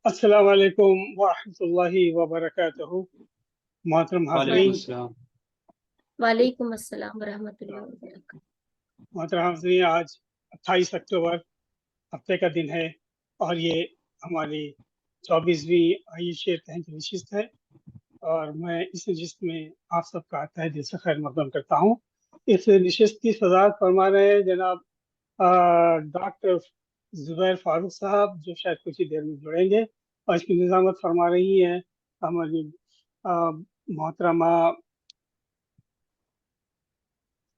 अस्सलाम वालेकुम वरहमतुल्लाहि वबरकातुहू। मोहतरम वालेकुम हाज़रीन, अस्सलाम। वालेकुम अस्सलाम वरहमतुल्लाहि वबरकातुहू। मोहतरम हाज़रीन, आज 28 अक्टूबर हफ्ते का दिन है और ये हमारी 24वीं आई शेर कहने की नशिस्त है और मैं इस नशिस्त में आप सबका तहे दिल से खैर मकदम करता हूँ। इस नशिस्त की सदारत फरमा रहे हैं जनाब डॉक्टर जुबैर फारूक साहब, जो शायद कुछ ही देर में जुड़ेंगे, और इसकी निज़ामत फरमा रही हैं हमारी मोहतरमा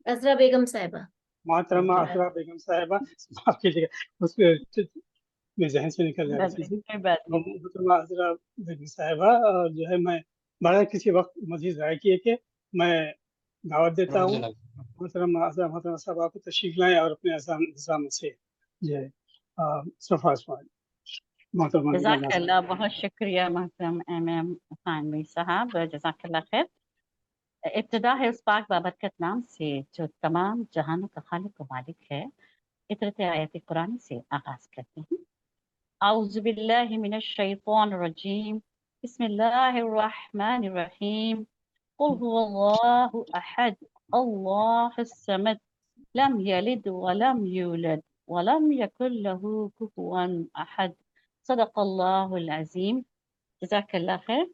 अज़रा बेगम साहिबा। मोहतरमा असरा बेगम साहिबा। माफ कीजिएगा, उसके में जहन से निकल जा रही थी। मोहतरमा असरा बेगम साहिबा, जो है मैं बड़ा किसी वक्त मजीद राय किए कि मैं दावत देता हूँ मोहतरमा असरा मोहतरमा साहबा को तशरीफ लाएं और अपने निज़ाम से जो है सफाज मोहतरमा जज़ाकल्लाह, बहुत शुक्रिया मोहतरम एम खानवी साहब, जज़ाकल्लाह खैर। इब्तिदा है उस पाक बाबरकत नाम से जो तमाम जहानों का खालिक व मालिक है। इतरत आयत कुरानी से आगाज करते हैं। औज़ु बिल्लाहि मिनश शैतानिर रजीम, बिस्मिल्लाहिर रहमानिर रहीम। कुल हुवल्लाहु अहद, अल्लाहुस समद, लम यलिद व लम यूलद व लम यकुल लहू कुफुवन अहद। सदक़ल्लाहुल अज़ीम। जज़ाकल्लाह खैर।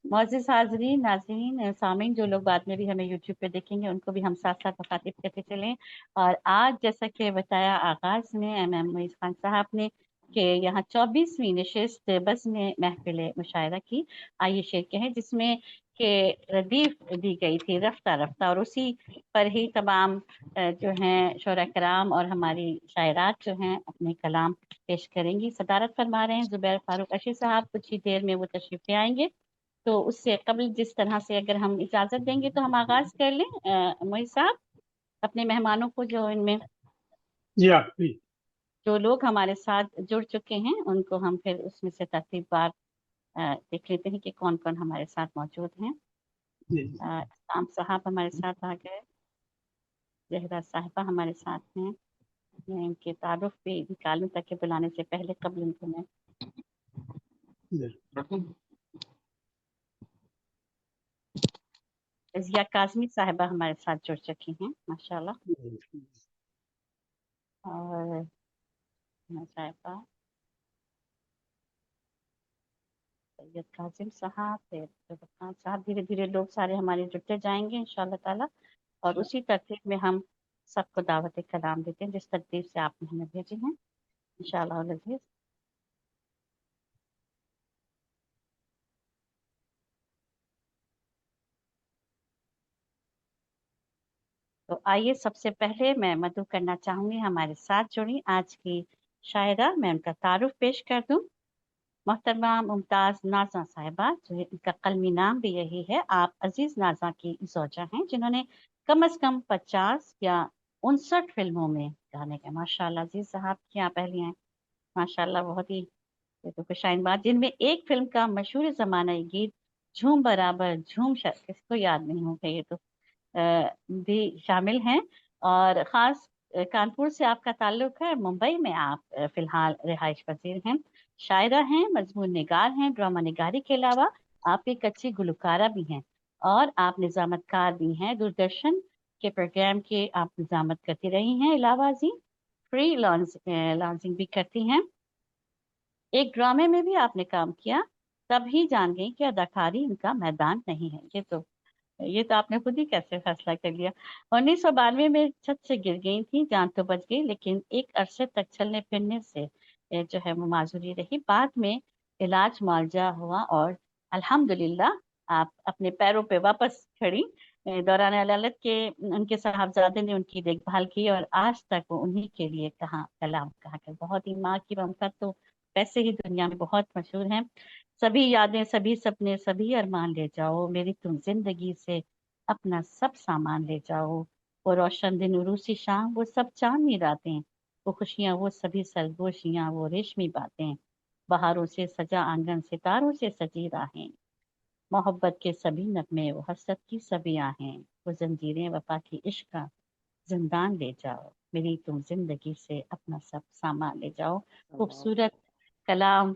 मुअज़्ज़िज़ हाज़रीन, नाज़रीन, सामीन, जो लोग बाद में भी हमें यूट्यूब पे देखेंगे उनको भी हम साथ साथ मुखातिब करते चलें। और आज जैसा कि बताया आगाज़ में एम मुइज़ खान साहब ने कि यहाँ 24वीं नशिस्त बज़्म महफ़िल मुशायरा की आइए शेर के हैं, जिसमें कि रदीफ़ दी गई थी रफ्ता रफ्ता, और उसी पर ही तमाम जो हैं शोरा कराम और हमारी शायरात जो हैं अपने कलाम पेश करेंगी। सदारत फरमा रहे हैं ज़ुबैर फारूक अशी साहब, कुछ ही देर में वो तशरीफ़ ले आएंगे। तो उससे कबल जिस तरह से अगर हम इजाज़त देंगे तो हम आगाज़ कर लें। मोइज़ साहब, अपने मेहमानों को, जो इनमें जी हाँ जी जो लोग हमारे साथ जुड़ चुके हैं उनको हम फिर उसमें से तरतीबवार देख लेते हैं कि कौन कौन हमारे साथ मौजूद हैं। जी इस्लाम साहब हमारे साथ आ गए, जहरा साहिबा हमारे साथ हैं। मैं इनके तारुफ भी निकालूं ताकि बुलाने से पहले कबल इनको मैं जी। रज़िया काज़मी साहिबा हमारे साथ जुड़ चुकी हैं माशाल्लाह। और साहिबा, सैयद कासिम साहब, फिर खान साहब, धीरे धीरे लोग सारे हमारे जुड़ते जाएंगे इंशाल्लाह ताला। और उसी तरतीब में हम सबको दावत कलाम देते हैं जिस तरतीब से आपने हमें भेजे हैं इंशाल्लाह अज़ीज़। तो आइए, सबसे पहले मैं मदू करना चाहूँगी हमारे साथ जुड़ी आज की शायरा। मैं उनका तारुफ पेश कर दूँ। मोहतरमा मुमताज़ नाज़ा साहिबा, जो इनका कलमी नाम भी यही है। आप अजीज़ नाज़ा की ज़ौजा हैं जिन्होंने कम से कम 50 या 59 फिल्मों में गाने गाए। माशाल्लाह, अजीज़ साहब की आप पहली हैं माशाल्लाह, बहुत ही ये तो खुशाइन बात। जिनमें एक फिल्म का मशहूर ज़मानाई गीत झूम बराबर झूम किसको याद नहीं होगा, ये तो भी शामिल हैं। और ख़ास कानपुर से आपका ताल्लुक़ है, मुंबई में आप फ़िलहाल रिहाइश पज़ीर हैं। शायरा हैं, मज़मून निगार हैं, ड्रामा निगारी के अलावा आप एक अच्छी गुलकारा भी हैं और आप निज़ामतकार भी हैं। दूरदर्शन के प्रोग्राम के आप निज़ामत करती रही हैं, अलावा फ्री लॉन्सिंग भी करती हैं। एक ड्रामे में भी आपने काम किया, तब ही जान गई कि अदाकारी इनका मैदान नहीं है। ये तो आपने खुद ही कैसे फैसला कर लिया। 1992 में छत से गिर गई थी, जान तो बच गई, लेकिन एक अरसे तक चलने फिरने से जो है वो माजूरी रही। बाद में इलाज मुआवजा हुआ और अल्हम्दुलिल्लाह आप अपने पैरों पे वापस खड़ी। दौरान अदालत के उनके साहबजादे ने उनकी देखभाल की और आज तक वो उन्हीं के लिए कलाम कहा कर। बहुत ही माँ की ममता तो वैसे ही दुनिया में बहुत मशहूर हैं। सभी यादें, सभी सपने, सभी अरमान ले जाओ, मेरी तुम जिंदगी से अपना सब सामान ले जाओ। वो रोशन दिन, उरूसी शाम, वो सब चांदनी रातें, वो खुशियाँ, वो सभी सरगोशियाँ, वो रेशमी बातें, बहारों से सजा आंगन, सितारों से सजी राहें, मोहब्बत के सभी नगमे, वो हसरत की सभी आहें, वो जंजीरें वफा की इश्क का जिंदान ले जाओ, मेरी तुम जिंदगी से अपना सब सामान ले जाओ। खूबसूरत कलाम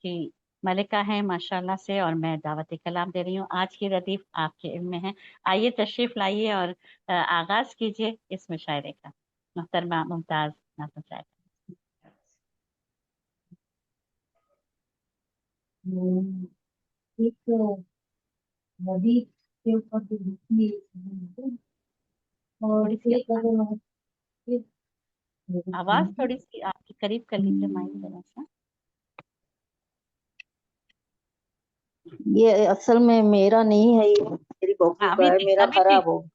की मलिका हैं माशाल्लाह से, और मैं दावत कलाम दे रही हूँ। आज की रदीफ आपके इल्म में है। आइए तशरीफ लाइए और आगाज कीजिए इस मुशायरे का। मोहतरमा मुमताज नाज़िम साहिबा। एक नदी के ऊपर जो लिखी है, और थोड़ी सी एक अगर आवाज थोड़ी सी आपकी करीब कर लीजिए माइक जरा सा। ये असल में मेरा नहीं है, ये मेरी बहू का अभी है, ठीक, मेरा अभी खराब ठीक, हो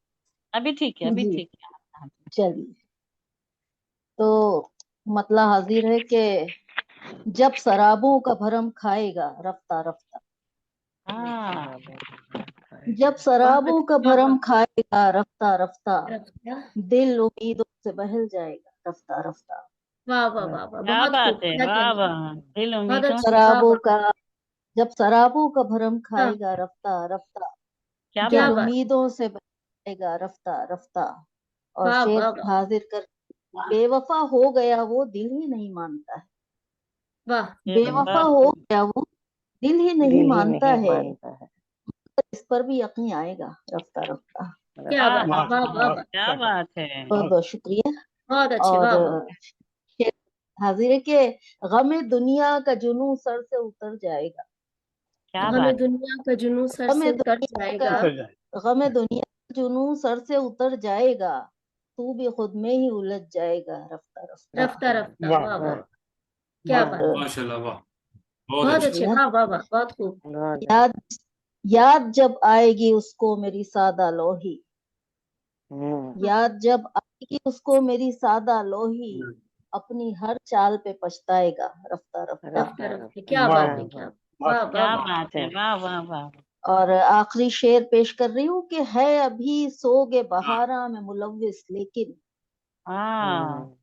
अभी ठीक है, अभी जी। ठीक है। हाँ जी। चलिए, तो मतलब हाजिर है कि जब शराबों का भरम खाएगा रफ्ता रफ्ता, हाँ, जब शराबों का वाह भरम खाएगा रफ्ता रफ्ता, वाह दिल उम्मीदों से बहल जाएगा रफ्ता रफ्ता। वाह वाह वाह वाह, क्या बहुत बात खूब, है, क्या वाह कहना है। वाह, दिल बहुत उम्मीदों अच्छे, से। वाह शराबों वाह। का जब शराबों का भरम हाँ, खाएगा रफ्ता रफ्ता, क्या क्या दिल बात, बात, उम्मीदों से बहेगा रफ्ता रफ्ता। और वाह शेर वाह वाह हाजिर कर, बेवफा हो गया वो दिल ही नहीं मानता है, वाह, बेवफा बात हो गया वो दिल ही नहीं दिल ही मानता नहीं है, मानता है। इस पर भी यकीन आएगा रफ्ता रफ्ता। क्या बात, वाह वाह वाह वाह, वाह, क्या बात है। बहुत बहुत शुक्रिया। बहुत अच्छे, और वाह वाह। शेर हाजिर है कि गमे दुनिया का जुनून सर से उतर जाएगा, क्या हमें बात, दुनिया का जुनून सर गमे से उतर दुनिया जाएगा। का उतर जाए। गमे दुनिया का जुनून सर से उतर जाएगा, तू भी खुद में ही उलझ जाएगा रफ्ता रफ्ता। रफ्ता रफ्ता, वाह वाह वाह वाह वाह, क्या वाह, बात, और माशाल्लाह, वाह, बहुत बहुत अच्छे। अच्छे, शुक्रिया। वाह वाह वाह, बहुत खूब। बहुत याद याद जब आएगी उसको मेरी सादा लोही, याद जब आएगी उसको मेरी सादा लोही, अपनी हर चाल पे पछताएगा रफ्ता रफ्ता। रफ्ता रफ्ता, क्या वाह, बात है, क्या बहुत वाह वाह क्या वाह। बात है, वाह वाह वाह। और आखिरी शेर पेश कर रही हूँ कि है अभी सोगे बहारा में मुलव्विस लेकिन, हाँ,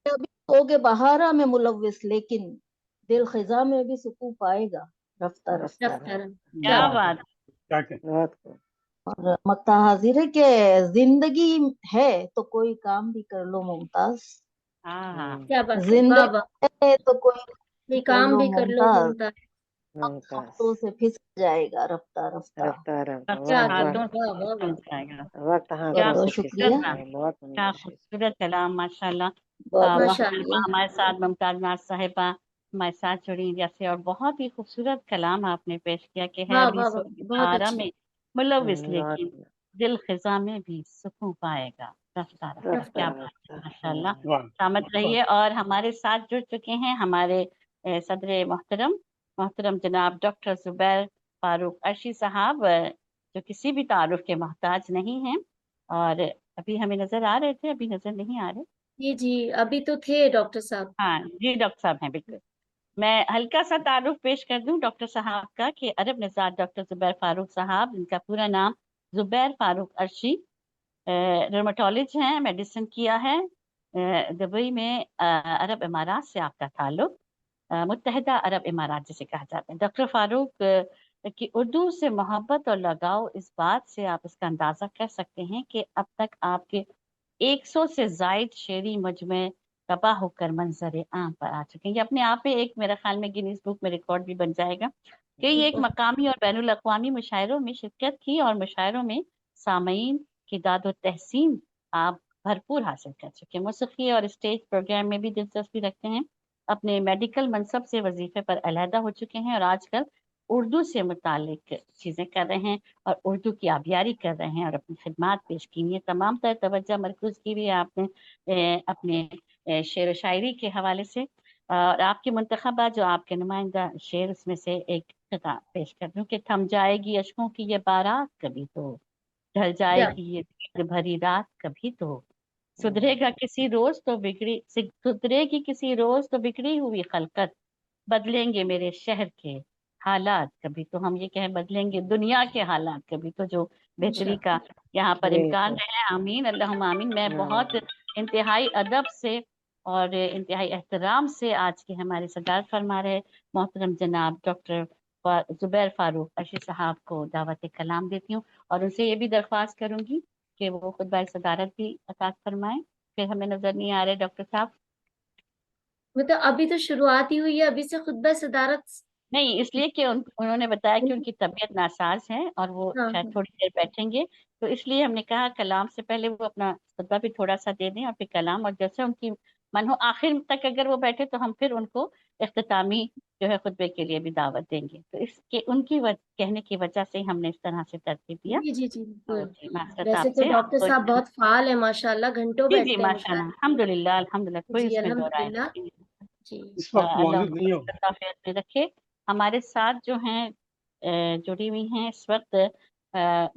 अभी सोगे बहारा में मुलव्विस लेकिन, दिल खिजा में भी सुकून पाएगा रफ्ता रफ्ता। रफ्ता रफ्ता, क्या क्या बात, बात, क्या कहते बहुत और मक्ता हाजिर है कि जिंदगी है तो कोई काम भी कर लो मुमताज, हाँ, क्या बात है, वाह वाह। जिंदगी है तो कोई काम ये भी कर काम लो भी कर लो मुमताज, मुमताज, हाथों से फिसल जाएगा रफ्ता रफ्ता। रफ्ता रफ्ता। वक्त क्या वाह कहना, वाह, हाथों से वाह वाह फिसल वाह, जाएगा। वक्त बहुत हाथों बहुत से शुक्रिया, फिसल क्या जाए। बहुत क्या उम्दा शेर। खूबसूरत कलाम माशाल्लाह। बहुत बहुत माशाअल्लाह। मोहतरमा हमारे साथ मुमताज नाज साहिबा हमारे साथ जुड़ी, जैसे और बहुत ही खूबसूरत कलाम आपने पेश किया कि है वाह अभी वाह सो वाह, बहुत बहारा अच्छे, में मुलव्विस बहुत लेकिन दिल खिजा में भी सुकून पाएगा रफ्ता रफ्ता। रफ्ता क्या बात रफ्ता। है, माशाल्लाह। वाह, सलामत रहिए। और हमारे साथ जुड़ चुके हैं हमारे सदर मोहतरम जनाब डॉक्टर जुबैर फारूक अर्शी साहब, जो किसी भी तारुफ के मोहताज नहीं हैं। और अभी हमें नजर आ रहे थे, अभी नजर नहीं आ रहे। जी जी, अभी तो थे डॉक्टर साहब। हाँ जी, डॉक्टर साहब हैं, बिल्कुल। मैं हल्का सा तारुफ पेश कर दूं डॉक्टर साहब का कि अरब निज़ार डॉक्टर जुबैर फारूक साहब, इनका पूरा नाम जुबैर फारूक अर्शी, रोमेटोलॉजिस्ट हैं, मेडिसिन किया है दुबई में। अरब इमारात से आपका ताल्लुक, मुत्तहिदा अरब इमारात जिसे कहा जाता है। डॉक्टर फारूक की उर्दू से मोहब्बत और लगाव, इस बात से आप इसका अंदाज़ा कर सकते हैं कि अब तक आपके 100 से जायद शेरी मजमे तबाह होकर मंजर आम पर आ चुके हैं। ये अपने आप में एक, मेरे ख्याल में गिनीज बुक में रिकॉर्ड भी बन जाएगा कि ये एक मकामी और बैनुल अक़वामी मुशायरों में शिरकत की, और मुशायरों में सामईन की दाद व तहसीन आप भरपूर हासिल कर चुके हैं। मौसीकी और स्टेज प्रोग्राम में भी दिलचस्पी रखते हैं। अपने मेडिकल मनसब से वजीफे पर अलहदा हो चुके हैं और आजकल उर्दू से मुतालिक चीज़ें कर रहे हैं और उर्दू की आबियारी कर रहे हैं और अपनी खिदमात पेश की हैं। तमाम तर तवज्जो मरकूज़ की भी आपने अपने शेर व शायरी के हवाले से। और आपकी मुंतखबा जो आपके नुमाइंदा शेर, उसमें से एक किताब पेश कर दूं कि थम जाएगी अशकों की ये बारात कभी तो, ढल क्या जाएगी ये भीड़ भरी रात कभी तो, सुधरेगा किसी रोज तो बिगड़ी सुधरेगी किसी रोज तो बिगड़ी हुई खलकत, बदलेंगे मेरे शहर के हालात कभी तो। हम ये कहें बदलेंगे दुनिया के हालात कभी तो, जो बेहतरी का यहाँ पर इम्कान बिल्कुल। है। आमीन अल्लाहुम्मा आमीन। मैं बहुत इंतहाई अदब से और इंतहाई एहतराम से आज के हमारे सदारत फरमा रहे मोहतरम जनाब डॉक्टर जुबैर फारूक अर्शी साहब को दावत कलाम देती हूँ, और उनसे ये भी दरख्वास्त करूंगी कि वो खुतबा सदारत भी अतात फरमाएं। फिर हमें नजर नहीं आ रहे डॉक्टर साहब। मतलब अभी तो शुरुआत ही हुई है, अभी से खुतबा सदारत नहीं, इसलिए कि उन्होंने बताया कि उनकी तबीयत नासाज है और वो हाँ शायद हाँ थोड़ी देर बैठेंगे, तो इसलिए हमने कहा कलाम से पहले वो अपना खुतबा भी थोड़ा सा दे दें और फिर कलाम, और जैसे उनकी मन हो आखिर तक अगर वो बैठे तो हम फिर उनको इख्तितामी जो है खुतबे के लिए भी दावत देंगे। तो इसके उनकी कहने की वजह से ही हमने इस तरह से तरतीब दिया। जी जी जी तो बिल्कुल। जी माजरत वैसे तो आपसे, डॉक्टर आपको साहब बहुत फाल है माशाल्लाह, घंटों जी जी बैठते हैं माशाल्लाह, मुशायरे में। अल्हम्दुलिल्लाह अल्हम्दुलिल्लाह, कोई जी उसमें दो राय अल्हम्दुलिल्लाह। नहीं है। जी इस वक्त अल्लाह मौजूद उनको नहीं हो। आफियत में रखे। हमारे साथ जो हैं जुड़ी हुई हैं इस वक्त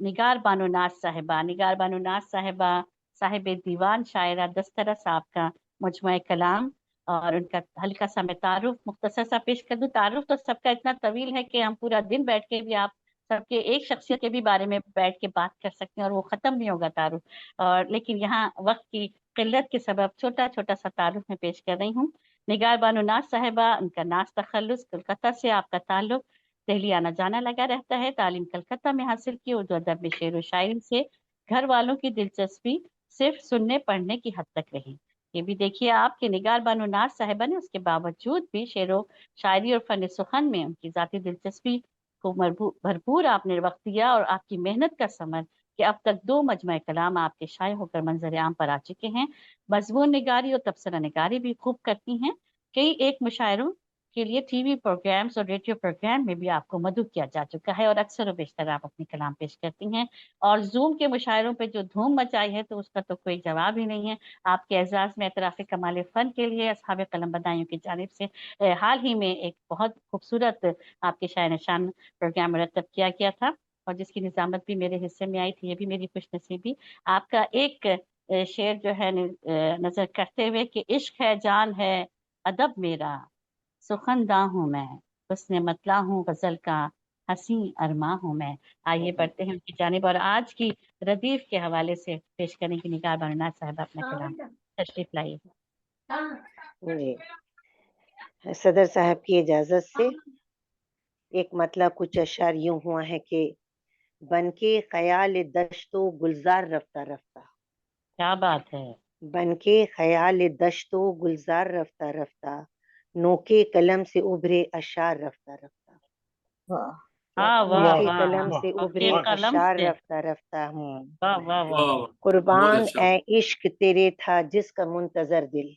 निगार बानो नाज साहिबा। निगार बानो नाज साहिबा साहिब दीवान शायरा दस्तरा साहब का मजमुआ कलाम, और उनका हल्का सा मैं तारुफ मुख्तसर सा पेश कर दूं। तारुफ तो सबका इतना तवील है कि हम पूरा दिन बैठ के भी आप सबके एक शख्सियत के भी बारे में बैठ के बात कर सकते हैं और वो खत्म नहीं होगा तारुफ। और लेकिन यहाँ वक्त की किल्लत के सबब छोटा छोटा सा तारुफ में पेश कर रही हूँ। निगार बानो नाज साहिबा, उनका नाज तखल्लुस, कोलकाता से आपका ताल्लुक, दिल्ली आना जाना लगा रहता है। तालीम कलकत्ता में हासिल की, उर्दू अदब में शेर व शायरी से घर वालों की दिलचस्पी सिर्फ सुनने पढ़ने की हद तक रही। ये भी देखिए आपके निगार बानो नाज साहिबा ने उसके बावजूद भी शेर व शायरी और फन सुखन में उनकी जाती दिलचस्पी को भरपूर आपने वक्त दिया, और आपकी मेहनत का समर कि अब तक 2 मजमुए कलाम आपके शाये होकर मंजर आम पर आ चुके हैं। मजमून निगारी और तबसरा निगारी भी खूब करती हैं। कई एक मुशायरों के लिए टीवी प्रोग्राम्स और रेडियो प्रोग्राम में भी आपको मदऊ किया जा चुका है, और अक्सर व बेशतर आप अपने कलाम पेश करती हैं। और जूम के मुशायरों पे जो धूम मचाई है तो उसका तो कोई जवाब ही नहीं है। आपके एजाज में एतराफ़ कमाल फ़न के लिए असहाब कलम बदायूं की जानिब से हाल ही में एक बहुत खूबसूरत आपके शायर निशान प्रोग्राम मुरतब किया गया था, और जिसकी निजामत भी मेरे हिस्से में आई थी। ये भी मेरी खुशनसीबी। आपका एक शेर जो है नजर करते हुए कि इश्क है जान है अदब मेरा, सुखनदा हूँ मैं, हुस्न मतला हूँ गजल का, हंसी अरमा हूँ मैं। आइए बढ़ते हैं उनकी जानिब, और आज की रदीफ के हवाले से पेश करने की निगार बानो नाज साहब अपना कलाम तशरीफ लाइए। जी, सदर साहब की इजाजत से एक मतलब कुछ अशआर यूं हुआ है कि बनके ख्याल दश्तो गुलजार रफ्ता रफ्ता, क्या बात है। बनके ख्याल दश्तो गुलजार रफ्ता रफ्ता, नोके कलम से उभरे अशआर रफ्ता रफ्ता, वाह हाँ वाह नोके वाह कलम वाह, से और उभरे के कलम अशआर से, रफ्ता रफ्ता। वाह वाह वाह, बहुत कुर्बान अच्छा। ए इश्क तेरे था जिसका मुंतजर दिल,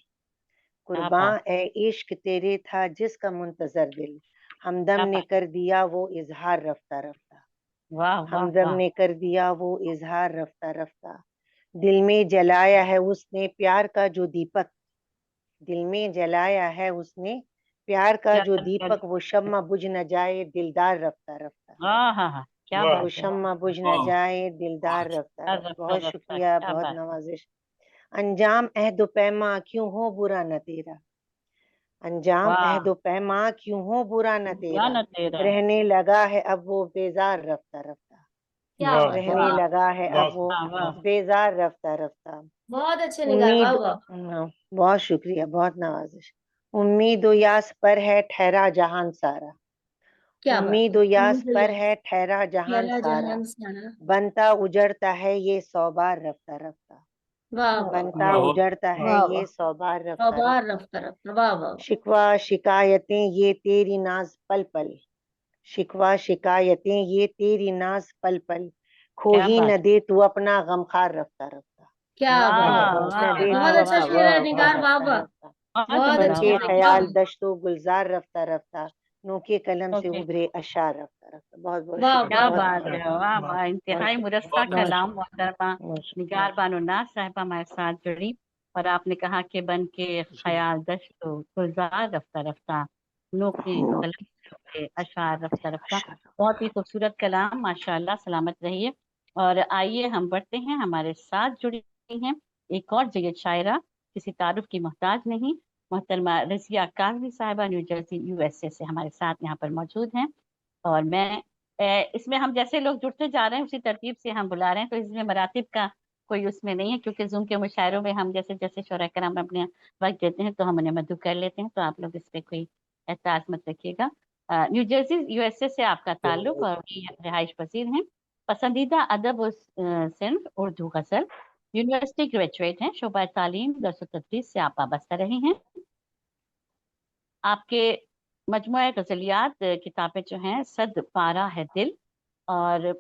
क्या बात, कुर्बान ए इश्क तेरे था जिसका मुंतजर दिल, हमदम क्या ने बात, कर दिया वो इजहार रफ्ता रफ्ता, वाह वाह हमदम वाह, ने कर दिया वो इजहार रफ्ता रफ्ता, दिल में जलाया है उसने प्यार का जो दीपक, दिल में जलाया है उसने प्यार का क्या जो क्या- दीपक, वो शम्मा बुझ न जाए दिलदार रफ्ता रफ्ता, हाँ हाँ हाँ, क्या वाह वो बात है। शम्मा बुझ न वाह, जाए दिलदार रफ्ता रफ्ता रफ्ता। रफ्ता बहुत रफ्ता, शुक्रिया, क्या बहुत बात, नवाजिश। अंजाम अहद पैमा क्यों हो बुरा न तेरा, अंजाम वाह, अहद पैमा क्यों हो बुरा न क्या तेरा, न तेरा, रहने लगा है अब वो बेजार रफ्ता रफ्ता, क्या वाह बात है, रहने वाह वाह लगा है अब वाह वो वाह वाह, बेजार रफ्ता रफ्ता। बहुत अच्छे निगार, वाह उम्मीद वाह। बहुत शुक्रिया, बहुत नवाजिश। उम्मीद व यास पर है ठहरा जहान सारा, क्या बात उम्मीद है, व यास उम्मीद पर या है ठहरा जहान मेरा सारा, जहान सारा, बनता उजड़ता है ये 100 बार रफ्ता रफ्ता, वाह वाह बनता वाह उजड़ता है वाह ये वाह 100 बार रफ्ता बार रफ्ता, रफ्ता रफ्ता, वाह वाह। शिकवा शिकायतें ये तेरी नाज पल पल, शिकवा शिकायतें ये तेरी नाज पल पल, खो क्या ही बात, न दे तू अपना गमखार रफ्ता रफ्ता, क्या बात है, वाह खो बहुत न वाह दे बहुत तू वाह अच्छा वाह, अपना शेर है वाह निगार, गमखार वाह रफ्ता वाह, रफ्ता, बहुत बहुत उम्दा, अच्छे बनके वाह लगे, वाह, वाह ख्याल दश्तो गुलजार रफ्ता रफ्ता, नोके कलम से ओके, उभरे अशार रफ्ता रफ्ता। बहुत बहुत वाह शुक्रिया, क्या वाह बहुत वाह बात वाह। है, नवाजिश, वाह वाह वाह, इंतहाई बहुत मुरस्सा बहुत बहुत कलाम शुक्रिया, मोहतरमा बहुत शुक्रिया। निगार बानो नाज साहिबा हमारे साथ जुड़ी, और आपने कहा कि बन के ख्याल दश्तो गुलजार रफ्ता रफ्ता, नोकी कलम से अशार रफ्ता रफ्ता। बहुत ही खूबसूरत कलाम, माशाल्लाह, सलामत रहिए। और आइए हम बढ़ते हैं, हमारे साथ जुड़ी हैं एक और जगत शायरा, किसी तारुफ की मोहताज नहीं, मोहतरमा रजिया काजमी साहिबा न्यू जर्सी यूएसए से हमारे साथ यहाँ पर मौजूद हैं। और मैं इसमें हम जैसे लोग जुड़ते जा रहे हैं उसी तरतीब से हम बुला रहे हैं, तो इसमें मरातिब का कोई उसमें नहीं है, क्योंकि जूम के मुशायरों में हम जैसे जैसे शोरा कराम अपने वक्त देते हैं तो हम उन्हें मदू कर लेते हैं, तो आप लोग इस पर कोई एतराज मत रखिएगा। न्यू जर्सी यूएसए से आपका ताल्लुक और रिहाइश पजीर हैं। पसंदीदा अदब और सिर्फ उर्दू गजल, यूनिवर्सिटी ग्रेजुएट हैं, शोबा तालीम दरस तदरीस से आप वाबस्ता रहे हैं। आपके मजमुआ गजलियात किताबें जो हैं सद पारा है दिल और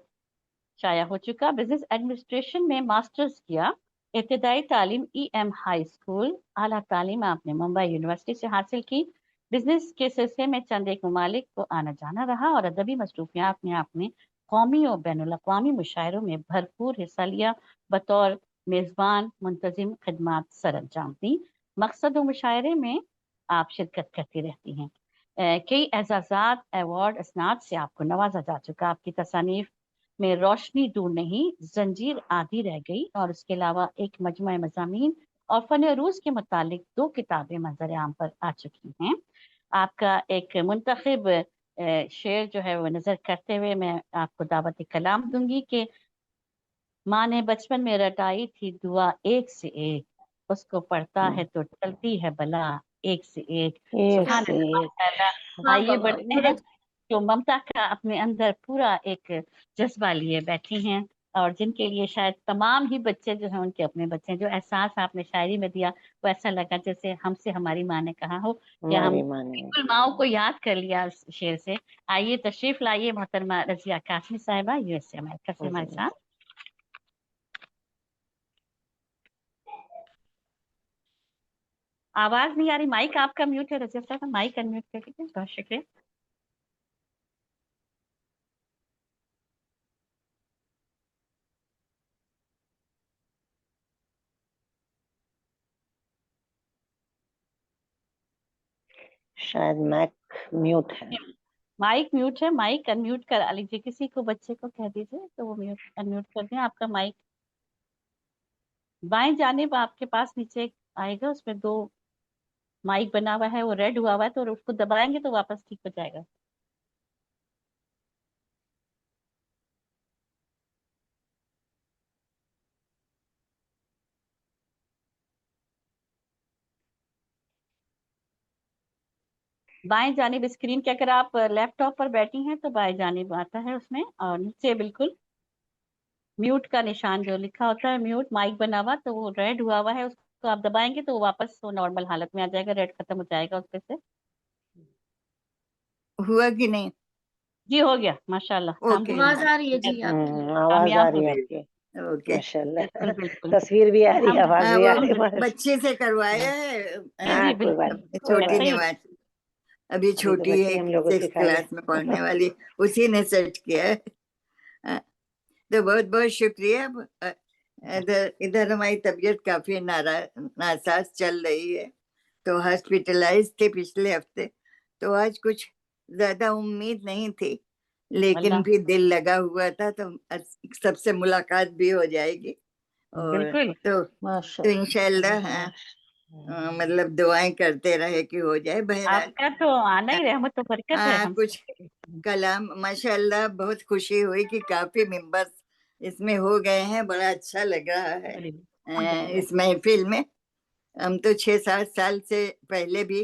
शाया हो चुका। बिजनेस एडमिनिस्ट्रेशन में मास्टर्स किया। इब्तदाई तालीम EM हाई स्कूल, आला तालीम आपने मुंबई यूनिवर्सिटी से हासिल की। बिजनेस के सिलसिले में चंद एक ममालिक को आना जाना रहा और अदबी मसरूफियात में आपने कौमी और बैनुल अक़वामी मुशायरों में भरपूर हिस्सा लिया। बतौर मेज़बान मुंतजिम खिदमात सर अंजाम दी। मकसद व मुशायरे में आप शिरकत करती रहती हैं। कई एजाज़ात, अवार्ड, असनाद से आपको नवाजा जा चुका। आपकी तसानीफ में रोशनी दूर नहीं, जंजीर आधी रह गई और उसके अलावा एक मजमुआ मज़ामीन और फ़न अरूज के मुतालिक 2 किताबें मंजर आम पर आ चुकी हैं। आपका एक मुंतखब शेर जो है वो नज़र करते हुए मैं आपको दावत कलाम दूंगी कि माँ ने बचपन में रटाई थी दुआ एक से एक, उसको पढ़ता है तो टलती है बला एक से एक। एक सुभान से अल्लाह, एक। माशाअल्लाह। वाह आइए वाह वाह, बढ़ते हैं। जो ममता का अपने अंदर पूरा एक जज्बा लिए बैठी हैं और जिनके लिए शायद तमाम ही बच्चे जो हैं उनके अपने बच्चे हैं। जो एहसास आपने शायरी में दिया वो ऐसा लगा जैसे हमसे हमारी माँ ने कहा हो या हम हमारी माँ ने। बिल्कुल माओ को याद कर लिया उस शेर से। आइए तशरीफ लाइए मोहतरमा रजिया कासमी साहिबा USA अमेरिका से हमारे साथ। आवाज नहीं आ रही, माइक आपका म्यूट है रजिया साहब, माइक अनम्यूट कर दीजिए। बहुत शुक्रिया। शायद मैक म्यूट है। माइक म्यूट है, माइक अनम्यूट करा लीजिए। किसी को बच्चे को कह दीजिए तो वो म्यूट अनम्यूट कर दें आपका माइक। बाएं जानिब आपके पास नीचे आएगा, उसमें 2 माइक बना हुआ है, वो रेड हुआ हुआ है तो उसको दबाएंगे तो वापस ठीक हो जाएगा। बाएं जानिब स्क्रीन के अगर आप लैपटॉप पर बैठी हैं तो बाएं जानिब आता है उसमें, और नीचे बिल्कुल म्यूट का निशान जो लिखा होता है म्यूट माइक बना हुआ तो वो रेड हुआ हुआ है, उसको आप दबाएंगे तो वो वापस वो नॉर्मल हालत में आ जाएगा, रेड खत्म हो जाएगा उस पे से। हुआ कि नहीं? जी हो गया माशाल्लाह, काम ओके। आवाज आ रही है जी आपकी। आवाज आ कामयाब हो रही है गए। आपकी। ओके। माशाल्लाह। बिल्कुल बिल्कुल। तस्वीर भी आ रही है, आवाज भी आ रही है। वो बस। बच्चे से करवाया है। जी हाँ, जी कोई बात बिल्कुल, नहीं, कोई छोटी बात ऐसा ही ने होता बात अभी अभी तो छोटी बच्चे है, हम लोग को 6th सिखाएगा। क्लास में पढ़ने वाली, उसी ने सेट किया है। तो बहुत बहुत शुक्रिया। इधर इधर हमारी तबीयत काफी नासाज चल रही है, तो हॉस्पिटलाइज थे पिछले हफ्ते, तो आज कुछ ज्यादा उम्मीद नहीं थी, लेकिन अल्लाह भी दिल लगा हुआ था तो सबसे मुलाकात भी हो जाएगी। और बिल्कुल। तो माशाल्लाह। इंशाल्लाह मतलब दुआएं करते रहे कि हो जाए। बहरहाल आपका तो आना ही रहमत और बरकत है हम कुछ कलाम माशाल्लाह बहुत खुशी हुई कि काफी मेंबर्स इसमें हो गए हैं, बड़ा अच्छा लग रहा है इस महफिल में। हम तो 6-7 साल से पहले भी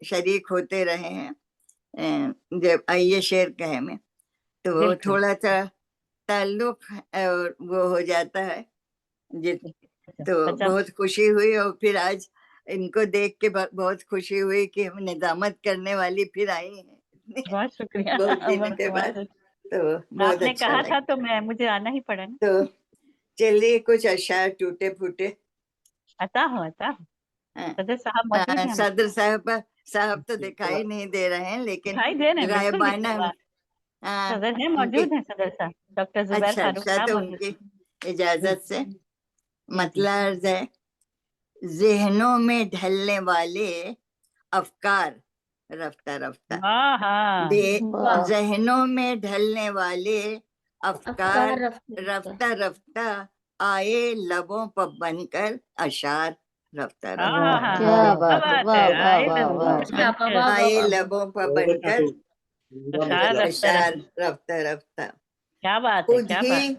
शरीक होते रहे हैं जब आइए शेर कहे में, तो बिल्कुल थोड़ा सा ताल्लुक और वो हो जाता है तो अच्छा, बहुत खुशी हुई। और फिर आज इनको देख के बहुत खुशी हुई कि हम निजामत करने वाली फिर आई हैं बहुत शुक्रिया। बहुत दिनों के बाद, तो बहुत आपने अच्छा कहा लगा। था तो मुझे आना ही पड़ा ना। तो चलिए कुछ अशार टूटे फूटे अता हो सदर साहब मौजूद हैं हमारे सदर साहब तो दिखाई नहीं दे रहे हैं, लेकिन दिखाई दे रहे हैं, बिल्कुल गायबाना दिखाई दे रहे हैं। सदर है उनकी मौजूद हैं सदर साहब, डॉक्टर जुबैर अच्छा फारूक अच्छा, साहब तो मौजूद उनकी हैं। इजाजत से जी जी। मतलब अर्ज है, जहनों में ढलने वाले अफकार रफ्ता रफ्ता हाँ हाँ वाह, जहनों में ढलने वाले अफकार अफकार रफ्ता रफ्ता रफ्ता आए लबों पर बनकर अशार रफ्ता हाँ रफ्ता हाँ हाँ क्या हाँ, क्या बात है, बात वाह है। वाह आए वाह लबों वाह। क्या वाह वाह वाह आए वाह। लबों पर बनकर अशार रफ्ता अशार रफ्ता। रफ्ता रफ्ता क्या बात है, क्या बात है।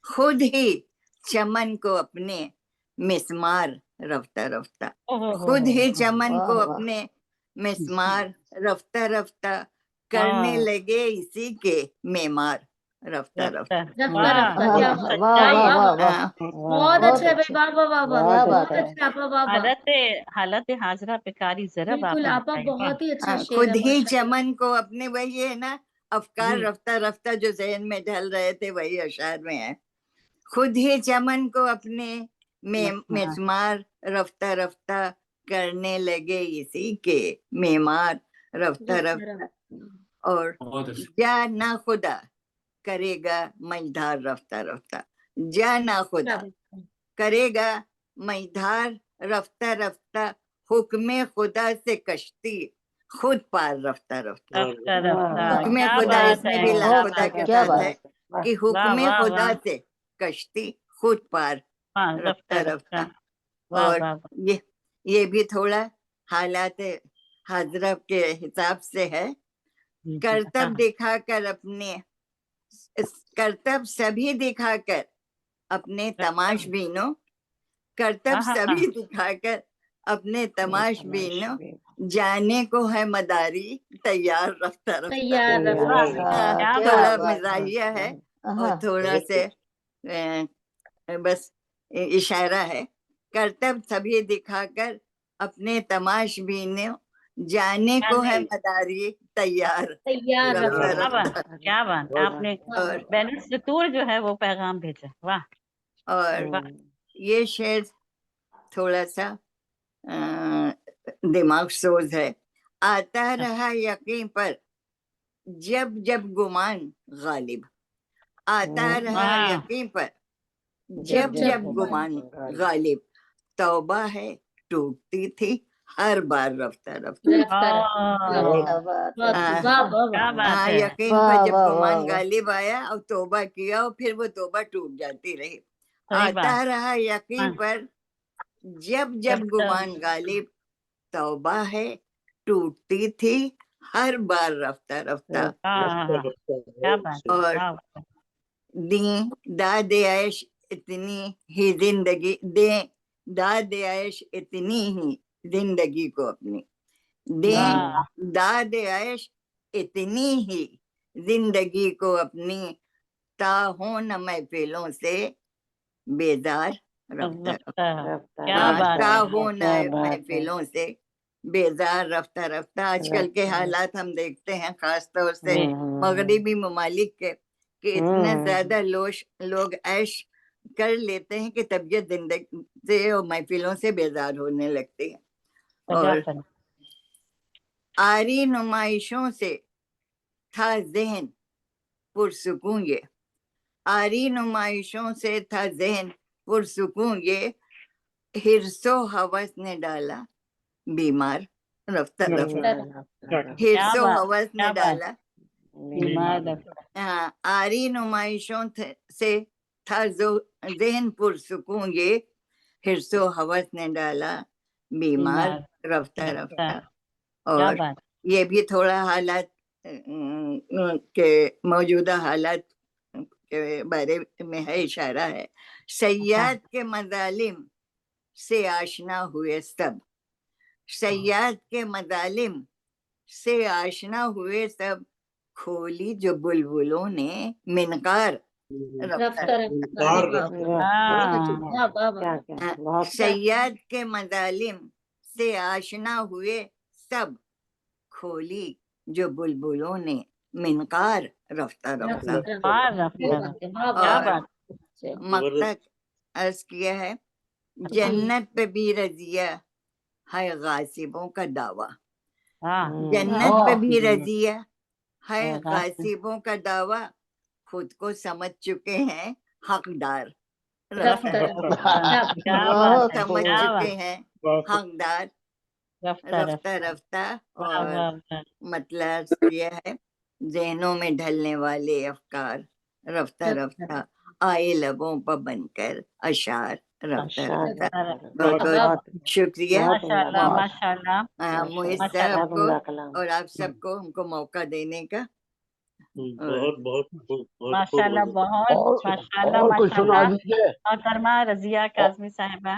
खुद ही चमन को अपने मिसमार रफ्ता रफ्ता ओहो खुद ही चमन वाह को वाह। अपने मिसमार रफ्ता रफ्ता हाँ करने लगे इसी के मेमार रफ्ता रफ्ता। रफ्ता रफ्ता वाह रफ्ता, क्या बहुत बात है, सच्चाई वाह है। वाह वाह हाँ, बहुत बहुत अच्छा है भाई, अच्छा, वाह वाह वाह वाह, क्या बहुत बात बहुत है। अच्छा आपा, वाह वाह, हालत हाजरा पे कारी जरब बिल्कुल आपने आपा, बताई वाह। बहुत ही अच्छा हाँ, शेर खुद है ही माशाल्लाह। चमन को अपने, वही है ना, अफकार हम्म, रफ्ता रफ्ता जो जहन में ढल रहे थे वही अशार में है। खुद ही चमन को अपने में मिसमार रफ्ता रफ्ता करने लगे इसी के मेमार रफ्ता रफ्ता रफ्ता। रफ्ता, और बहुत अच्छा। जा ना खुदा करेगा मझधार रफ्ता रफ्ता, जा ना क्या खुदा बात है, करेगा मझधार रफ्ता रफ्ता, हुक्मे खुदा से कश्ती खुद पार रफ्ता रफ्ता। रफ्ता वाह रफ्ता, वाह हुक्मे क्या खुदा बात इसमें है, भी क्या बहुत खुदा बात के है, क्या साथ बात है है, वाह कि वाह हुक्मे वाह खुदा वाह, से कश्ती खुद पार हाँ रफ्ता रफ्ता रफ्ता, रफ्ता। वाह और वाह वाह, ये भी थोड़ा हालात हाजरा के हिसाब से है। जी, करतब हाँ, दिखाकर अपने, करतब सभी दिखाकर अपने रफ्ता, तमाशबीनों, करतब हाँ हाँ हाँ, सभी दिखाकर अपने तमाशबीनों, तमाशबीन जाने को है मदारी तैयार रफ्ता रफ्ता। तैयार रफ्ता वाह रफ्ता, हाँ, क्या क्या थोड़ा बात है, बात है, मिजाहिया है और हाँ थोड़ा से बस इशारा है। करतब सभी दिखाकर अपने तमाशबीनों, जाने को है जाने मदारी तैयार तैयार रफ्ता रफ्ता क्या रफ्ता, बात, क्या बात, आपने वाह और वाह, बैनुल सतूर जो है वो पैगाम भेजा, वाह और वाह, ये शेर थोड़ा सा दिमाग सोज है। आता रहा यकीन पर जब जब गुमान गालिब, आता रहा वाह यकीन पर जब जब जब जब गुमान, गुमान गालिब, तौबा है टूटती थी हर बार रफ्ता रफ्ता। रफ्ता रफ्ता, वाह क्या बात है, वाह वाह वाह क्या वाह, बात है, यकीन वाह पर जब वाह वाह गुमान वाह, गालिब आया और तौबा किया और फिर वो तौबा टूट जाती रही। सही आता बात, रहा हाँ, यकीन पर जब जब जब गुमान गालिब, तौबा है टूटती थी हर बार रफ्ता रफ्ता। हाँ क्या बात, और वाह दी दाद ऐश इतनी ही जिंदगी दे, दाद ऐश इतनी ही जिंदगी को अपनी दे, वाह, दाद ऐश इतनी ही जिंदगी को अपनी, ताहो न महफिलों से बेजार रफ्ता रफ्ता। रफ्ता, क्या बात है, ताहो न क्या बात है, महफिलों से बेजार रफ्ता रफ्ता। आजकल के हालात हम देखते हैं खास तौर से जी, मगरिबी ममालिक के कि इतने ज्यादा लोग ऐश कर लेते हैं कि तबीयत जिंदगी से और महफिलों से बेजार होने लगती है। और सजाफत, आरी नुमाइशों से था जहन पुरसुकून ये, आरी नुमाइशों से था जहन पुरसुकून ये, हिर्सो हवस ने डाला बीमार रफ्ता रफ्ता। रफ्ता रफ्ता, क्या हिर्सो बात, हवस ने क्या बात, डाला, बीमार रफ्ता, आरी नुमाइशों से था जो जहन पुरसुकून ये, हिर्सो हवस ने डाला बीमार बीमार रफ्ता रफ्ता, रफ्ता। क्या और बात, ये भी थोड़ा हालात के मौजूदा हालात के बारे में है, इशारा है। सयाद के मजालिम से आशना हुए सब, सयाद के मजालिम से आशना हुए सब, खोली जो बुलबुलों ने मिनकार रफ्ता रफ्ता रफ्ता, अरे वाह हाँ वाह वाह वाह, क्या बहुत सयाद के मजालिम से आशना हुए सब, खोली जो बुलबुलों ने मिनकार रफ्ता रफ्ता। रफ्ता वाह रफ्ता, रफ्ता, वाह वाह क्या वाह, बात, मकतक अर्ज किया है, जन्नत पे भी रजिया है गासिबों का दावा, हाँ जन्नत पे भी रजिया है हाँ, गासिबों का दावा, खुद को समझ चुके हैं हकदार रफ्ता रफ्ता रफ्ता, रफ्ता। क्या बात, क्या बात बहुत है, समझ क्या चुके बात, हैं बहुत हकदार रफ्ता रफ्ता रफ्ता, रफ्ता। वाह और वाह वाह, मतलब यह है, जहनों में ढलने वाले अफकार रफ्ता रफ्ता, आए लबों पर बनकर अशार रफ्ता रफ्ता। रफ्ता रफ्ता, बहुत वाह बहुत बहुत शुक्रिया माशाल्लाह बहुत माशाल्लाह मोहित माशाल्लाह, साहब बहुत को उम्दा कलाम और आप सबको हमको मौका देने का। और बहुत बहुत बहुत बहुत माशाल्लाह, बहुत बहुत माशाल्लाह और कुछ सुना माशाल्लाह। दीजिए। मोहतरमा रजिया काज़मी साहिबा,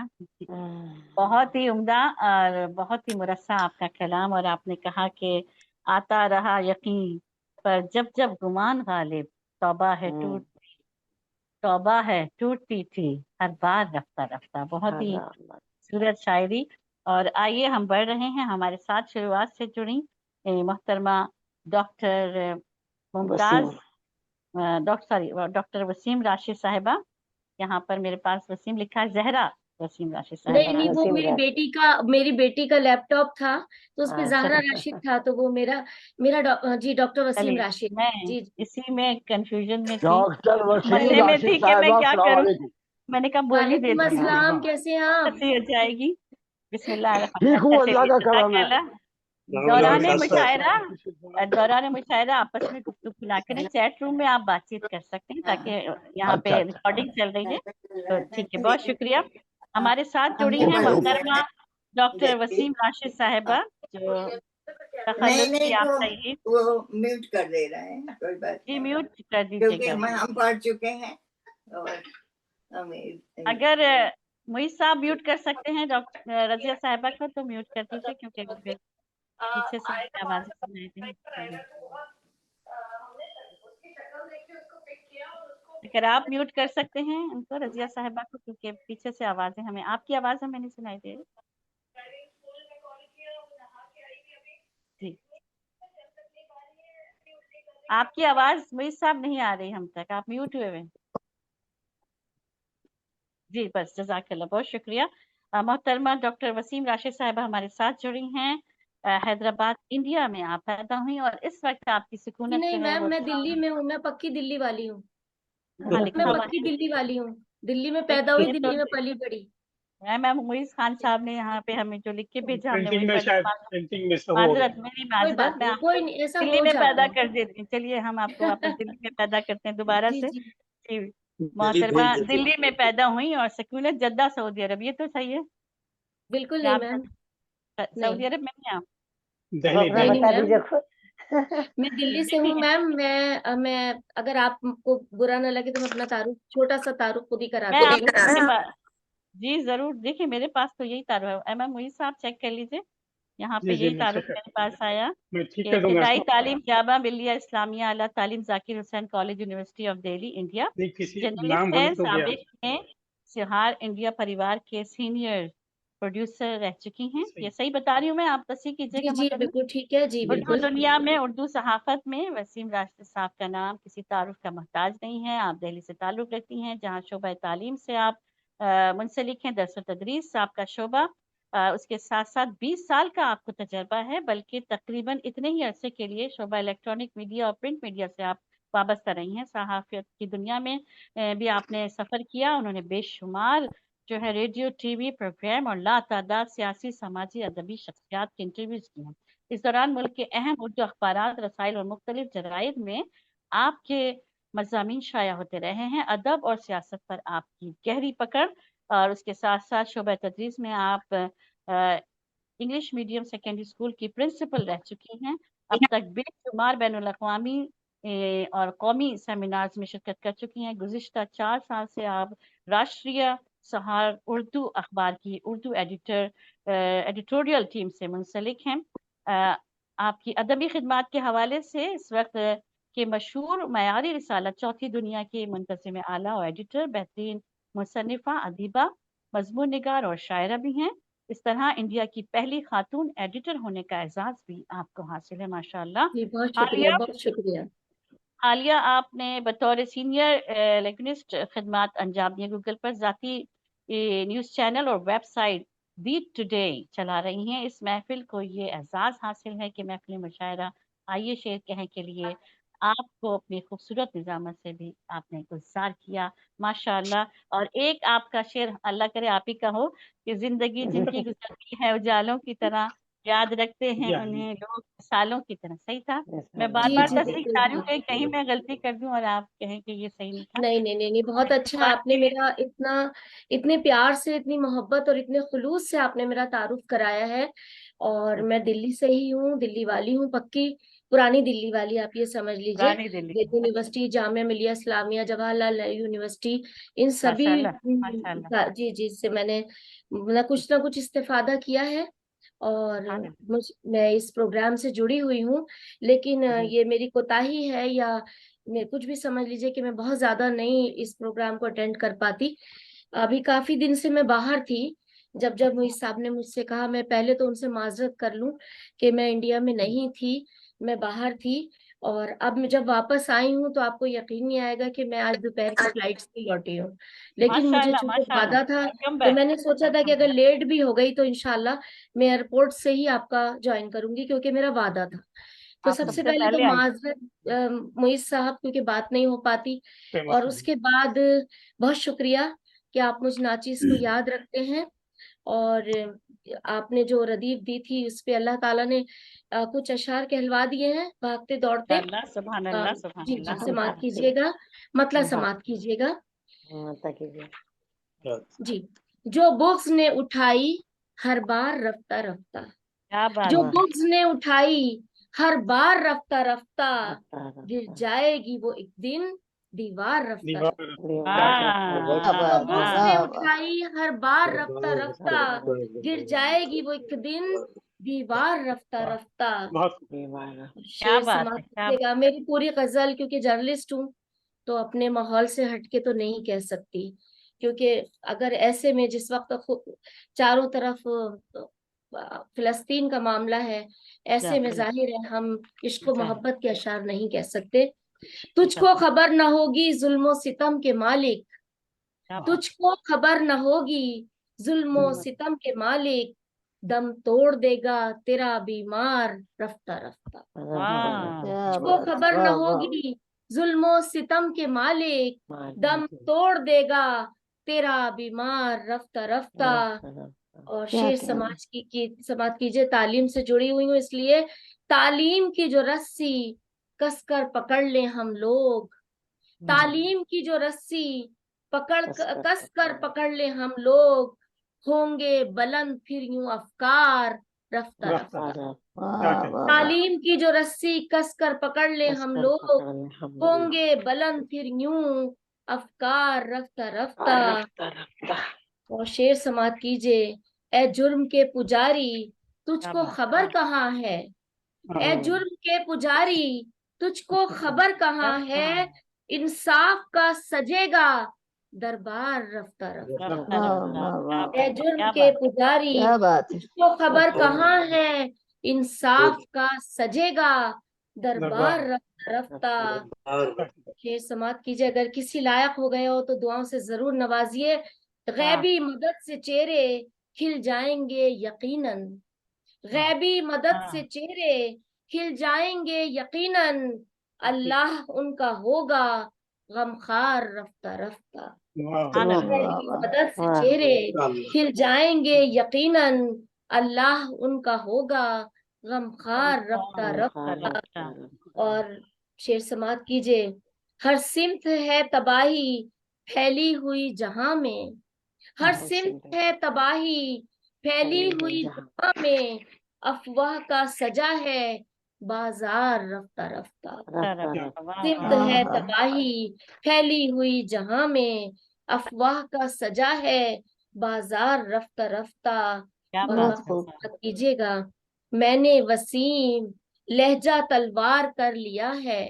बहुत ही उम्दा और बहुत ही मुरस्सा आपका कलाम। और आपने कहा कि आता रहा यकीन पर जब जब गुमान गालिब, तौबा है हम्म, तौबा है टूटती थी हर बार रफ्ता रफ्ता। बहुत ही अल्लाह अल्लाह। खूबसूरत शायरी। और आइए हम बढ़ रहे हैं, हमारे साथ शुरुआत से जुड़ी मोहतरमा डॉक्टर मुमताज वसीम, डॉक्टर वसीम राशिद साहिबा। यहाँ पर मेरे पास वसीम लिखा है, जहरा वसीम राशिद नहीं साहिबा। नहीं, वो वसीम मेरी राशिद। बेटी का लैपटॉप था, तो उस पे अच्छा जहरा राशिद था, तो वो जी डॉक्टर वसीम चलिए, राशिद। मैं जी इसी में कंफ्यूजन में थी, डॉक्टर वसीम मसले में राशिद थी कि मैं साहिबा, क्या अस्सलाम करूं। वालेकुम। मैंने कहा बोल ही वालेकुम देती हूँ, अस्सलाम, कैसे हैं आप? हंसी हो जाएगी। बिस्मिल्लाह। ठीक हूँ, अल्लाह का करम है। दौराने मुशायरा आपस में गुफ्तगू ना करें, चैट रूम में आप बातचीत कर सकते हैं, ताकि यहाँ पे अच्छा अच्छा, रिकॉर्डिंग चल रही है। तो ठीक है, बहुत शुक्रिया। हमारे साथ जुड़ी हैं ओके ओके। मोहतरमा डॉक्टर वसीम राशिद साहिबा, जो नहीं तखल्लुस नहीं, याफ्ता ही। वो म्यूट कर दे रहे हैं, कोई बात जी नहीं, म्यूट कर क्योंकि दीजिएगा। हम पढ़ चुके हैं। और अगर मुईज साहब म्यूट कर सकते हैं डॉक्टर रजिया साहिबा को, तो म्यूट कर दीजिए, क्योंकि फिर पीछे से आवाज़ें सुनाई देंगी। अगर आप म्यूट कर सकते हैं उनको, रजिया साहिबा को, क्योंकि पीछे से आवाज़ें हमें, आपकी आवाज़ हमें नहीं सुनाई दे रही। जी, आपकी आवाज़ मुईज साहब नहीं आ रही हम तक, आप म्यूट हुए हैं। जी बस, जज़ाकल्लाह, बहुत शुक्रिया। मोहतरमा डॉक्टर वसीम राशिद साहिबा हमारे साथ जुड़ी हैं। हैदराबाद इंडिया में आप पैदा हुई, और इस वक्त आपकी जी सुकूनत नहीं जो है मैम, वो मैं दिल्ली में हूँ, मैं पक्की दिल्ली वाली हूँ। हाँ लिखा मैं हुआ पक्की है। दिल्ली वाली हूँ, दिल्ली में पैदा लेकिन हुई, ये तो दिल्ली में पली बड़ी। मैम मुईज खान साहब ने यहाँ पे हमें जो लिख के भेजा, हमने वही प्रिंटिंग में पढ़ शायद लिया। प्रिंटिंग में सब हो गया। माजरत, मेरी कोई माजरत, बात मैं नहीं, आपको कोई नहीं, ऐसा दिल्ली हो में जाता पैदा है। कर देती हूँ। चलिए, हम आपको वापस दिल्ली में पैदा करते हैं दोबारा जी से। जी जी, मोहतरमा दिल्ली में पैदा हुई और सुकूनत जद्दा सऊदी अरब, ये तो सही है? बिल्कुल या नहीं आप मैम, नहीं सऊदी अरब में नहीं आप? अब दिल्ली अपना नहीं दिल्ली नहीं बता मैम, दीजिए खुद। मैं दिल्ली से हूँ देखिए, मैम। मैं अगर आपको बुरा न लगे तो मैं अपना तारुफ, छोटा सा तारुफ खुद ही करा मैं दूंगी। आपके पास, जी जरूर, देखिए मेरे पास तो यही तारुफ है। एमएम मुईज साहब चेक कर लीजिए, यहाँ पे जी जी, यही मैं तारुफ चेक मेरे पास आया मैं ठीक कि कर दूंगा इब्तदाई इसको। तालीम जामा मिलिया इस्लामिया आला तालीम Zakir Hussain college university of Delhi India. नहीं, किसी नाम जर्नलिस्ट भूल हैं, तो गया। साबिक में सिहार इंडिया परिवार के सीनियर प्रोड्यूसर रह चुकी हैं। सही। ये सही बता रही हूँ मैं? आप तस्दीक जी कीजिएगा जी मोहतरमा। बिल्कुल ठीक है, जी उर्दू बिल्कुल। दुनिया में, उर्दू सहाफत में वसीम राशिद साहब का नाम किसी तारुफ का मोहताज नहीं है। आप दिल्ली से ताल्लुक़ रखती हैं, जहाँ शोबा तालीम से आप मुंसलिक हैं। दरस तदरीस आपका शोबा, उसके साथ साथ 20 साल का आपको तजर्बा है, बल्कि तकरीबन इतने ही अरसे के लिए शोबा इलेक्ट्रॉनिक मीडिया और प्रिंट मीडिया से आप वाबस्ता रही हैं। सहाफ़ियत की दुनिया में भी आपने सफ़र किया। उन्होंने बेशुमार जो है रेडियो, टीवी प्रोग्राम और लातादाद सियासी, समाजी, अदबी शख्सियात के इंटरव्यूज़ किए हैं। इस दौरान मुल्क के अहम उर्दू अखबारात, रसाइल और मुख्तलिफ जराइद में आपके मज़ामीन शाया होते रहे हैं। अदब और सियासत पर आपकी गहरी पकड़, और उसके साथ साथ शोबा तदरीस में आप इंग्लिश मीडियम सेकेंडरी स्कूल की प्रिंसिपल रह चुकी हैं। अब तक बेशुमार बैनुल अक़वामी और कौमी सेमिनार्स में शिरकत कर चुकी हैं। गुज़िश्ता 4 साल से आप राष्ट्रीय सहार उर्दू अखबार की उर्दू एडिटोरियल टीम से मुंसलिक हैं। आपकी अदबी खिदमात के हवाले से इस वक्त के मशहूर मयारी रिसाला चौथी दुनिया की मुंतज़िम आला और एडिटर, बेहतरीन मुसन्निफ़ा, अदीबा, मज़मून निगार और शायरा भी हैं। इस तरह इंडिया की पहली खातून एडिटर होने का एजाज़ भी आपको हासिल है, माशाअल्लाह। जी बहुत शुक्रिया, हालिया बहुत शुक्रिया। हालिया आपने बतौर सीनियर लेगनिस्ट खिदमात अंजाम दिए। गूगल पर ज़ाती न्यूज़ चैनल और वेबसाइट बीट टुडे चला रही हैं। इस महफिल को ये एजाज़ हासिल है कि महफिल मुशायरा आइए शेर कहें के लिए आपको अपनी खूबसूरत निज़ामत से भी आपने गुज़ार किया, माशाअल्लाह। और एक आपका शेर अल्लाह करे आप ही का हो कि ज़िंदगी जिनकी गुजरती है उजालों की तरह, याद रखते हैं या उन्हें लोग सालों की तरह। सही था? मैं ऐसा बार जी बार जी तस्दीक बिल्कुल चाह रही हूँ, बिल्कुल। कहीं मैं गलती कर दूं और आप कहें कि ये सही नहीं था। नहीं नहीं नहीं नहीं, बहुत इस अच्छा, बात आपने के मेरा इतने प्यार से, इतनी मोहब्बत और इतने खुलूस से आपने मेरा तारुफ कराया है। और मैं दिल्ली से ही हूँ, दिल्ली वाली हूँ, पक्की पुरानी दिल्ली वाली, आप ये समझ लीजिए। पुरानी दिल्ली। दिल्ली यूनिवर्सिटी, जामिया मिलिया इस्लामिया, जवाहरलाल नेहरू यूनिवर्सिटी, इन सभी माशाल्लाह माशाल्लाह। जी जी से मैंने ना कुछ इस्तेफादा किया है। और हालेलुया। मैं इस प्रोग्राम से जुड़ी हुई हूँ, लेकिन जी। ये मेरी कोताही है या कुछ भी समझ लीजिए कि मैं बहुत ज्यादा नहीं इस प्रोग्राम को अटेंड कर पाती। अभी काफी दिन से मैं बाहर थी। जब जब मोहित साहब ने मुझसे कहा, मैं पहले तो उनसे माजरत कर लूं कि मैं इंडिया में नहीं थी, मैं बाहर थी। और अब मैं जब वापस आई हूँ तो आपको यकीन नहीं आएगा कि मैं आज दोपहर की फ्लाइट से लौटी हूँ। लेकिन मुझे माशाल्लाह चूंकि माशाल्लाह, वादा था, वेलकम तो बैक, मैंने सोचा था कि अगर लेट भी हो गई तो इंशाल्लाह मैं एयरपोर्ट से ही आपका ज्वाइन करूंगी, क्योंकि मेरा वादा था। तो आप सबसे सबसे पहले तो पहले आई। माजरत मोहित साहब, क्योंकि बात नहीं हो पाती। फेमस और उसके बाद बहुत शुक्रिया कि आप मुझ नाचीज को याद रखते हैं। और आपने जो रदीफ दी थी उस पे अल्लाह ताला ने कुछ अशार कहलवा दिए हैं भागते दौड़ते। अल्लाह सुभान अ, अल्लाह सुभान जी जी अल्लाह। समाप्त कीजिएगा, मतलब समाप्त कीजिएगा। कीजिए। जी। जो बुग़्ज़ ने उठाई हर बार रफ्ता रफ्ता, क्या बात जो है। बुग़्ज़ ने उठाई हर बार रफ्ता रफ्ता, गिर जाएगी वो एक दिन दीवार रफ्ता रफ्ता। जो बुग़्ज़ ने उठाई हर बार रफ्ता रफ्ता, गिर जाएगी वो एक दिन दीवार रफ्ता रफ्ता। बहुत क्या शेर बात है, समाप्त क्या कीजिएगा। मेरी पूरी गजल, क्योंकि जर्नलिस्ट हूँ तो अपने माहौल से हटके तो नहीं कह सकती, क्योंकि अगर ऐसे में जिस वक्त चारों तरफ फिलिस्तीन का मामला है, ऐसे में जाहिर है हम इश्क व मोहब्बत के अशार नहीं कह सकते। तुझको खबर न होगी जुल्मो सितम के मालिक, तुझको खबर न होगी जुल्मो सितम के मालिक, दम तोड़ देगा तेरा बीमार रफ्ता रफ्ता। तुझको खबर न होगी जुल्मो सितम के मालिक, दम तोड़ देगा तेरा बीमार रफ्ता रफ्ता। और शेर समाप्त कीजिए। तालीम से जुड़ी हुई हूँ, इसलिए तालीम की जो रस्सी कसकर पकड़ ले हम लोग, तालीम की जो रस्सी कसकर पकड़ ले हम लोग, होंगे बुलंद फिर यूं अफकार रफ्ता रफ्ता। तालीम की जो रस्सी कसकर पकड़ ले हम लोग, होंगे बुलंद फिर यूं अफकार रफ्ता रफ्ता। और शेर समाप्त कीजिए। ए जुर्म के पुजारी तुझको खबर कहाँ है, ए जुर्म के पुजारी तुझको खबर कहाँ है, इंसाफ का सजेगा दरबार रफ्ता रफ्ता। ए जुर्म के पुजारी तुझको खबर कहाँ है, इंसाफ का सजेगा दरबार रफ्ता रफ्ता। शेर समाप्त कीजिए। अगर किसी लायक हो गए हो तो दुआओं से जरूर नवाजिए। गैबी मदद से चेहरे खिल जाएंगे यकीनन, गैबी मदद से चेहरे खिल जाएंगे यकीनन, अल्लाह उनका होगा गमखार रफ्ता रफ्ता। गैबी मदद से चेहरे खिल जाएंगे यकीनन, अल्लाह उनका होगा गमखार रफ्ता रफ्ता। और शेर समाप्त कीजिए। हर सिमत है तबाही फैली हुई जहां में, हर सिमत है तबाही फैली हुई जहां में, अफवाह का सजा है बाजार रफ्ता रफ्ता। सिमत है तबाही फैली हुई जहां में, अफवाह का सजा है बाजार रफ्ता रफ्ता। और कीजिएगा। मैंने वसीम लहजा तलवार कर लिया है,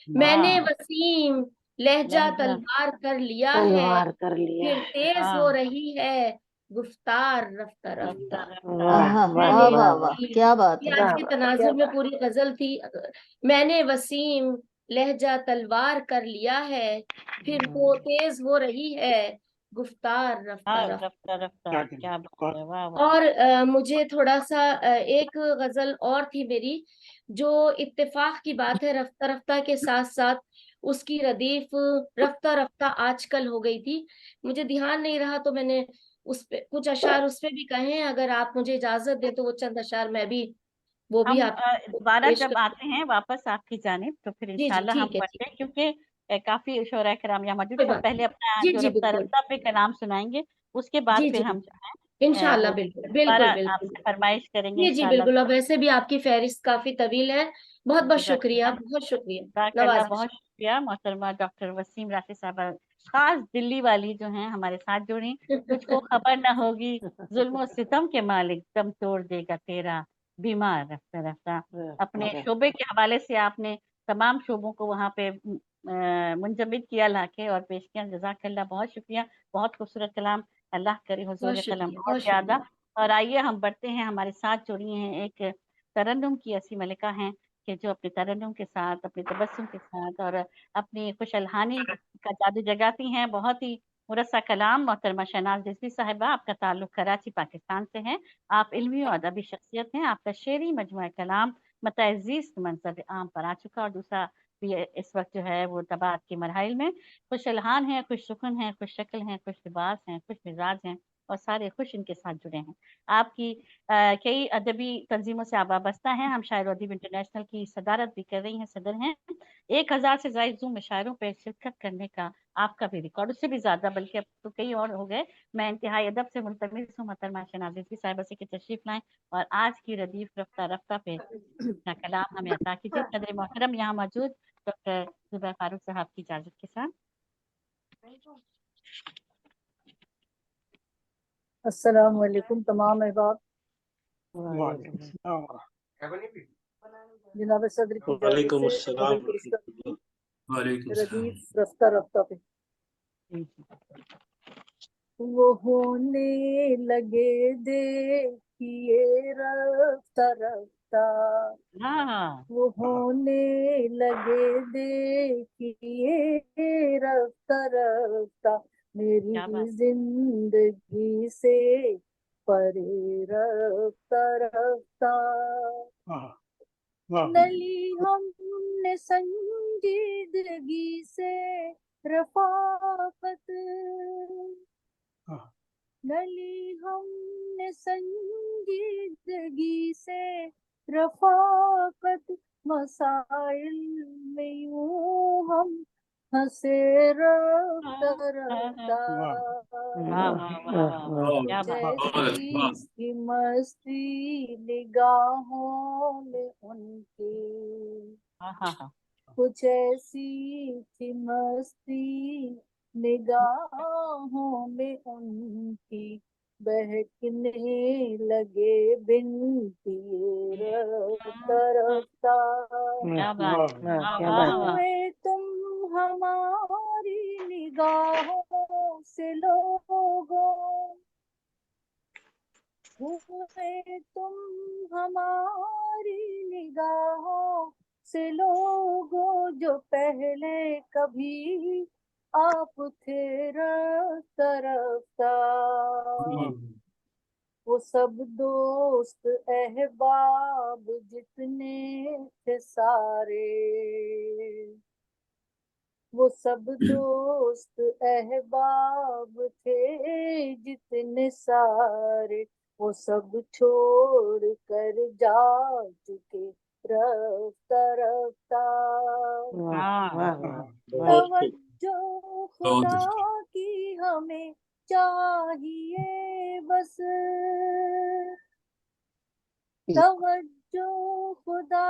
मैंने वसीम लहजा तलवार कर लिया है, फिर तेज हो रही है गुफ्तार रफ्ता रफ्ता। क्या बात है। आज के तनाजुर में पूरी गजल थी। मैंने वसीम लहजा तलवार कर लिया है, फिर वो तेज हो रही है गुफ्तार रफ्ता रफ्ता। क्या बात है, वाह वाह। और मुझे थोड़ा सा एक गजल और थी मेरी, जो इत्तेफाक की बात है रफ्ता रफ्ता के साथ साथ उसकी रदीफ रफ्ता रफ्ता आजकल हो गई थी। मुझे ध्यान नहीं रहा तो मैंने उस पे कुछ अशार उस पे भी कहे हैं। अगर आप मुझे इजाजत दे तो वो चंद अशार मैं भी वो भी हम आप दोबारा पेश जब कर। आते हैं वापस आपकी जानिब तो फिर जी जी इंशाल्लाह हम ठीक है, ठीक पढ़ते हैं, क्योंकि काफी शोरा कराम यहाँ मौजूद कोई तो बात पहले नहीं। अपना जी जो जी रफ्ता बिल्कुल, रफ्ता पे कलाम सुनाएंगे, उसके बाद जी फिर जी हम जो है इंशाल्लाह वो बिल्कुल दोबारा बिल्कुल बिल्कुल। आपसे फरमाइश करेंगे जी जी इंशाल्लाह। बिल्कुल। और वैसे भी आपकी फहरिस्त काफी तवील है। बहुत बहुत शुक्रिया, बहुत शुक्रिया, जज़ाकल्लाह, नवाजिश। बहुत शुक्रिया मोहतरमा डॉक्टर वसीम राशि साहबा, खास दिल्ली वाली जो हैं हमारे साथ जुड़ी। तुझको खबर न होगी जुल्म सितम के मालिक, दम तोड़ देगा तेरा बीमार रफ्ता रफ्ता। अपने शोबे के हवाले से आपने तमाम शोबों को वहाँ पे मुंजमद किया लाके और पेश किया। जज़ाकल्लाह, बहुत शुक्रिया, बहुत खूबसूरत कलाम। अल्लाह करे हुजूर बहुत कलम शुक्रिया, बहुत बहुत ज़्यादा। शुक्रिया। और आइए हम बढ़ते हैं, हमारे साथ जुड़ी हैं एक तरन्नुम की ऐसी मलिका हैं कि जो अपने तरन्नुम के साथ, अपने तबस्सुम के साथ और अपनी खुश अलहानी का जादू जगाती हैं। बहुत ही मुरस्सा कलाम मोहतरमा शहनाज रिजवी साहिबा, आपका ताल्लुक कराची पाकिस्तान से है। आप इल्मी और अदबी शख्सियत हैं। आपका शेरी मजमूआ कलाम मतअज़ीज़ मंजर आम पर आ चुका और दूसरा भी इस वक्त जो है वो तबात के मरहल में। खुश अलहान है, खुश सुकून है, खुश शक्ल हैं, खुश लिबास हैं, खुश मिजाज हैं और सारे खुश इनके साथ जुड़े हैं। आपकी कई अदबी तंजीमों से आप वाबस्ता हैं। हम शायर अदीब इंटरनेशनल की सदारत भी कर रही हैं, सदर हैं। 1000 से ज़ायद ज़ूम मुशायरों पर शिरकत करने का आपका भी रिकॉर्ड, उससे भी ज़्यादा, बल्कि अब तो कई और हो गए। मैं इंतहाई अदब से मुल्तमिस हूँ मोहतरमा शहनाज रिजवी साहिबा से कि तशरीफ लाएं और आज की रदीफ रफ्ता रफ्ता पे अपना कलाम हमें अता कीजिए। सदर मोहतरम यहाँ मौजूद डॉक्टर जुबैर फारूक साहब की इजाजत के साथ। अस्सलाम वालेकुम तमाम अहबाब। वालेकुम सलाम। जनाब सदर की इजाजत वालेकुम से अस्सलाम गजल पेश करती हूँ, वालेकुम सलाम। रदीफ रफ्ता रफ्ता पे। वो होने लगे देखिए रफ्ता रफ्ता, हाँ, वो होने लगे देखिए रफ्ता रफ्ता, मेरी क्या बात। जिंदगी से परे रफ्ता रफ्ता। वाह वाह नली हमने संजीदगी से रफाकत, वाह नली हमने संजीदगी से रफाकत, मसाइल में यूं हम हंसे रफ्ता रफ्ता, वाह वाह वाह वाह, क्या बात। जैसी इसकी मस्ती निगाहों में उनकी, हाँ हाँ हाँ, कुछ ऐसी थी मस्ती निगाहों में उनकी, बहकने लगे बिन पिए रफ्ता रफ्ता। क्या बात। वाह वाह क्या वाह बात वाह। हुए तुम हमारी निगाहों से लोगों, हुए तुम हमारी निगाहों से लोगों, जो पहले कभी आप थे रफ्ता रफ्ता। वो सब दोस्त अहबाब जितने थे सारे, वो सब दोस्त अहबाब थे जितने सारे, वो सब छोड़ कर जा चुके रफ्ता रफ्ता। वाह वाह वाह बहुत खूब। तवज्जो खुदा की हमें चाहिए बस, तवज्जो खुदा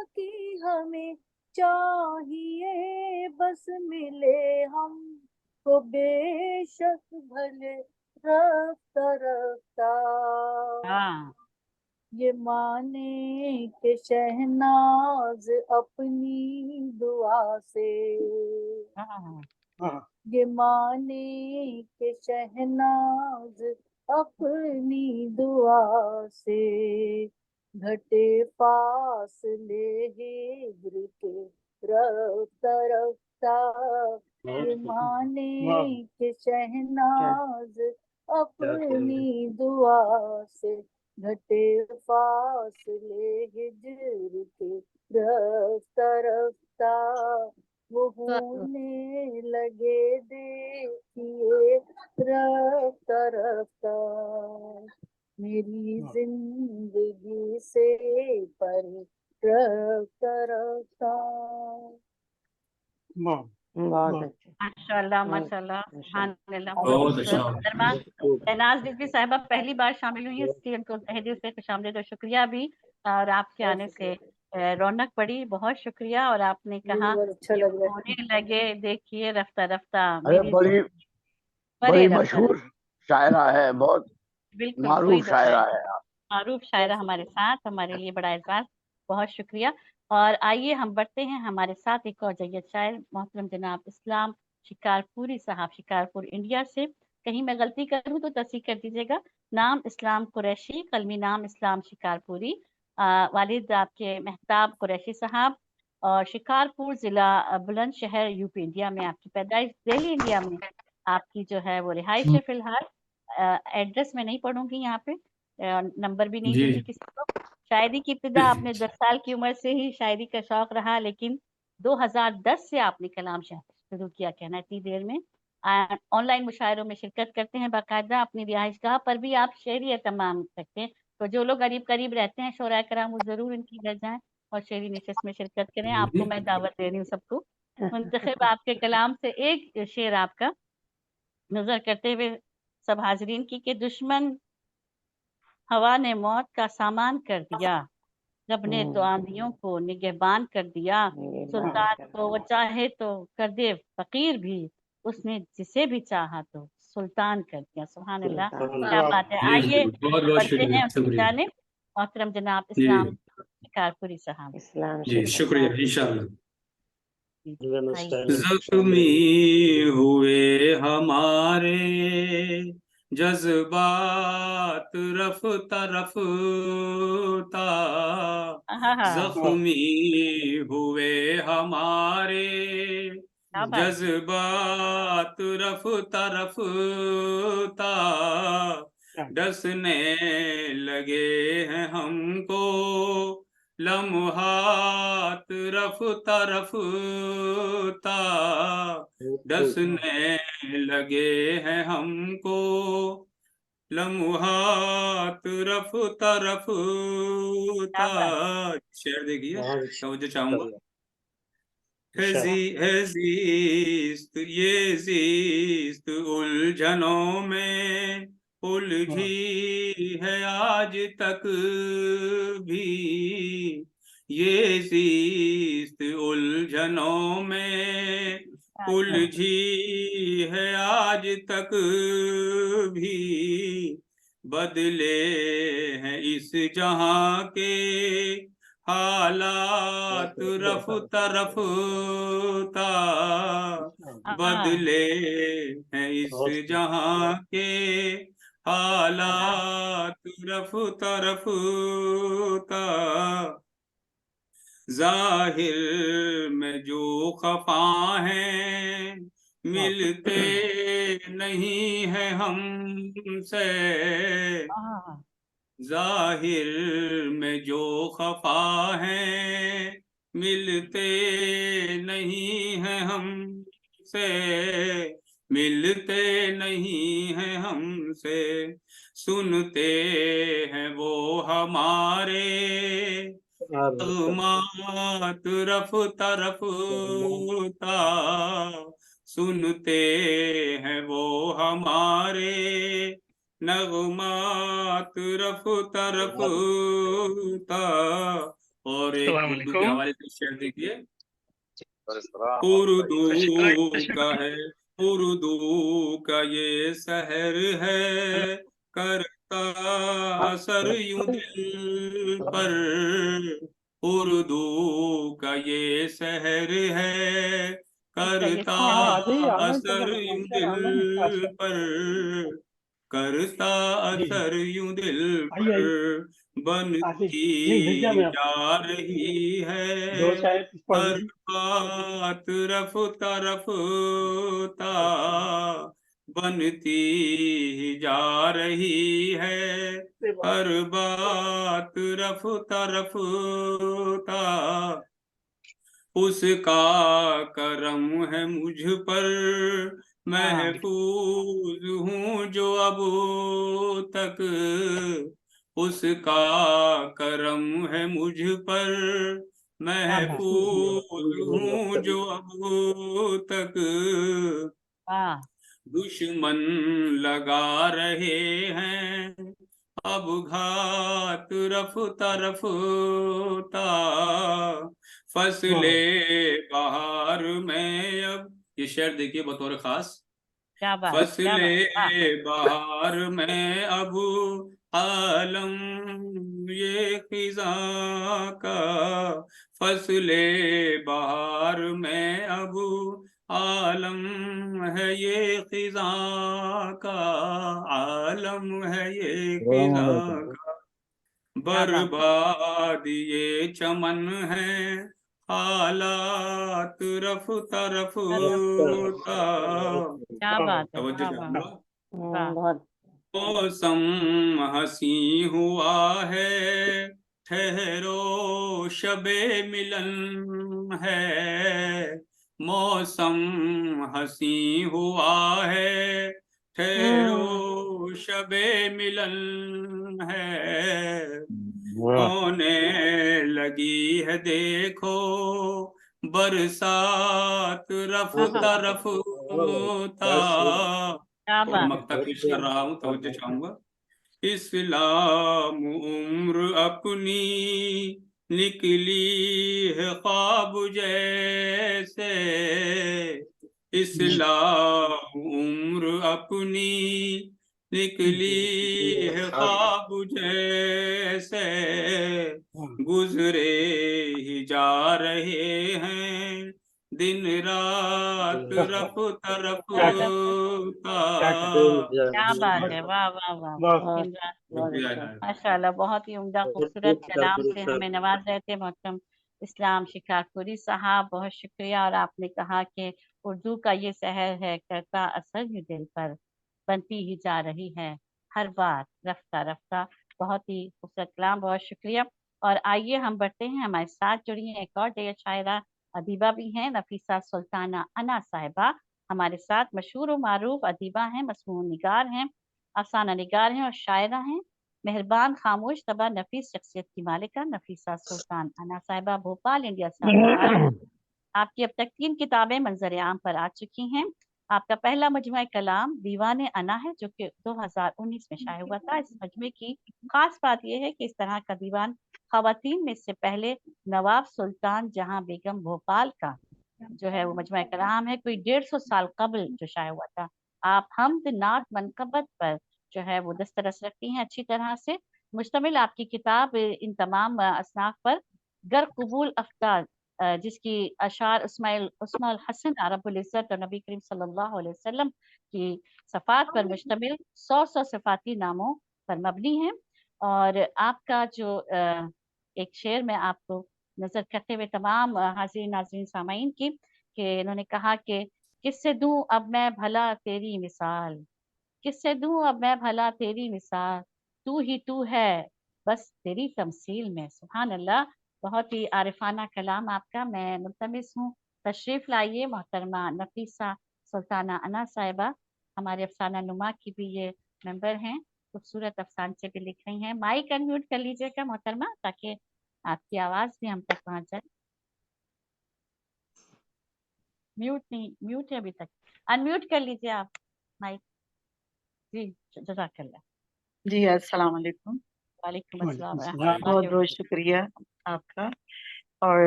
की हमें चाहिए बस, मिले हमको बेशक भले रफ्ता रफ्ता। हाँ ये माने के शहनाज अपनी दुआ से, हाँ वाह ये माने के शहनाज अपनी दुआ से, घटे फासले हिब्र के रफ्ता रफ्ता। ये बहुत खूब। वाह माने के शहनाज अपनी दुआ से, घटे फासले हिज्र के रफ्ता रफ्ता। वो होने लगे देखिए रफ्ता रफ्ता, मेरी वाह जिंदगी से परे रफ्ता रफ्ता। वाह बहुत वाह अच्छा माशाल्लाह बहुत माशाल्लाह माशाल्लाह। सुभानअल्लाह। बहुत खूबसूरत अच्छा। मोहतरमा बहुत खूब। शहनाज रिजवी साहिबा पहली बार शामिल हुई है, इसलिए उनको तहे दिल से खुशामदीद और शुक्रिया भी। और आपके आने से रौनक बढ़ी, बहुत शुक्रिया। और आपने मुझे कहा बहुत अच्छा कि लग रहा है। होने लगे देखिए रफ्ता रफ्ता, अरे मेरी बड़ी परे बड़ी रफ्ता मशहूर शायरा है, बहुत बिल्कुल वही मारूफ बताया। शायरा है। मारूफ शायरा हमारे साथ, हमारे लिए बड़ा एहसास, बहुत शुक्रिया। اور آئیے ہم بڑھتے ہیں ہمارے ساتھ ایک اور جید شاعر محترم جناب اسلام شکارپوری صاحب، شکارپور انڈیا سے. کہیں میں غلطی کروں تو تصحیح کر دیجیے گا. نام اسلام قریشی، قلمی نام اسلام شکارپوری. والد آپ کے مہتاب قریشی صاحب، اور شکارپور ضلع بلند شہر یو پی انڈیا میں آپ کی پیدائش. دہلی انڈیا میں آپ کی جو ہے وہ رہائش ہے فی الحال. ایڈریس میں نہیں پڑھوں گی یہاں پہ، نمبر بھی نہیں دوں گی کسی کو. شاعری کی ابتدا آپ نے 10 سال کی عمر سے ہی شاعری کا شوق رہا، لیکن 2010 سے آپ نے کلام شروع کیا کہنا اتنی دیر میں. آن لائن مشاعروں میں شرکت کرتے ہیں باقاعدہ. اپنی رہائش گاہ پر بھی آپ شعری اہتمام کرتے ہیں. تو جو لوگ قریب رہتے ہیں شعراء کرام، وہ ضرور ان کی گھر جائیں اور شعری نشست میں شرکت کریں. آپ کو میں دعوت دے رہی ہوں سب کو. منتخب آپ کے کلام سے ایک شعر آپ کا نظر کرتے ہوئے سب حاضرین کی کہ دشمن ہوا نے موت کا سامان کر دیا، رب نے تو آندھیوں کو نگہبان کر دیا. سلطان کو وہ چاہے تو کر دے فقیر بھی، اس نے جسے بھی چاہا تو سلطان کر دیا. سبحان اللہ، کیا بات ہے. آئیے بہت بہت بڑھتے ہیں شکریہ، اس کی شکریہ. جانب. محترم جناب جی اسلام شکارپوری صاحب. اسلام جی شکریہ، انشاءاللہ. آئیے. زخمی ہوئے ہمارے جذبات رفتہ رفتہ، زخمی ہوئے ہمارے جذبات رفتہ رفتہ، ڈسنے لگے ہیں ہم کو لمحات رفتہ رفتہ، ڈسنے لگے ہیں ہم کو لمحات رفتہ رفتہ. شعر دیکھیے، توجہ چاہوں گا. ہے زیست یہ زیست الجھنوں میں الجھی ہے آج تک بھی، یہ زیست الجھنوں میں الجھی ہے آج تک بھی، بدلے ہیں اس جہاں کے حالات رفتہ رفتہ، بدلے ہیں اس جہاں کے حالات رفتہ رفتہ. ظاہر میں جو خفا ہیں ملتے نہیں ہیں ہم سے، ظاہر میں جو خفا ہیں ملتے نہیں ہیں ہم سے، ملتے نہیں ہیں ہم سے. سنتے ہیں وہ ہمارے نغمات رفتہ رفتہ، سنتے ہیں وہ ہمارے نغمات رفتہ رفتہ. اور ایک اردو کے حوالے سے شعر دیکھیے. اردو کا ہے، اردو کا یہ سحر ہے، کرتا اثر یوں دل پر، اردو کا یہ سحر ہے، کرتا اثر یوں دل پر، کرتا اثر یوں دل پر، بنتی جا رہی ہے ہر بات رفتہ رفتہ، بنتی جا رہی ہے ہر بات رفتہ رفتہ. اس کا کرم ہے مجھ پر محفوظ ہوں جو اب تک، اس کا کرم ہے مجھ پر محفوظ ہوں جو اب تک. دشمن لگا رہے ہیں اب گھات رفتہ رفتہ، فصل بہار میں اب. یہ شعر دیکھیے بطور خاص. فصل بہار میں اب عالم یہ خزاں کا فصل بہار میں اب عالم ہے یہ خزاں کا، عالم ہے یہ خزاں کا، برباد یہ چمن ہے حالات رفتہ رفتہ. کیا بات ہے، توجہ واہ واہ چاہوں گا. واہ. بہت موسم حسین ہوا ہے، ٹھہرو شب ملن ہے، موسم حسین ہوا ہے، ٹھہرو شب ملن ہے، ہونے لگی ہے دیکھو برسات رفتہ رفتہ. کیا اور بات مکتا پیش کر رہا ہوں، توجہ چاہوں گا. اسلام عمر اپنی نکلی ہے خواب جیسے، اسلام عمر اپنی نکلی ہے خواب جیسے، گزرے ہی جا رہے ہیں دن رات رفتہ رفتہ. کیا بات ہے، واہ واہ واہ. بہت ماشاء اللہ، بہت ہی عمدہ خوبصورت کلام سے ہمیں نواز رہے تھے محترم اسلام شکارپوری صاحب. بہت شکریہ. اور آپ نے کہا کہ اردو کا یہ سحر ہے، کرتا اثر ہی دل پر، بنتی ہی جا رہی ہے ہر بار رفتہ رفتہ. بہت ہی خوبصورت کلام، بہت شکریہ. اور آئیے ہم بڑھتے ہیں، ہمارے ساتھ جڑی ہیں ایک اور دیگر شاعرہ ادیبہ بھی ہیں، نفیسہ سلطانہ انا صاحبہ ہمارے ساتھ. مشہور و معروف ادیبہ ہیں، مسموع نگار ہیں، افسانہ نگار ہیں اور شاعرہ ہیں. مہربان، خاموش، طبع نفیس شخصیت کی مالکہ نفیسہ سلطان انا صاحبہ بھوپال انڈیا سے آپ کو آئے. آپ کی اب تک 3 کتابیں منظر عام پر آ چکی ہیں. آپ کا پہلا مجموعہ کلام دیوان انا ہے، جو کہ 2019 میں شائع ہوا تھا. اس مجموعے کی خاص بات یہ ہے کہ اس طرح کا دیوان خواتین میں اس سے پہلے نواب سلطان جہاں بیگم بھوپال کا جو ہے وہ مجموعہ کلام ہے، کوئی 150 سال قبل جو شائع ہوا تھا. آپ حمد نعت منقبت پر جو ہے وہ دسترس رکھتی ہیں اچھی طرح سے. مشتمل آپ کی کتاب ان تمام اصناف پر. گر قبول افتاد، جس کی اشعار عثمان الحسن رب العزت اور نبی کریم صلی اللہ علیہ وسلم کی صفات پر مشتمل 100 صفاتی ناموں پر مبنی ہے. اور آپ کا جو ایک شعر میں آپ کو نظر کرتے ہوئے تمام حاضرین ناظرین سامعین کی، کہ انہوں نے کہا کہ کس سے دوں اب میں بھلا تیری مثال، کس سے دوں اب میں بھلا تیری مثال، تو ہی تو ہے بس تیری تمثیل میں. سبحان اللہ، بہت ہی عارفانہ کلام آپ کا. میں ملتمس ہوں تشریف لائیے محترمہ نفیسہ سلطانہ انا صاحبہ، ہمارے افسانہ نما کی بھی یہ ممبر ہیں، خوبصورت افسانے بھی لکھ رہی ہیں. مائک انمیوٹ کر لیجیے گا محترمہ، تاکہ آپ کی آواز بھی ہم تک پہنچ جائے. میوٹ نہیں، میوٹ ہے ابھی تک، انمیوٹ کر لیجیے آپ مائک. جی جزاک اللہ. جی السلام علیکم. وعلیکم وعلیکم السلام ورحمۃ السلام. اللہ بہت بہت شکریہ آپ کا. اور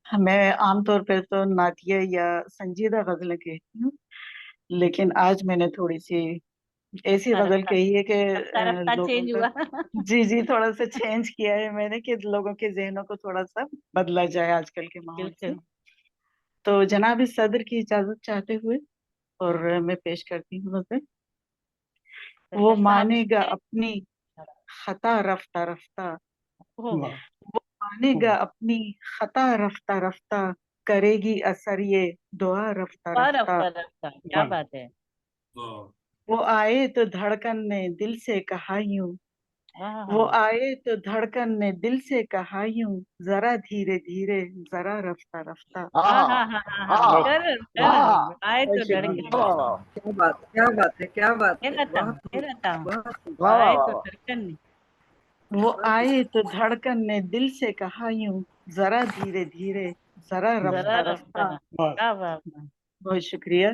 میں عام طور پہ تو نعتیہ یا سنجیدہ غزلیں کہتی ہوں، لیکن آج میں نے تھوڑی سی ایسی رفتہ غزل رفتہ کہی ہے کہ رفتہ رفتہ لوگوں چینج کا ہوا. جی تھوڑا سا چینج کیا ہے میں نے کہ لوگوں کے ذہنوں کو تھوڑا سا بدلا جائے آج کل کے ماحول سے. بالکل. تو جناب صدر کی اجازت چاہتے ہوئے اور میں پیش کرتی ہوں غزل. وہ صاحب مانے گا نے اپنی خطا رفتہ رفتہ، وہ واہ. وہ مانے گا اپنی خطا رفتہ رفتہ، کرے گی اثر یہ دعا رفتہ رفتہ. رفتہ رفتہ. کیا بات ہے. وہ آئے تو دھڑکن نے دل سے کہا یوں، واہ. وہ آئے تو دھڑکن نے دل سے کہا یوں، ذرا دھیرے دھیرے ذرا رفتہ رفتہ. ہاں ہاں ہاں ہاں ہاں کرن آئے تو دھڑکن. کیا بات ہے، کیا بات ہے، کیا بات ہے. بہت آئے تو دھڑکن. وہ آئے تو دھڑکن نے دل سے کہا یوں، ذرا دھیرے دھیرے ذرا ذرا رفتہ رفتہ. رفتہ. کیا بات ہے. بہت شکریہ.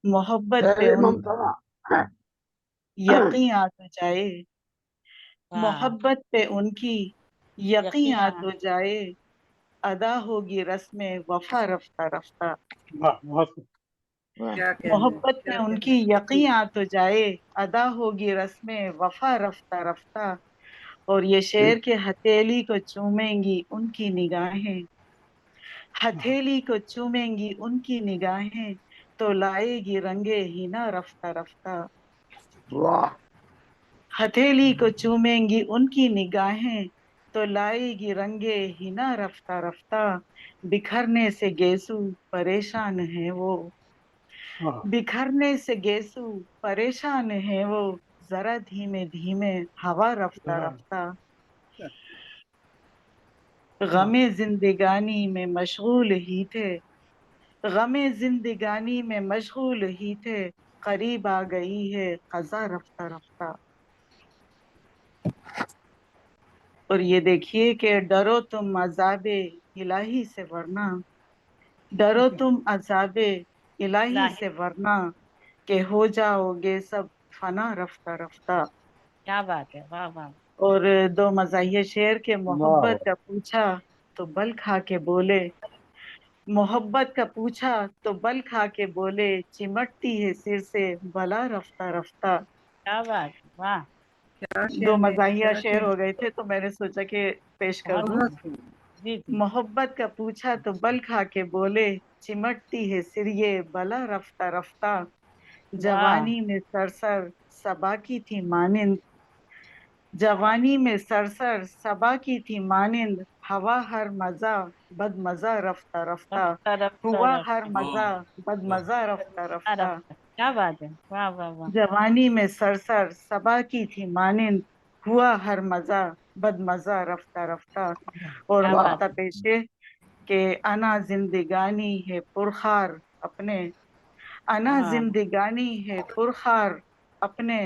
محبت پہ ان یقین آ تو جائے، محبت پہ ان کی یقین آ تو جائے، ادا ہوگی رسم وفا رفتہ رفتہ. واہ. بہت वाह क्या कहना है, मोहब्बत में क्या कहना उनकी यकीन आ तो जाए, अदा होगी रस्में वफा रफ्ता रफ्ता। और ये शेर के हथेली को चूमेंगी उनकी निगाहें, हथेली को चूमेंगी उनकी निगाहें, तो लाएगी रंगे हिना रफ्ता रफ्ता। वाह हथेली को चूमेंगी उनकी निगाहें, तो लाएगी रंगे हिना रफ्ता रफ्ता। बिखरने से गेसू परेशान है वो, हाँ बिखरने से गेसू परेशान है वो, जरा धीमे धीमे हवा रफ्ता रफ्ता। गमे जिंदगानी में मशगूल ही थे, गमे जिंदगानी में मशगूल ही थे, करीब आ गई है कज़ा रफ्ता रफ्ता। और ये देखिए कि डरो तुम अज़ाबे इलाही से वरना, डरो तुम अज़ाबे इलाही से वरना, के हो जाओगे सब फना रफ्ता रफ्ता। क्या बात है, वाह वाह। और दो मज़ाहिया शेर के मोहब्बत का पूछा तो बल खा के बोले, मोहब्बत का पूछा तो बल खा के बोले, चिमटती है सिर से बला रफ्ता रफ्ता। क्या बात, वाह। क्या दो कहने, मज़ाहिया क्या शेर कहने, हो गए थे तो मैंने सोचा कि पेश कर दूं। बहुत खूब। जी जी। मोहब्बत का पूछा तो बल खा के बोले, चिमटती है सिर ये बला रफ्ता रफ्ता। वाह जवानी में सरसर सबा की थी मानिंद, जवानी में सरसर सबा की थी मानिंद, हवा हर मजा बद मजा रफ्ता रफ्ता। रफ्ता रफ्ता हुआ रफ्ता हर मजा बद मजा रफ्ता रफ्ता। रफ्ता। क्या बात है, वाह वाह वाह। जवानी में सरसर सबा की थी मानिंद, हुआ हर मजा बद मजा रफ्ता रफ्ता। और क्या बात नुक्ता पेशे के अना जिंदगानी है पुरखार अपने, अना हाँ जिंदगानी है पुरखार अपने,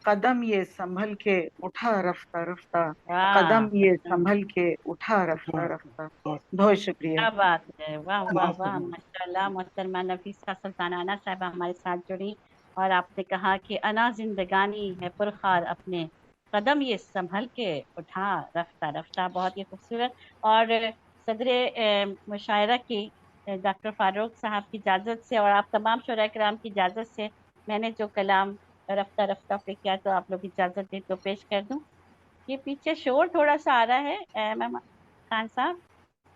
कदम ये संभल के उठा रफ्ता रफ्ता, वाह, कदम ये संभल के उठा रफ्ता रफ्ता। बहुत शुक्रिया। क्या बात है, वाह वाह माफ वाह, करना माशाल्लाह। मोहतरमा नफीसा सुल्ताना साहबा हमारे साथ जुड़ी और आपने कहा कि अना जिंदगानी है पुरखार अपने, कदम ये संभल के उठा रफ्ता रफ्ता। बहुत ही खूबसूरत। और सदरे मुशायरा की डॉक्टर फारूक साहब की इजाज़त से और आप तमाम शुरा कराम की इजाज़त से मैंने जो कलाम रफ्ता रफ्ता पे किया, तो आप लोग इजाज़त दें तो पेश कर दूं। ये पीछे शोर थोड़ा सा आ रहा है मैम खान साहब,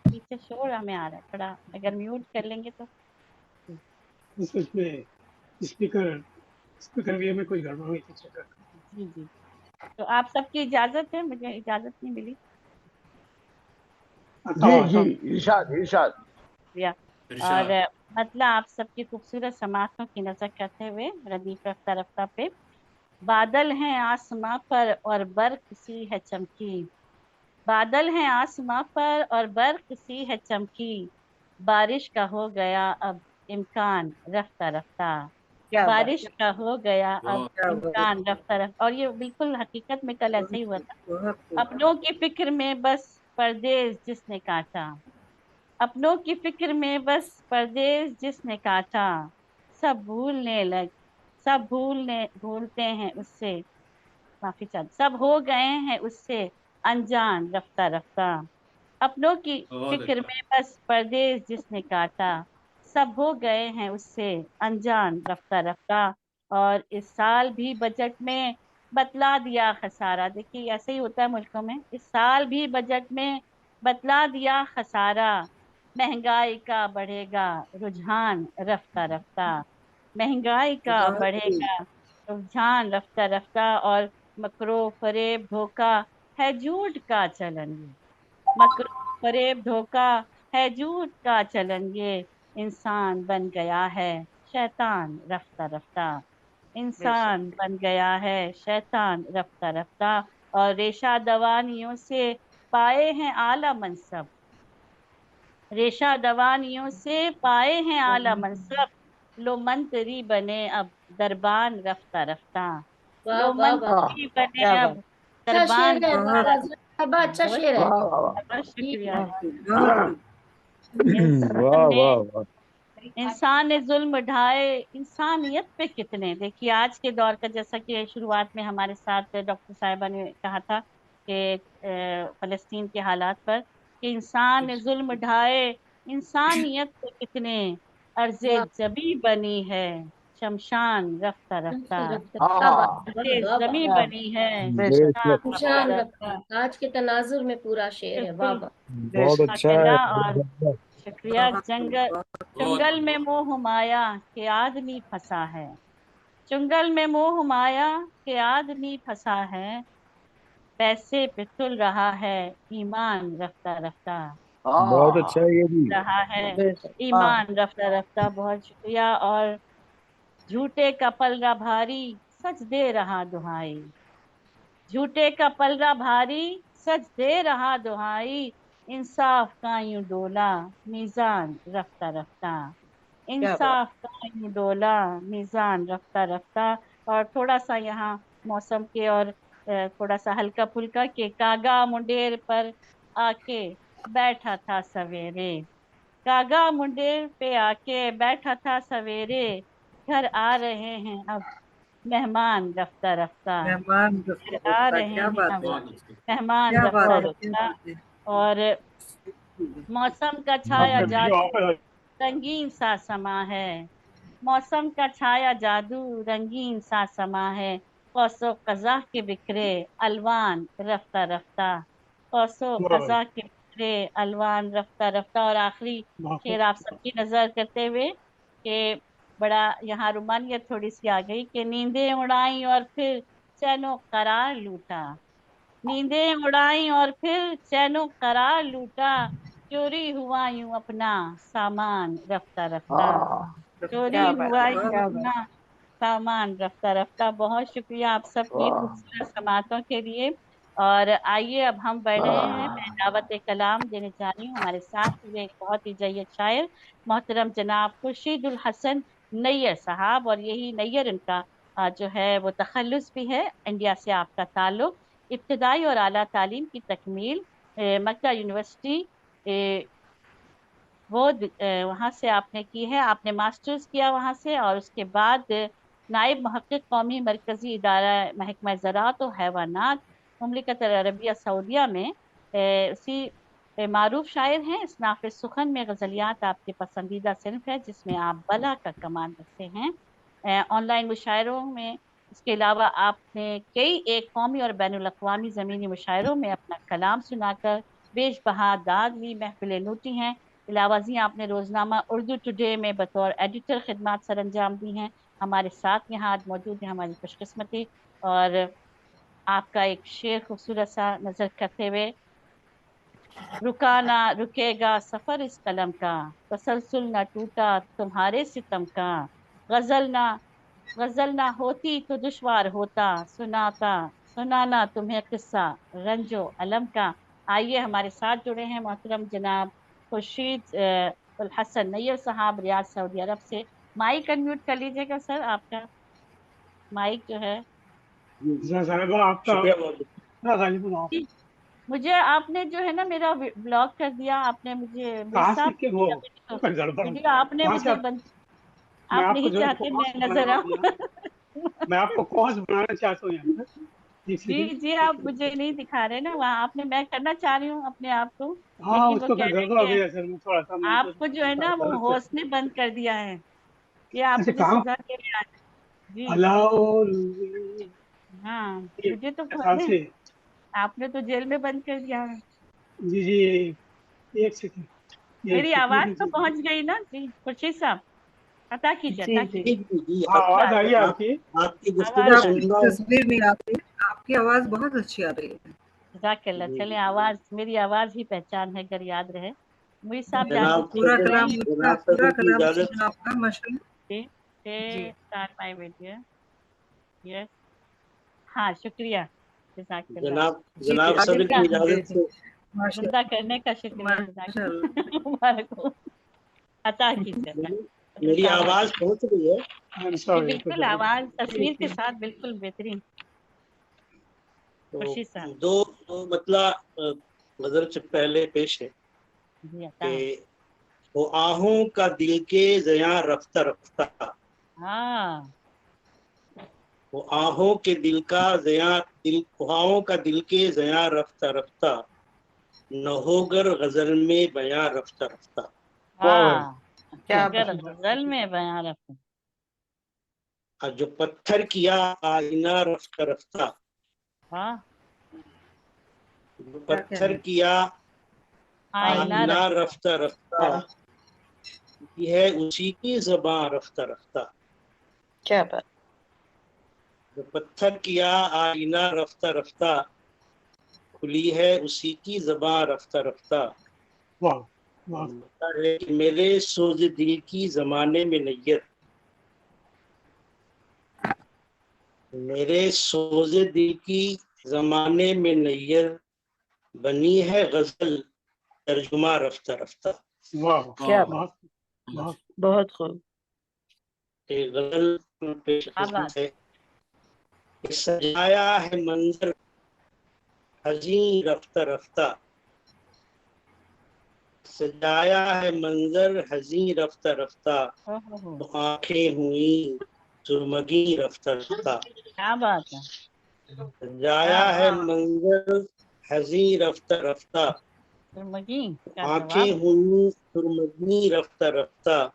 पीछे शोर हमें आ रहा है थोड़ा, अगर म्यूट कर लेंगे तो। इसमें स्पीकर स्पीकर भी में कोई गड़बड़ हुई थी चेक कर। जी जी। तो आप सबकी इजाजत है, मुझे इजाजत नहीं मिली। जी जी इरशाद इरशाद। या और मतलब आप सबकी खूबसूरत समातों की नजर करते हुए रदीफ रफ्ता रफ्ता पे। बादल हैं आसमां पर और बर्क सी है चमकी, बादल हैं आसमां पर और बर्क सी है चमकी, बारिश का हो गया अब इम्कान रफ्ता रफ्ता, क्या बात बारिश है। का हो गया अब क्या बात, इम्कान रफ्ता रफ्ता। और ये बिल्कुल हकीकत में कल ऐसे ही हुआ था। बहुत खूब। अपनों की फिक्र में बस परदेस जिसने काटा, अपनों की फिक्र में बस परदेस जिसने काटा, सब भूलने लग, सब भूलते हैं उससे, माफी चाहती, सब हो गए हैं उससे अनजान रफ्ता रफ्ता। अपनों की बहुत फिक्र अच्छा। में बस परदेस जिसने काटा, सब हो गए हैं उससे अनजान रफ्ता रफ्ता। और इस साल भी बजट में बतला दिया खसारा। देखिए ऐसे ही होता है मुल्कों में, इस साल भी बजट में बतला दिया खसारा, महंगाई का बढ़ेगा रुझान रफ्ता रफ्ता, महंगाई का बहुत खूब। बढ़ेगा रुझान रफ्ता रफ्ता। और मकरो फरेब धोखा है झूठ का चलन ये, मकरो फरेब धोखा है झूठ का चलन ये, इंसान बन गया है शैतान रफ्ता रफ्ता, बेशक। इंसान बन गया है शैतान रफ्ता रफ्ता। और रेशा दवानियों से पाए हैं आला मनसब, रेशा दवानियों से पाए हैं आला मनसब, लो मंत्री बने अब दरबान रफ्ता रफ्ता, वाह लो वाह वाह, वाह मंत्री बने क्या बात। अब अच्छा शेर दरबान है बहुत हमारा साहिबा, अच्छा बहुत शेर है। वाह वाह बहुत जी शुक्रिया। बहुत खूब, बहुत खूब। इंसान वाह ने वाह वाह। इंसान ने जुल्म ढाए इंसानियत पे कितने। देखिए आज के दौर का, जैसा कि शुरुआत में हमारे साथ डॉक्टर साहिबा ने कहा था कि फलस्तीन के हालात पर, कि इंसान ने जुल्म ढाए इंसानियत पे कितने, अर्ज़े वाह ज़मी बनी है, शमशान रफ्ता रफ्ता। रफ्ता रफ्ता क्या बात हाँ है, वाह वाह ज़मी वाह बनी है, बेशक शमशान रफ्ता निशान रफ्ता। रफ्ता, ताज के तनाजुर में पूरा शेर है, वाह बिल्कुल वाह बहुत बेशक अच्छा है। माशाल्लाह। और शुक्रिया। बहुत जंगल बहुत जंगल में मोह माया के आदमी फंसा है, जंगल में मोह माया के आदमी फंसा है, पैसे पे तुल रहा है ईमान रफ्ता रफ्ता। बहुत हाँ अच्छा है ये भी। रहा है बेशक ईमान रफ्ता रफ्ता। बहुत शुक्रिया। और झूठे का पलड़ा भारी सच दे रहा दुहाई, झूठे का पलड़ा भारी सच दे रहा दुहाई, इंसाफ का यूं डोला मीजान रफ्ता रफ्ता, क्या बात। इंसाफ का यूं डोला मीजान रफ्ता रफ्ता। और थोड़ा सा यहाँ मौसम के और थोड़ा सा हल्का फुल्का के कागा मुंडेर पर आके बैठा था सवेरे, कागा मुंडेर पे आके बैठा था सवेरे, घर आ रहे हैं अब मेहमान रफ्ता रफ्ता, मेहमान घर आ रफ्ता, रहे क्या हैं बात अब है, बहुत अच्छे। मेहमान क्या बात रफ्ता है, क्या रफ्ता। बात है। और मौसम का छाया आपका वीडियो जादू ऑफ है। रंगीन सा समा है, मौसम का छाया जादू रंगीन सा समा है, कौसो कज़ा के बिखरे अलवान रफ्ता रफ्ता, कौसो वाह, कज़ा के बिखरे अलवान रफ्ता रफ्ता। और आखिरी बहुत शेर आप सबकी नजर करते हुए कि बड़ा यहाँ रुमानियत थोड़ी सी आ गई कि नींदें उड़ाई और फिर चैनो करार लूटा, नींदें उड़ाई और फिर चैनो करार लूटा, चोरी हुआ यूं अपना सामान रफ्ता रफ्ता, हाँ चोरी क्या बात हुआ है, यूं क्या बात। अपना सामान रफ्ता रफ्ता। बहुत शुक्रिया आप सबकी वाह खूबसूरत समातों के लिए। और आइए अब हम बढ़ रहे हैं, मैं दावत कलाम देने जा रही हूँ। हमारे साथ हुए एक बहुत ही जय्यद शायर मोहतरम जनाब खुर्शीदुल हसन नैयर साहब, और यही नैयर इनका जो है वो तखल्लुस भी है, इंडिया से आपका ताल्लुक, इब्तदाई और आला तालीम की तकमील मक्का यूनिवर्सिटी वो वहाँ से आपने की है, आपने मास्टर्स किया वहाँ से, और उसके बाद नायब महक़्क़िक़ कौमी मरकज़ी इदारा महकमा ज़राअत व हैवानात मुमलिकत अरबिया सऊदिया में उसी मारूफ शायर हैं। इसनाफ़ सुखन में गज़लियात आपके पसंदीदा सिन्फ है जिसमें आप बला का कमान रखते हैं। ऑनलाइन मुशायरों में इसके अलावा आपने कई एक कौमी और बैनुल अक़वामी ज़मीनी मुशायरों में अपना कलाम सुनाकर बेशबहा दाद ली महफ़िलें लूटी हैं। इलावाजी आपने रोजनामा उर्दू टुडे में बतौर एडिटर खिदमत सर अंजाम दी हैं। हमारे साथ यहाँ आज मौजूद है हमारी खुशकिस्मती। और आपका एक शेर खूबसूरत सा नजर करते हुए, रुका ना रुकेगा सफर इस कलम का, तसलसल ना टूटा तुम्हारे सितम का, गजल ना गजल ना होती तो दुश्वार होता, सुनाता सुनाना तुम्हें किस्सा रंजो अलम का। आइए हमारे साथ जुड़े हैं मोहतरम जनाब खुर्शीद उल हसन नैयर साहब रियाद सऊदी अरब से। माइक अनम्यूट कर लीजिएगा सर, आपका माइक जो है। साहिबा आपका शुक्रिया बहुत। गालिबन ऑफ। जी, मुझे आपने जो है ना मेरा ब्लॉक कर दिया आपने, मुझे मेरे कहाँ से साथ के वो वीडियो कोई गड़बड़, वीडियो आपने कहाँ से मुझे आप, बंद, मैं आप आपको नहीं जो है चाहते मैं कोच नजर बनाने आऊं। वाला हूँ। मैं आपको कोच बनाना चाहता हूँ यहाँ पर। एक जी सेकंड। जी, आप मुझे नहीं दिखा रहे ना वहाँ, आपने, मैं करना चाह रही हूँ अपने आप को, हाँ, लेकिन वो उसको कह फिर रहे गड़बड़ हो हैं गई असल में, थोड़ा सा कि मैं आपको जो है ना वो गलत होस्ट से। ने बंद कर दिया है, ये आप अच्छा, मुझे कहाँ सजा दे रहे हैं आज। जी अलाओ हाँ, मुझे तो ख्याल है, से। आपने तो जेल में बंद कर दिया है। जी जी, एक सेकंड, एक मेरी सेकंड आवाज तो दीजिए। पहुंच गई ना जी खुर्शीद साहब, अता कीजिए जी अता जी कीजिए। जी हाँ, आप, आवाज आ रही है आवाज आपकी। आपकी गुफ्तगू आ रही आपकी सुन रहा हूँ। तस्वीर नहीं आती, आपकी आवाज बहुत अच्छी आ रही है। जज़ाकल्लाह। चले, आवाज मेरी आवाज ही पहचान है, अगर याद रहे। मुझी साहब जनाब जानबूझ के कर रहे हैं जनाब पूरा सदर की कलाम इजाजत सुना आपका, माशाल्लाह। ये जी, स्टार्ट माय वीडियो। यस, हाँ शुक्रिया, जज़ाकल्लाह। जनाब जी, जनाब आगे सदर जिंदा की कीजिए। इजाजत से जिंदा माशाल्लाह, करने का शुक्रिया, माशाल्लाह। जज़ाकल्लाह। मुबारक हो, अता कीजिए अता। मेरी साहब आवाज पहुंच रही है। आई एम जी सॉरी फॉर बिल्कुल, दैट। आवाज तस्वीर के साथ बिल्कुल बेहतरीन। तो खुर्शीद साहब दो मतलब गजल से पहले पेश है जी अता। कि वो आहों का दिल के जया रफ्ता रफ्ता, हाँ वो आहों के दिल का जया दिल आहों का दिल के जया रफ्ता रफ्ता, न होगर गजल में बयां रफ्ता रफ्ता। वाह भाई, हाँ کیا اگر بات غزل میں بیان رکھوں. اور جو پتھر کیا آئینہ رفتہ رفتہ، ہاں جو پتھر کیا آئینہ آئینہ رفتہ. رفتہ رفتہ، یہ ہے اسی کی زباں رفتہ رفتہ. کیا بات. جو پتھر کیا آئینہ رفتہ رفتہ، کھلی ہے اسی کی زباں رفتہ رفتہ. واہ واہ لگتا ہے کہ میرے سوز دل کی زمانے میں نیت، میرے سوز دل کی زمانے میں نیت، بنی ہے غزل ترجمہ رفتہ رفتہ. واہ کیا بہت بہت بہت خوب. ایک غزل پیش کیا خدمت بات. ہے کہ سجایا ہے منظر حزین رفتہ رفتہ، سجایا ہے منظر حزین رفتہ رفتہ، تو آنکھیں ہوئیں سرمگی رفتہ رفتہ. کیا بات ہے. سجایا ہے منظر حزین رفتہ رفتہ، سرمگی کیا آنکھیں جواب. ہوئیں سرمگی رفتہ رفتہ.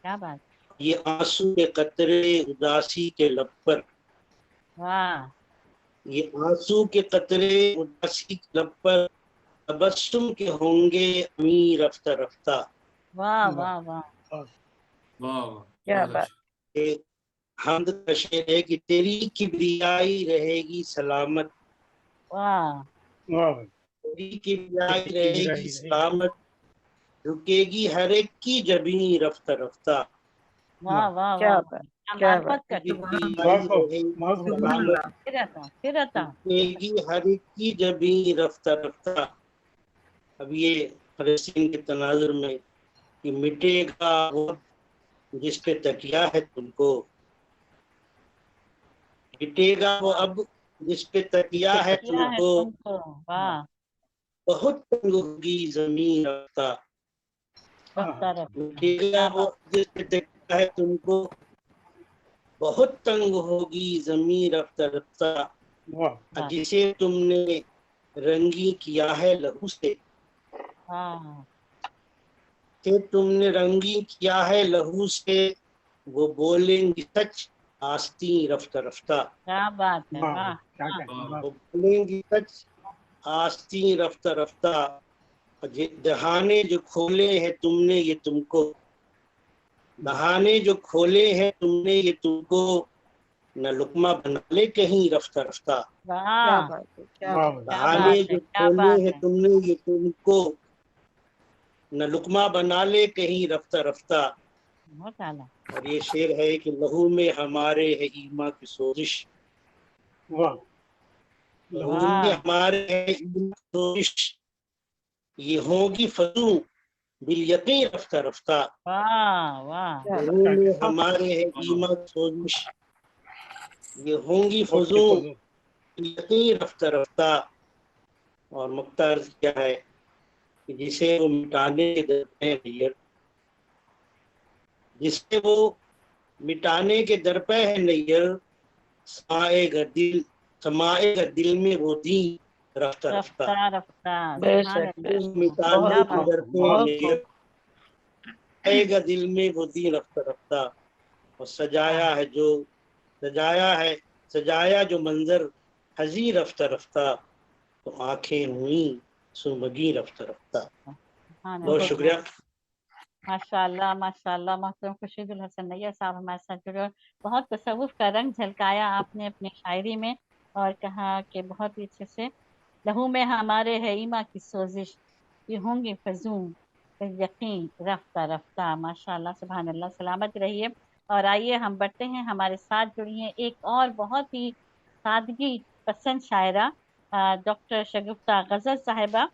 کیا بات. یہ آنسو کے قطرے اداسی کے لب پر، واہ یہ آنسو کے قطرے اداسی کے لب پر، تبسم کے ہوں گے امیر رفتہ رفتہ. واہ واہ واہ. واہ کیا بہت بات. اچھا. کہ حمد کا شعر ہے کہ تیری کبریائی رہے گی سلامت، واہ واہ تیری کبریائی رہے گی سلامت، جھکے گی ہر ایک کی جبیں رفتہ رفتہ. واہ واہ کیا واہ. بات. کیا کیا معرفت بات. کرتی. کبریائی رہے گی سلامت، پھر آتا پھر آتا. جھکے گی ہر ایک کی جبیں رفتہ رفتہ. اب یہ فلسطین کے تناظر میں کہ مٹے گا وہ جس پہ تکیا ہے تم کو، مٹے گا وہ اب جس پہ تکیا ہے تم کیا ہے کو، تم کو. واہ بہت تنگ ہوگی زمین رفتہ. رفتہ رفتہ. مٹے گا وہ جس پہ تکیا ہے تم کو، بہت تنگ ہوگی زمین رفتہ رفتہ. واہ جسے تم نے رنگی کیا ہے لہو سے، ہاں کہ تم نے رنگی کیا ہے لہو سے، وہ بولیں گی سچ آستین رفتہ رفتہ. کیا بات ہے. واہ واہ کیا کہتے ہیں واہ وہ بولیں گی سچ آستین رفتہ رفتہ. دہانے جو کھولے ہیں تم نے یہ تم کو، دہانے جو کھولے ہیں تم نے یہ تم کو، نہ لقمہ بنا لے کہیں رفتہ رفتہ. کیا واہ. بات ہے. کیا واہ بات. کیا دہانے بات ہے. جو کیا کھولے بات ہیں ہے. تم نے یہ تم کو، نہ لقمہ بنا لے کہیں رفتہ رفتہ. بہت اعلیٰ. اور یہ شعر ہے کہ لہو میں ہمارے ہے ایما کی سوزش، واہ لہو میں ہمارے ہے ایما کی سوزش، یہ ہوگی فضو بالیقین رفتہ رفتہ. واہ واہ. لہو میں ہمارے ہے ایما کی سوزش، یہ ہوں گی فضو بالیقین رفتہ رفتہ. اور مختار کیا ہے کہ جسے وہ مٹانے کے در پہ ہے نیت، جسے وہ مٹانے کے در پہ ہے نیت، سمائے گا دل میں وہ دین رفتہ رفتہ. رفتہ رفتہ. بے سبحان شک. اللہ. مٹانے کیا کے بات در ہے. پہ بہت نیت، سمائے گا دل میں وہ دین رفتہ رفتہ. اور سجایا جو منظر حزین رفتہ رفتہ، تو آنکھیں ہوئیں سرمگی رفتہ رفتہ. سبحان بہت اللہ. شکریہ. ماشاء اللہ ماشاء اللہ. محترم خورشید الحسن نیہ صاحب ہمارے ساتھ جڑے اور بہت تصوف کا رنگ جھلکایا آپ نے اپنی شاعری میں، اور کہا کہ بہت ہی اچھے سے لہو میں ہمارے ہے ایما کی سوزش، یہ ہوں گے فضوں یقین رفتہ رفتہ. ماشاء اللہ سبحان اللہ. سلامت رہیے. اور آئیے ہم بڑھتے ہیں. ہمارے ساتھ جڑی ہیں ایک اور بہت ہی سادگی پسند شاعرہ، ڈاکٹر شگفتہ غزل صاحبہ.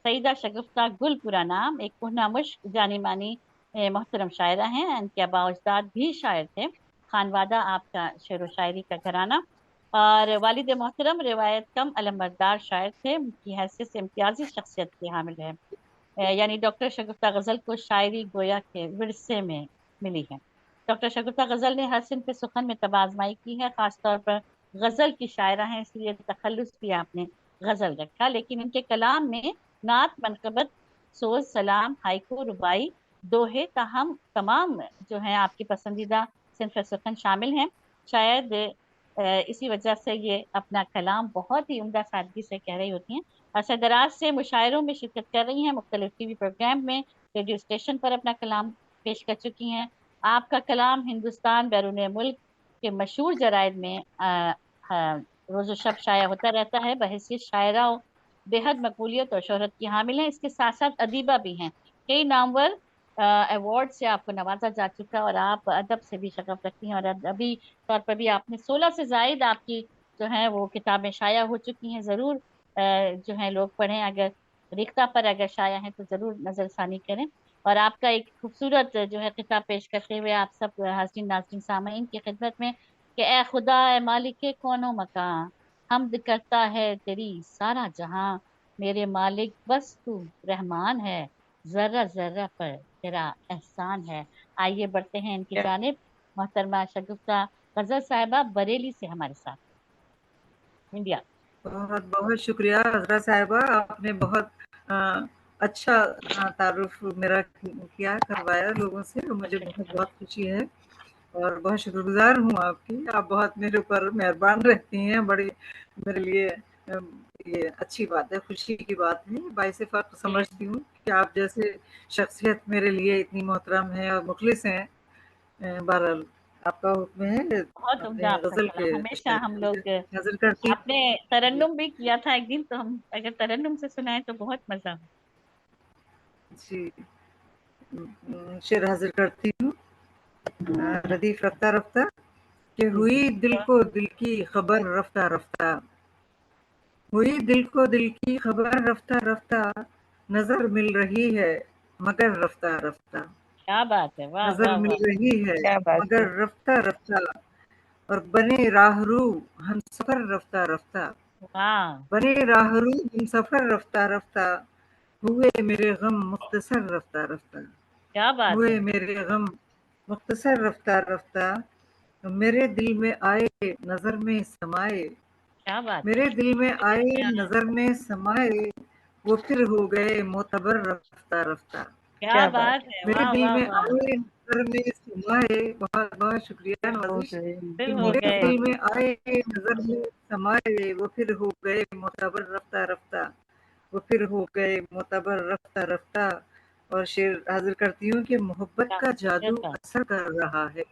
سیدہ شگفتہ گل پورا نام، ایک پرنا مشق جانی مانی محترم شاعرہ ہیں. ان کے آباء و اجداد بھی شاعر تھے. خانوادہ آپ کا شعر و شاعری کا گھرانہ، اور والد محترم روایت کم علمبردار شاعر تھے. ان کی حیثیت سے امتیازی شخصیت کے حامل ہے. یعنی ڈاکٹر شگفتہ غزل کو شاعری گویا کے ورثے میں ملی ہے. ڈاکٹر شگفتہ غزل نے ہر صنف سخن میں طب آزمائی کی ہے. خاص طور پر غزل کی شاعرہ ہیں، اس لیے تخلص بھی آپ نے غزل رکھا. لیکن ان کے کلام میں نعت، منقبت، سوز، سلام، ہائیکو، ربائی दोहे ताहम तमाम जो हैं आपकी पसंदीदा सिंफ सुखन शामिल हैं। शायद इसी वजह से ये अपना कलाम बहुत ही उम्दा सादगी से कह रही होती हैं। अरसा दराज से मुशायरों में शिरकत कर रही हैं, मुख्तलिफ टीवी प्रोग्राम में, रेडियो स्टेशन पर अपना कलाम पेश कर चुकी हैं। आपका कलाम हिंदुस्तान बैरून मुल्क के मशहूर जराइद में रोज़ो शब शाया होता रहता है। बहैसियत शायरा बेहद मकबूलियत और शोहरत की हामिल हैं। इसके साथ साथ अदीबा भी हैं। कई नामवर अवार्ड से आपको नवाजा जा चुका और आप अदब से भी शगफ रखती हैं और अदबी तौर पर भी आपने 16 से जायद आपकी जो है वो किताबें शाया हो चुकी हैं। ज़रूर जो है लोग पढ़ें, अगर रिख्ता पर अगर शाया है तो ज़रूर नज़रसानी करें। और आपका एक खूबसूरत जो है किताब पेश करते हुए आप सब हाज़रीन नाज़रीन सामईन की खिदमत में कि ए खुदा ए मालिक कौनो मकान, हम्द करता है तेरी सारा जहां, मेरे मालिक बस तू रहमान है, जर्रा जर्रा पर तेरा एहसान है। आइए बढ़ते हैं इनकी जानिब। मोहतरमा शगुफ्ता गजल साहिबा बरेली से हमारे साथ, इंडिया। बहुत बहुत शुक्रिया हजरा साहिबा, आपने बहुत अच्छा तारुफ मेरा किया, करवाया लोगों से, तो मुझे बहुत बहुत खुशी है और बहुत शुक्रगुजार हूँ आपकी। आप बहुत मेरे ऊपर मेहरबान रहती हैं, बड़ी मेरे लिए ये अच्छी बात है, खुशी की बात है। बाइसे फर्क समझती हूँ कि आप जैसे शख्सियत मेरे लिए इतनी मोहतरम है और मुखलिस हैं। बहरहाल आपका हुक्म है। बहुत उम्दा आपका गजल के कलाम, हमेशा हम लोग नजर करती, आपने तरन्नुम भी किया था एक दिन, तो हम अगर तरन्नुम से सुनाए तो बहुत मजा। जी शेर हाजिर करती हूँ। रदीफ रफ्ता रफ्ता कि हुई दिल को दिल की खबर रफ्ता रफ्ता, हुई दिल को दिल की खबर रफ्ता रफ्ता, नजर मिल रही है मगर रफ्ता रफ्ता, क्या बात है, वाह नजर वाह मिल वाह, रही है क्या बात मगर है। रफ्ता रफ्ता, और बने राहरू हम सफर रफ्ता रफ्ता, वाह बने राहरू हम सफर रफ्ता रफ्ता, हुए मेरे गम मुख्तसर रफ्ता रफ्ता, क्या बात हुए है, मेरे गम मुख्तसर रफ्ता रफ्ता, मेरे दिल में आए नजर में समाए, क्या बात है, मेरे दिल में आए नजर में समाए, वो फिर हो गए मोतबर रफ्ता रफ्ता, क्या क्या बात बात है। है, मेरे वाह दिल वाह में वाह, आए नजर में समाए। बहुत बहुत शुक्रिया नवाजिश। फिर कि हो मेरे गए, दिल में आए नजर में समाए, वो फिर हो गए मोतबर रफ्ता रफ्ता, वो फिर हो गए मोतबर रफ्ता रफ्ता। और शेर हाजिर करती हूँ कि मोहब्बत का जादू असर कर रहा है,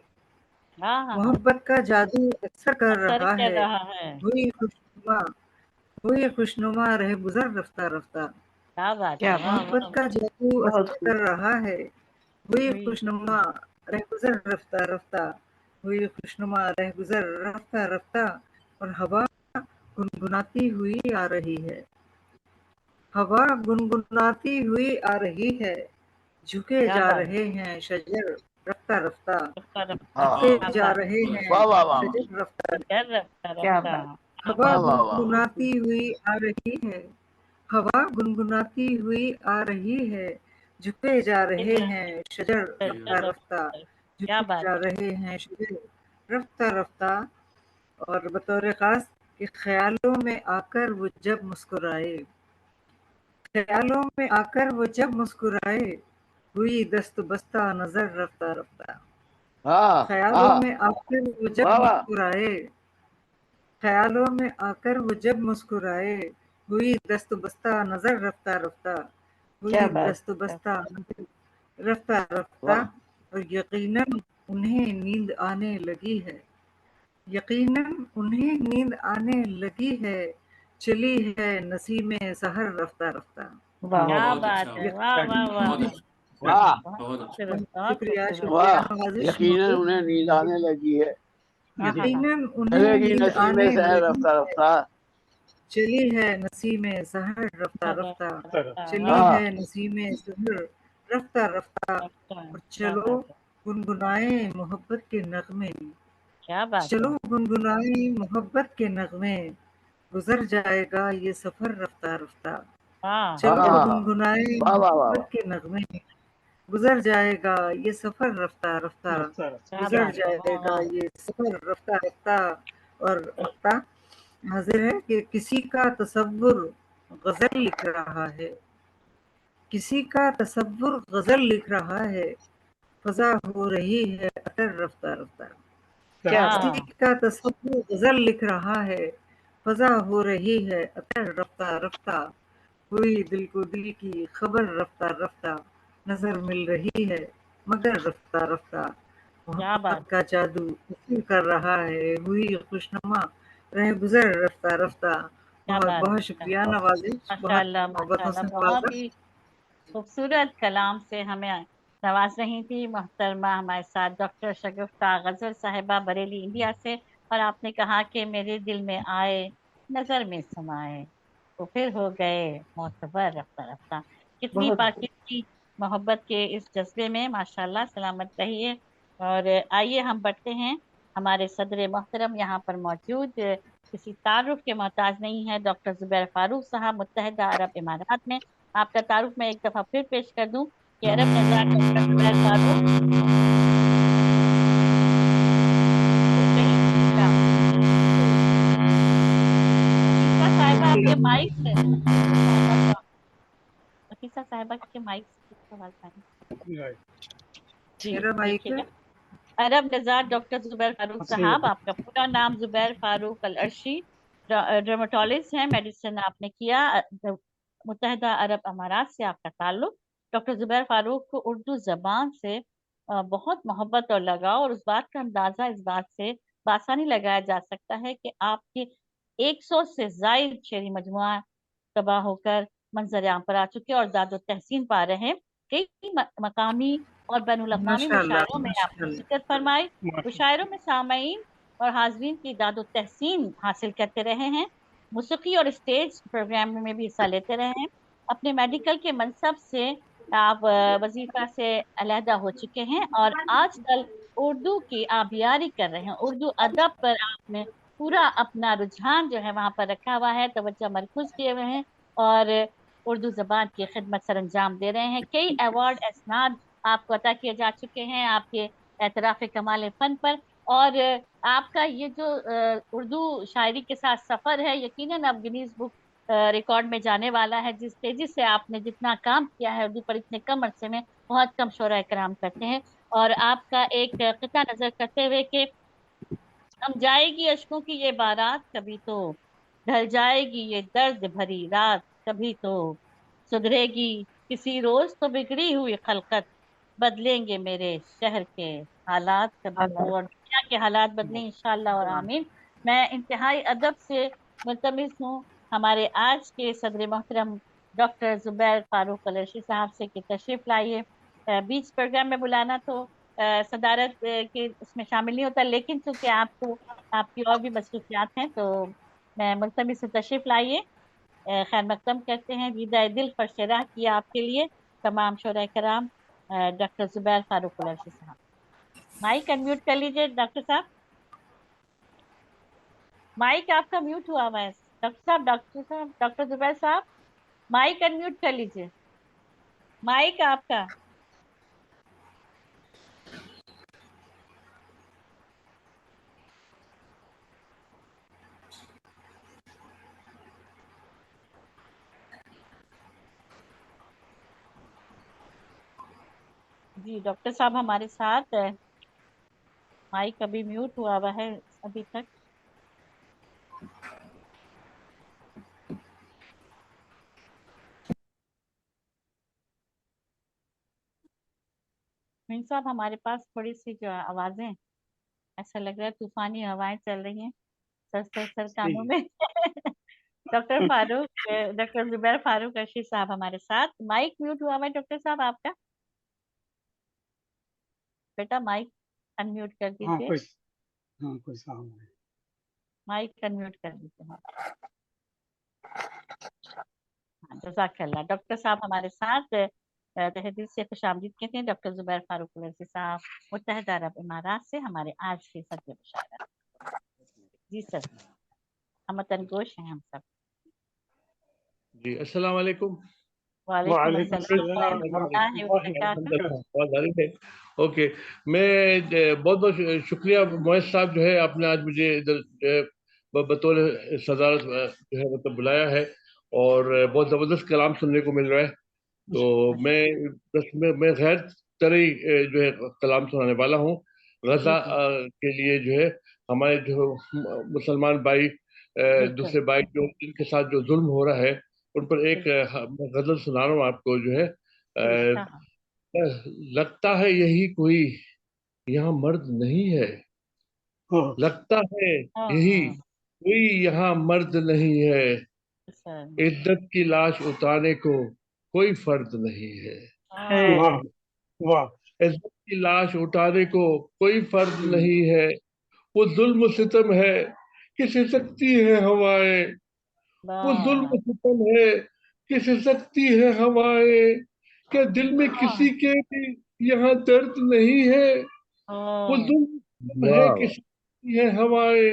हाँ हाँ, मोहब्बत का जादू असर कर असर रहा कर है, रहा है, हुई खुशनुमा, हुई खुशनुमा रहे गुजर रफ्ता रफ्ता, क्या बात क्या है, वाह मोहब्बत वाह, का जादू बहुत असर खूब। कर रहा है, हुई हुई खुशनुमा रह गुजर रफ्ता रफ्ता, हुई खुशनुमा रह गुजर रफ्ता रफ्ता। और हवा गुनगुनाती हुई आ रही है, हवा गुनगुनाती हुई आ रही है, झुके क्या जा बात, रहे हैं शजर रफ्ता रफ्ता, रफ्ता रफ्ता, हाँ झुके क्या जा बात, रहे हैं वाह वाह वाह शजर रफ्ता, कर रफ्ता क्या रफ्ता, बात, हवा वाह वाह वाह गुनगुनाती हुई आ रही है, हवा गुनगुनाती हुई आ रही है, झुके जा रहे हैं शजर रफ्ता रफ्ता, क्या झुके बात, जा रहे हैं शजर रफ्ता रफ्ता। और बतौर खास कि ख्यालों में आकर वो जब मुस्कुराए, ख्यालों में आकर वो जब मुस्कुराए, हुई दस्त बस्ता नजर रफ्ता रफ्ता, हाँ ख्यालों हाँ में आकर वो जब वाह वाह मुस्कुराए, ख्यालों में आकर वो जब मुस्कुराए, हुई दस्त बस्ता नजर रफ्ता रफ्ता, क्या हुई बात, दस्त बस्ता नजर रफ्ता रफ्ता। वाह और यकीनन उन्हें नींद आने लगी है, यकीनन उन्हें नींद आने लगी है, चली है नसीमें सहर रफ्ता रफ्ता, वाह क्या बहुत बात अच्छा, है, वाह वाह वाह, बहुत अच्छा, वाह बहुत बहुत अच्छा। खूबसूरत, बहुत बहुत शुक्रिया खूबसूरत, शुक्रिया वाह, नवाजिश। यकीनन उन्हें नींद आने लगी है, हाँ हाँ हाँ, यकीनन उन्हें चलेगी नींद नसीमें आने सहर लगी रफ्ता है, रफ्ता। चली है नसीमें सहर रफ्ता रफ्ता, चली हाँ है नसीमें सहर रफ्ता रफ्ता। और क्या चलो बात है, गुनगुनाए मोहब्बत के नगमे, क्या बात चलो है, गुनगुनाए मोहब्बत के नगमे, गुजर जाएगा ये सफर रफ्ता रफ्ता, हाँ हाँ चलो हाँ हाँ गुनगुनाए वाह वाह वाह मोहब्बत के नगमे, गुजर जाएगा ये सफर रफ्ता रफ्ता, क्या गुजर बात है, वाह जाएगा वाह, ये सफर रफ्ता रफ्ता। और वक्ता हाजिर है कि किसी का तसव्वुर गजल लिख रहा है, किसी का तसव्वुर गजल लिख रहा है, फजा हो रही है अतर रफ्ता रफ्ता। क्या किसी बात। का तसव्वुर गजल लिख रहा है, फजा हो रही है अतर रफ्ता रफ्ता। हुई दिल को दिल की खबर रफ्ता रफ्ता, नजर मिल रही है मगर रफ्ता रफ्ता। क्या मोहब्बत बात। का जादू वसूल कर रहा है, हुई खुशनुमा रह गुजर रफ्ता रफ्ता। क्या बहुत बात। बहुत शुक्रिया नवाजिश, बहुत माशाल्लाह मोहब्बतों माशाल्लाह, से बहुत नवाजा। ही खूबसूरत कलाम से हमें नवाज रही थी मोहतरमा हमारे साथ डॉक्टर शगुफ्ता गजल साहिबा बरेली इंडिया से। और आपने कहा कि मेरे दिल में आए, नजर में समाए, तो फिर हो गए मोतबर रफ्ता रफ्ता। कितनी बहुत पाकिज़गी मोहब्बत के इस जज्बे में, माशाल्लाह, सलामत रहिए। और आइए हम बढ़ते हैं। हमारे सदर मोहतरम यहाँ पर मौजूद किसी तारुफ के मोहताज नहीं है, डॉक्टर जुबैर फारूक साहब, मुत्तहिदा अरब इमारात में। आपका तारुफ मैं एक दफा फिर पेश कर दूं कि अरब नज़ार डॉक्टर जुबैर फारूक साहिबा, आपके माइक से नफीसा साहिबा के माइक से आवाज आ रही जी, मेरा माइक देखिएगा। अरब नज़ार डॉक्टर जुबैर फारूक साहब, आपका पूरा नाम जुबैर फारूक अल अर्शी, डर्मेटोलॉजिस्ट हैं, मेडिसिन आपने किया, मुत्तहिदा अरब अमारात से आपका ताल्लुक। डॉक्टर जुबैर फारूक को उर्दू जबान से बहुत मोहब्बत और लगाव, और उस बात का अंदाजा इस बात से बासानी लगाया जा सकता है कि आपके 100 से जायद शेरी मजमुआ तबाह होकर मंजर आम पर आ चुके और दाद तहसीन पा रहे हैं। कई मकामी और बैनुल अक़वामी मुशायरों माशाल्लाह में आपने माशाल्लाह। शिरकत फरमाई। मुशायरों में सामाईन और हाजरीन की दाद तहसीन हासिल करते रहे हैं। मौसीकी और स्टेज प्रोग्राम में भी हिस्सा लेते रहे हैं। अपने मेडिकल के मनसब से आप वजीफा से अलहदा हो चुके हैं और आजकल उर्दू की आबियारी कर रहे हैं। उर्दू अदब पर आपने पूरा अपना रुझान जो है वहां पर रखा हुआ है, तवज्जो मरकूज किए हुए हैं और उर्दू जबान की खिदमत सर अंजाम दे रहे हैं। कई अवार्ड एसनाद आपको अता किए जा चुके हैं आपके एतराफ़ कमाल फन पर। और आपका ये जो उर्दू शायरी के साथ सफर है, यकीनन अब गिनीज बुक रिकॉर्ड में जाने वाला है। जिस तेजी से आपने जितना काम किया है उर्दू पर इतने कम अरसे में, बहुत कम शोरा कराम करते हैं। और आपका एक किता नजर करते हुए कि हम जाएगी अशकों की ये बारात, कभी तो ढल जाएगी ये दर्द भरी रात, कभी तो सुधरेगी किसी रोज तो बिगड़ी हुई खलकत, बदलेंगे मेरे शहर के हालात कभी तो, और दुनिया के हालात बदलें इंशाल्लाह और आमीन। मैं इंतहाई अदब से मुल्तमिस हूँ हमारे आज के सदर मोहतरम डॉक्टर जुबैर फारूक अलर्शी साहब से कि तशरीफ लाइए। बीच प्रोग्राम में बुलाना तो सदारत के उसमें शामिल नहीं होता, लेकिन चूंकि आपको आपकी और भी मसरूफियात हैं तो मैं मुल्तमिस से तशरीफ लाइए। खैर मकदम करते हैं, विदाई दिल फरशराह किया आपके लिए तमाम शोरा कराम। डॉक्टर जुबैर फारूक कुरैशी साहब, माइक अनम्यूट कर लीजिए डॉक्टर साहब। माइक आपका म्यूट हुआ हुआ है डॉक्टर साहब, डॉक्टर जुबैर साहब, माइक अनम्यूट कर लीजिए, माइक आपका। जी डॉक्टर साहब हमारे साथ माइक अभी म्यूट हुआ हुआ है अभी तक। मीन साहब हमारे पास थोड़ी सी जो आवाजें, ऐसा लग रहा है तूफानी हवाएं चल रही हैं सर सर सर कानों में। डॉक्टर फारूक डॉक्टर जुबैर फारूक अर्शी साहब हमारे साथ। माइक म्यूट हुआ है डॉक्टर साहब आपका, बेटा माइक अनम्यूट कर दीजिए, कोई साहब है। माइक अनम्यूट कर दीजिए। हाँ, जज़ाकल्लाह। डॉक्टर साहब हमारे साथ तहे दिल से खुशामदीद कहते हैं। डॉक्टर जुबैर फारूक कुरैशी साहब, मुत्तहिदा अरब इमारात से हमारे आज के सदर मुशायरा। जी सर, हम तनगोश हैं हम सब। जी अस्सलाम वालेकुम। वालेकुम वालेकुम अस्सलाम अस्सलाम वरहमतुल्लाहि वबरकातुहू। ओके, मैं बहुत बहुत शुक्रिया मोइज साहब, जो है आपने आज मुझे इधर बतौर सदारत जो है मतलब बुलाया है और बहुत ज़बरदस्त कलाम सुनने को मिल रहा है। تو میں میں غیر طرح جو ہے کلام سنانے والا ہوں. غزہ کے لیے جو ہے ہمارے جو مسلمان بھائی دوسرے بھائی جو ان کے ساتھ جو ظلم ہو رہا ہے ان پر ایک غزل سنا رہا ہوں آپ کو جو ہے. لگتا ہے یہی کوئی یہاں مرد نہیں ہے, لگتا ہے یہی کوئی یہاں مرد نہیں ہے, عزت کی لاش اتارنے کو کوئی فرد نہیں ہے. عزت کی لاش اٹھانے کو کوئی فرد نہیں ہے, وہ ظلم و ستم ہے کہ سسکتی ہے ہوائیں, وہ ظلم و ستم ہے کہ سسکتی ہے ہوائیں, کہ دل میں کسی کے بھی یہاں درد نہیں ہے, وہ ظلم و ستم ہے کہ سسکتی ہے ہوائیں,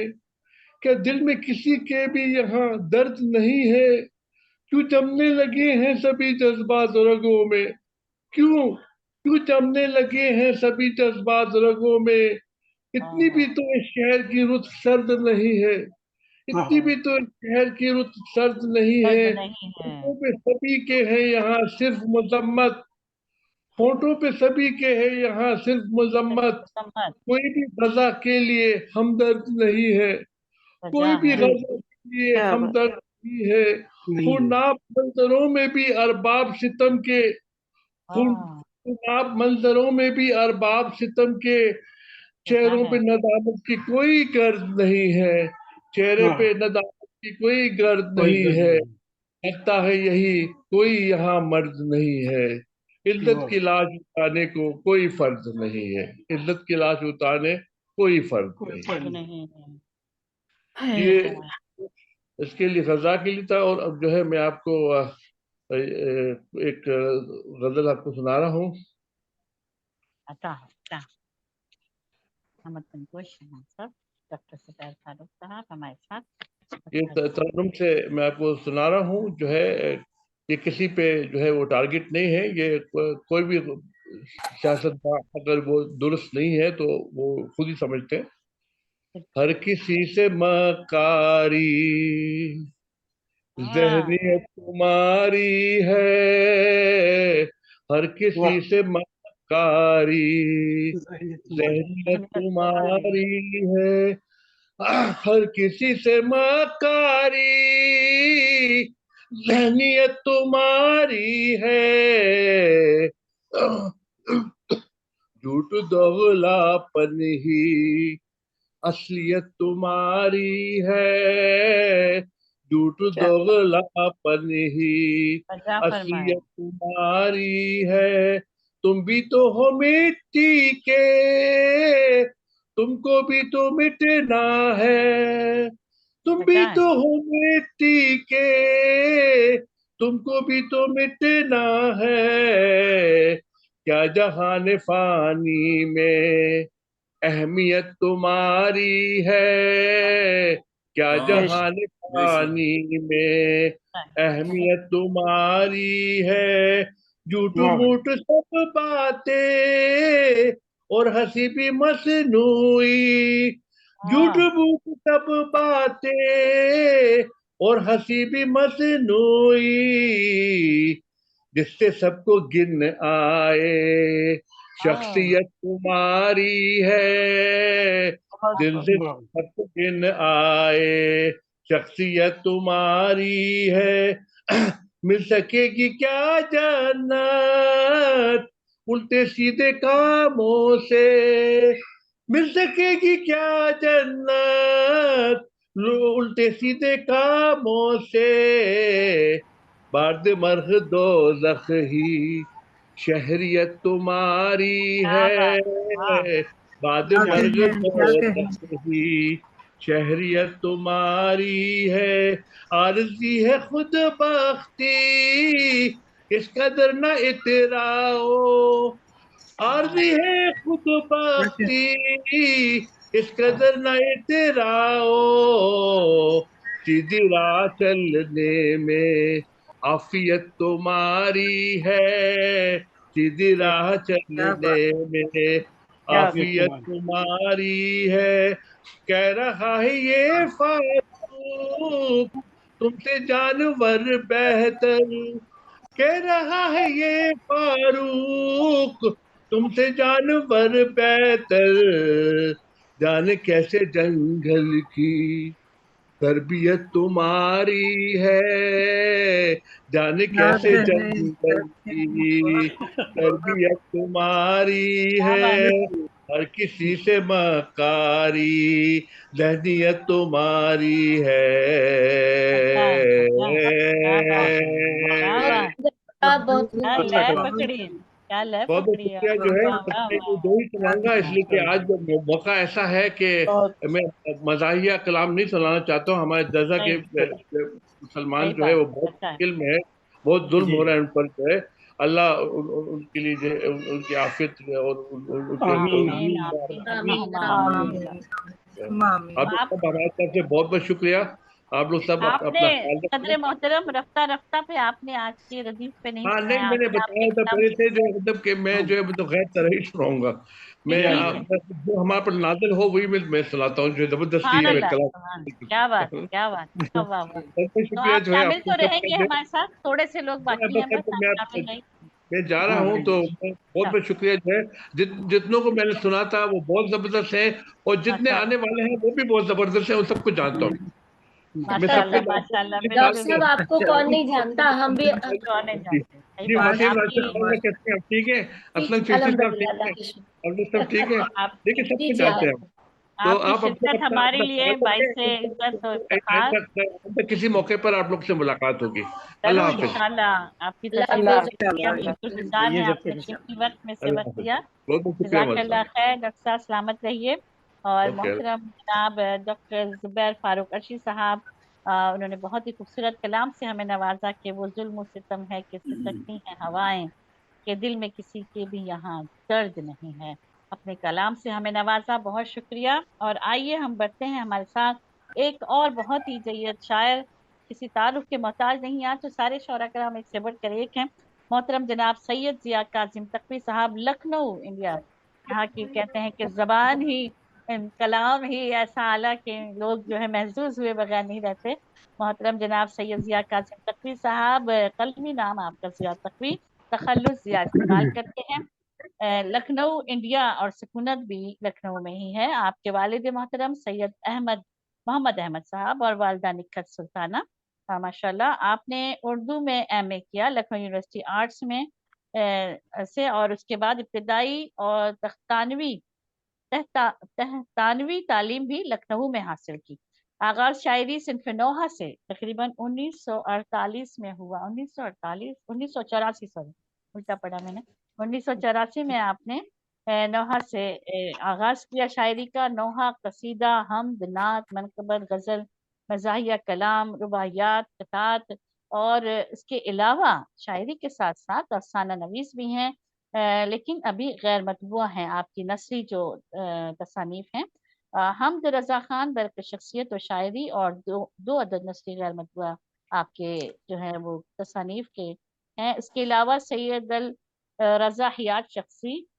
کہ دل میں کسی کے بھی یہاں درد نہیں ہے. کیوں جمنے لگے ہیں سبھی جذبات رگوں میں, کیوں جمنے لگے ہیں سبھی جذبات رگوں میں, اتنی بھی تو اس شہر کی رت سرد نہیں ہے, اتنی بھی تو اس شہر کی رت سرد نہیں ہے. ہونٹوں پہ سبھی کے ہیں یہاں صرف مذمت, ہونٹوں پہ سبھی کے ہیں یہاں صرف مذمت, کوئی بھی غزہ کے لیے ہمدرد نہیں ہے, کوئی بھی غزہ کے لیے ہمدرد نہیں ہے. خوناب منظروں میں بھی ارباب ستم کے, خوناب منظروں میں بھی ارباب ستم کے, چہروں پہ ندامت کی کوئی غرض نہیں ہے, چہرے پہ ندامت کی کوئی غرض نہیں ہے. لگتا ہے یہی کوئی یہاں مرد نہیں ہے, عزت کی لاش اٹھانے کو کوئی فرض نہیں ہے, عزت کی لاش اٹھانے کوئی فرض نہیں. یہ اس کے لیے غزہ کے لیے تھا. اور اب جو ہے میں آپ کو ایک غزل آپ کو سنا رہا ہوں. یہ ترنم سے میں آپ کو سنا رہا ہوں جو ہے, یہ کسی پہ جو ہے وہ ٹارگٹ نہیں ہے, یہ کوئی بھی سیاست اگر وہ درست نہیں ہے تو وہ خود ہی سمجھتے ہیں. ہر کسی سے مکاری ذہنیت تمہاری ہے, ہر کسی سے مکاری ذہنیت تمہاری ہے, ہر کسی سے مکاری ذہنیت تمہاری ہے, جھوٹ دوغلا پن ہی اصلیت تمہاری ہے, جھوٹ دوغلا پن ہی اصلیت تمہاری ہے. تم بھی تو ہو مٹی کے, تم کو بھی تو مٹنا ہے, تم بھی تو ہو مٹی کے, تم کو بھی تو مٹنا ہے. کیا جہان فانی میں اہمیت تمہاری ہے, کیا جہان فانی میں اہمیت تمہاری ہے. جھوٹ موٹ سب باتیں اور ہنسی بھی مصنوعی, جھوٹ موٹ سب باتیں اور ہنسی بھی مصنوعی, جس سے سب کو گن آئے شخصیت تمہاری ہے, دل سے سب کو گن آئے شخصیت تمہاری ہے. مل سکے گی کیا جنت الٹے سیدھے کاموں سے, مل سکے گی کیا جنت الٹے سیدھے کاموں سے. بارد مرغ دوزخ ہی شہریت تمہاری ہے, بارد مرغ دوزخ ہی شہریت تمہاری ہے. عارضی ہے خود بختی اس قدر نہ اتراؤ, عارضی ہے خود بختی اس قدر نہ اتراؤ. سیدھی راہ چلنے میں عافیت تمہاری ہے, سیدھی راہ چلنے میں عافیت تمہاری ہے. کہہ رہا ہے یہ فاروق تم سے جانور بہتر, کہہ رہا ہے یہ فاروق تم سے جانور بہتر، جانے کیسے جنگل کی تربیت تمہاری ہے، جانے کیسے یاد ہے جنگل کی تربیت تمہاری کیا ہے، بات ہر کسی سے مکاری ذہنیت تمہاری اللہ ہے۔ کیا بات بہت کیا अच्छा لے कहा। پکڑی ہے، کیا لے بہت بہت پکڑی ہے شکریہ آپ جو نے، ہے واہ واہ میں واہ دو ہی سناؤں گا اس لیے کہ آج موقع ایسا ہے کہ میں مزاحیہ کلام نہیں سنانا چاہتا ہوں. ہمارے جزا کے مسلمان صحیح جو ہے وہ بات بہت اچھا ہے. مشکل میں ہے، بہت ظلم जी ہو رہا ہے ان پر جو ہے. اللہ ان کے لیے جو ہے ان کی عافیت اور ان کے आमीन آمین आमीन آمین آمین اللہم آمین آمین. آمین آمین. آپ آپ سب ہماری طرف سے بہت بہت شکریہ. آپ لوگ سب آپ نے اپنا خیال رکھیں. قدر محترم رفتہ رفتہ پہ آپ نے آج کی ردیف پہ نہیں ہاں نہیں سنایا، میں نے آج کے آپ بتایا کے تھا کلام پہلے سے جو ہے مطلب کہ میں جو ہے مطلب غیر طرح ہی سناؤں گا. میں ٹھیک ہے. جو ہمارے پر نازل ہو وہی میں سناتا ہوں، جو زبردستی سبحان میں اللہ کلام. سبحان اللہ. کیا بات ہے کیا بات ہے، واہ واہ واہ. بہت بہت تو شکریہ آپ جو ہے شامل آپ تو کو رہیں گے ہمارے ساتھ، تھوڑے سے لوگ باقی ہیں بس، آپ شامل رہیں. میں جا رہا ہوں تو بہت بہت شکریہ جو ہے جتنوں کو میں نے سنا تھا وہ بہت زبردست ہے، اور جتنے ماشاء آنے والے ہیں وہ بھی بہت زبردست ہیں، ان سب کو جانتا ہوں. میں ماشاء سب کے اللہ ماشاء اللہ، ڈاکٹر بالکل صاحب آپ کو کون نہیں جانتا، ہم بھی کون ہے جانتے. صحیح جی بات ہے وسیم آپ راشد کی. صاحب کہتے ہیں آپ ٹھیک ہے، اسلم فیصد الحمد صاحب للہ ٹھیک اللہ ہے، کی شکر. اور وہ سب ٹھیک ہے. آپ دیکھیں سب جی کو جی جانتے ہیں. تو آپ کی آپ اپنا شرکت ہمارے لیے باعث عزت و افتخار. کسی موقع پر آپ لوگ سے ملاقات ہوگی. اللہ ضرور حافظ. انشاءاللہ. آپ کی اللہ تشریف حافظ. کے لیے ہم شکر گزار ये ہیں، जब آپ نے तक قیمتی وقت میں سے اللہ وقت حافظ. دیا. بہت بہت شکریہ جزاک ہمارے اللہ صاحب. خیر. ڈاکٹر صاحب سلامت رہیے. اور اوکے. محترم جناب ڈاکٹر زبیر فاروق ارشی صاحب، انہوں نے بہت ہی خوبصورت کلام سے ہمیں نوازا کہ وہ ظلم و ستم ہے کہ سسکتی ہیں ہوائیں، کہ دل میں کسی کے بھی یہاں درد نہیں ہے. اپنے کلام سے ہمیں نوازا، بہت شکریہ. اور آئیے ہم بڑھتے ہیں ہمارے ساتھ ایک اور بہت ہی جید شاعر، کسی تعارف کے محتاج نہیں، آج تو سارے شعراء کرام ایک سے بڑھ کر ایک ہیں. محترم جناب سید ضیاء کاظم تقوی صاحب، لکھنؤ انڈیا. یہاں کی کہتے ہیں کہ زبان ہی کلام ہی ایسا اعلیٰ کہ لوگ جو ہے محظوظ ہوئے بغیر نہیں رہتے. محترم جناب سید ضیاء کاظم تقوی صاحب، قلمی نام آپ کا ضیاء تقوی، تخلص ضیاء استعمال کرتے ہیں. لکھنؤ انڈیا اور سکونت بھی لکھنؤ میں ہی ہے. آپ کے والد محترم سید محمد احمد صاحب اور والدہ نکھت سلطانہ. ماشاء اللہ آپ نے اردو میں ایم اے کیا لکھنؤ یونیورسٹی آرٹس میں سے، اور اس کے بعد ابتدائی اور تحتانوی تعلیم بھی لکھنؤ میں حاصل کی. آغاز شاعری صنف نوحہ سے تقریباً 1948 میں ہوا. 1984 سوری الٹا پڑا میں نے. 1984 میں آپ نے نوحہ سے آغاز کیا شاعری کا. نوحہ قصیدہ، حمد، نعت، منقبت، غزل، مزاحیہ کلام، رباعیات، قطعات، اور اس کے علاوہ شاعری کے ساتھ ساتھ افسانہ نویس بھی ہیں، لیکن ابھی غیر مطبوع ہیں آپ کی نثری جو تصانیف ہیں. حمد رضا خان برق شخصیت و شاعری، اور دو عدد نثری غیر مطبوع آپ کے جو ہیں وہ تصانیف کے ہیں. اس کے علاوہ سید رضا حیات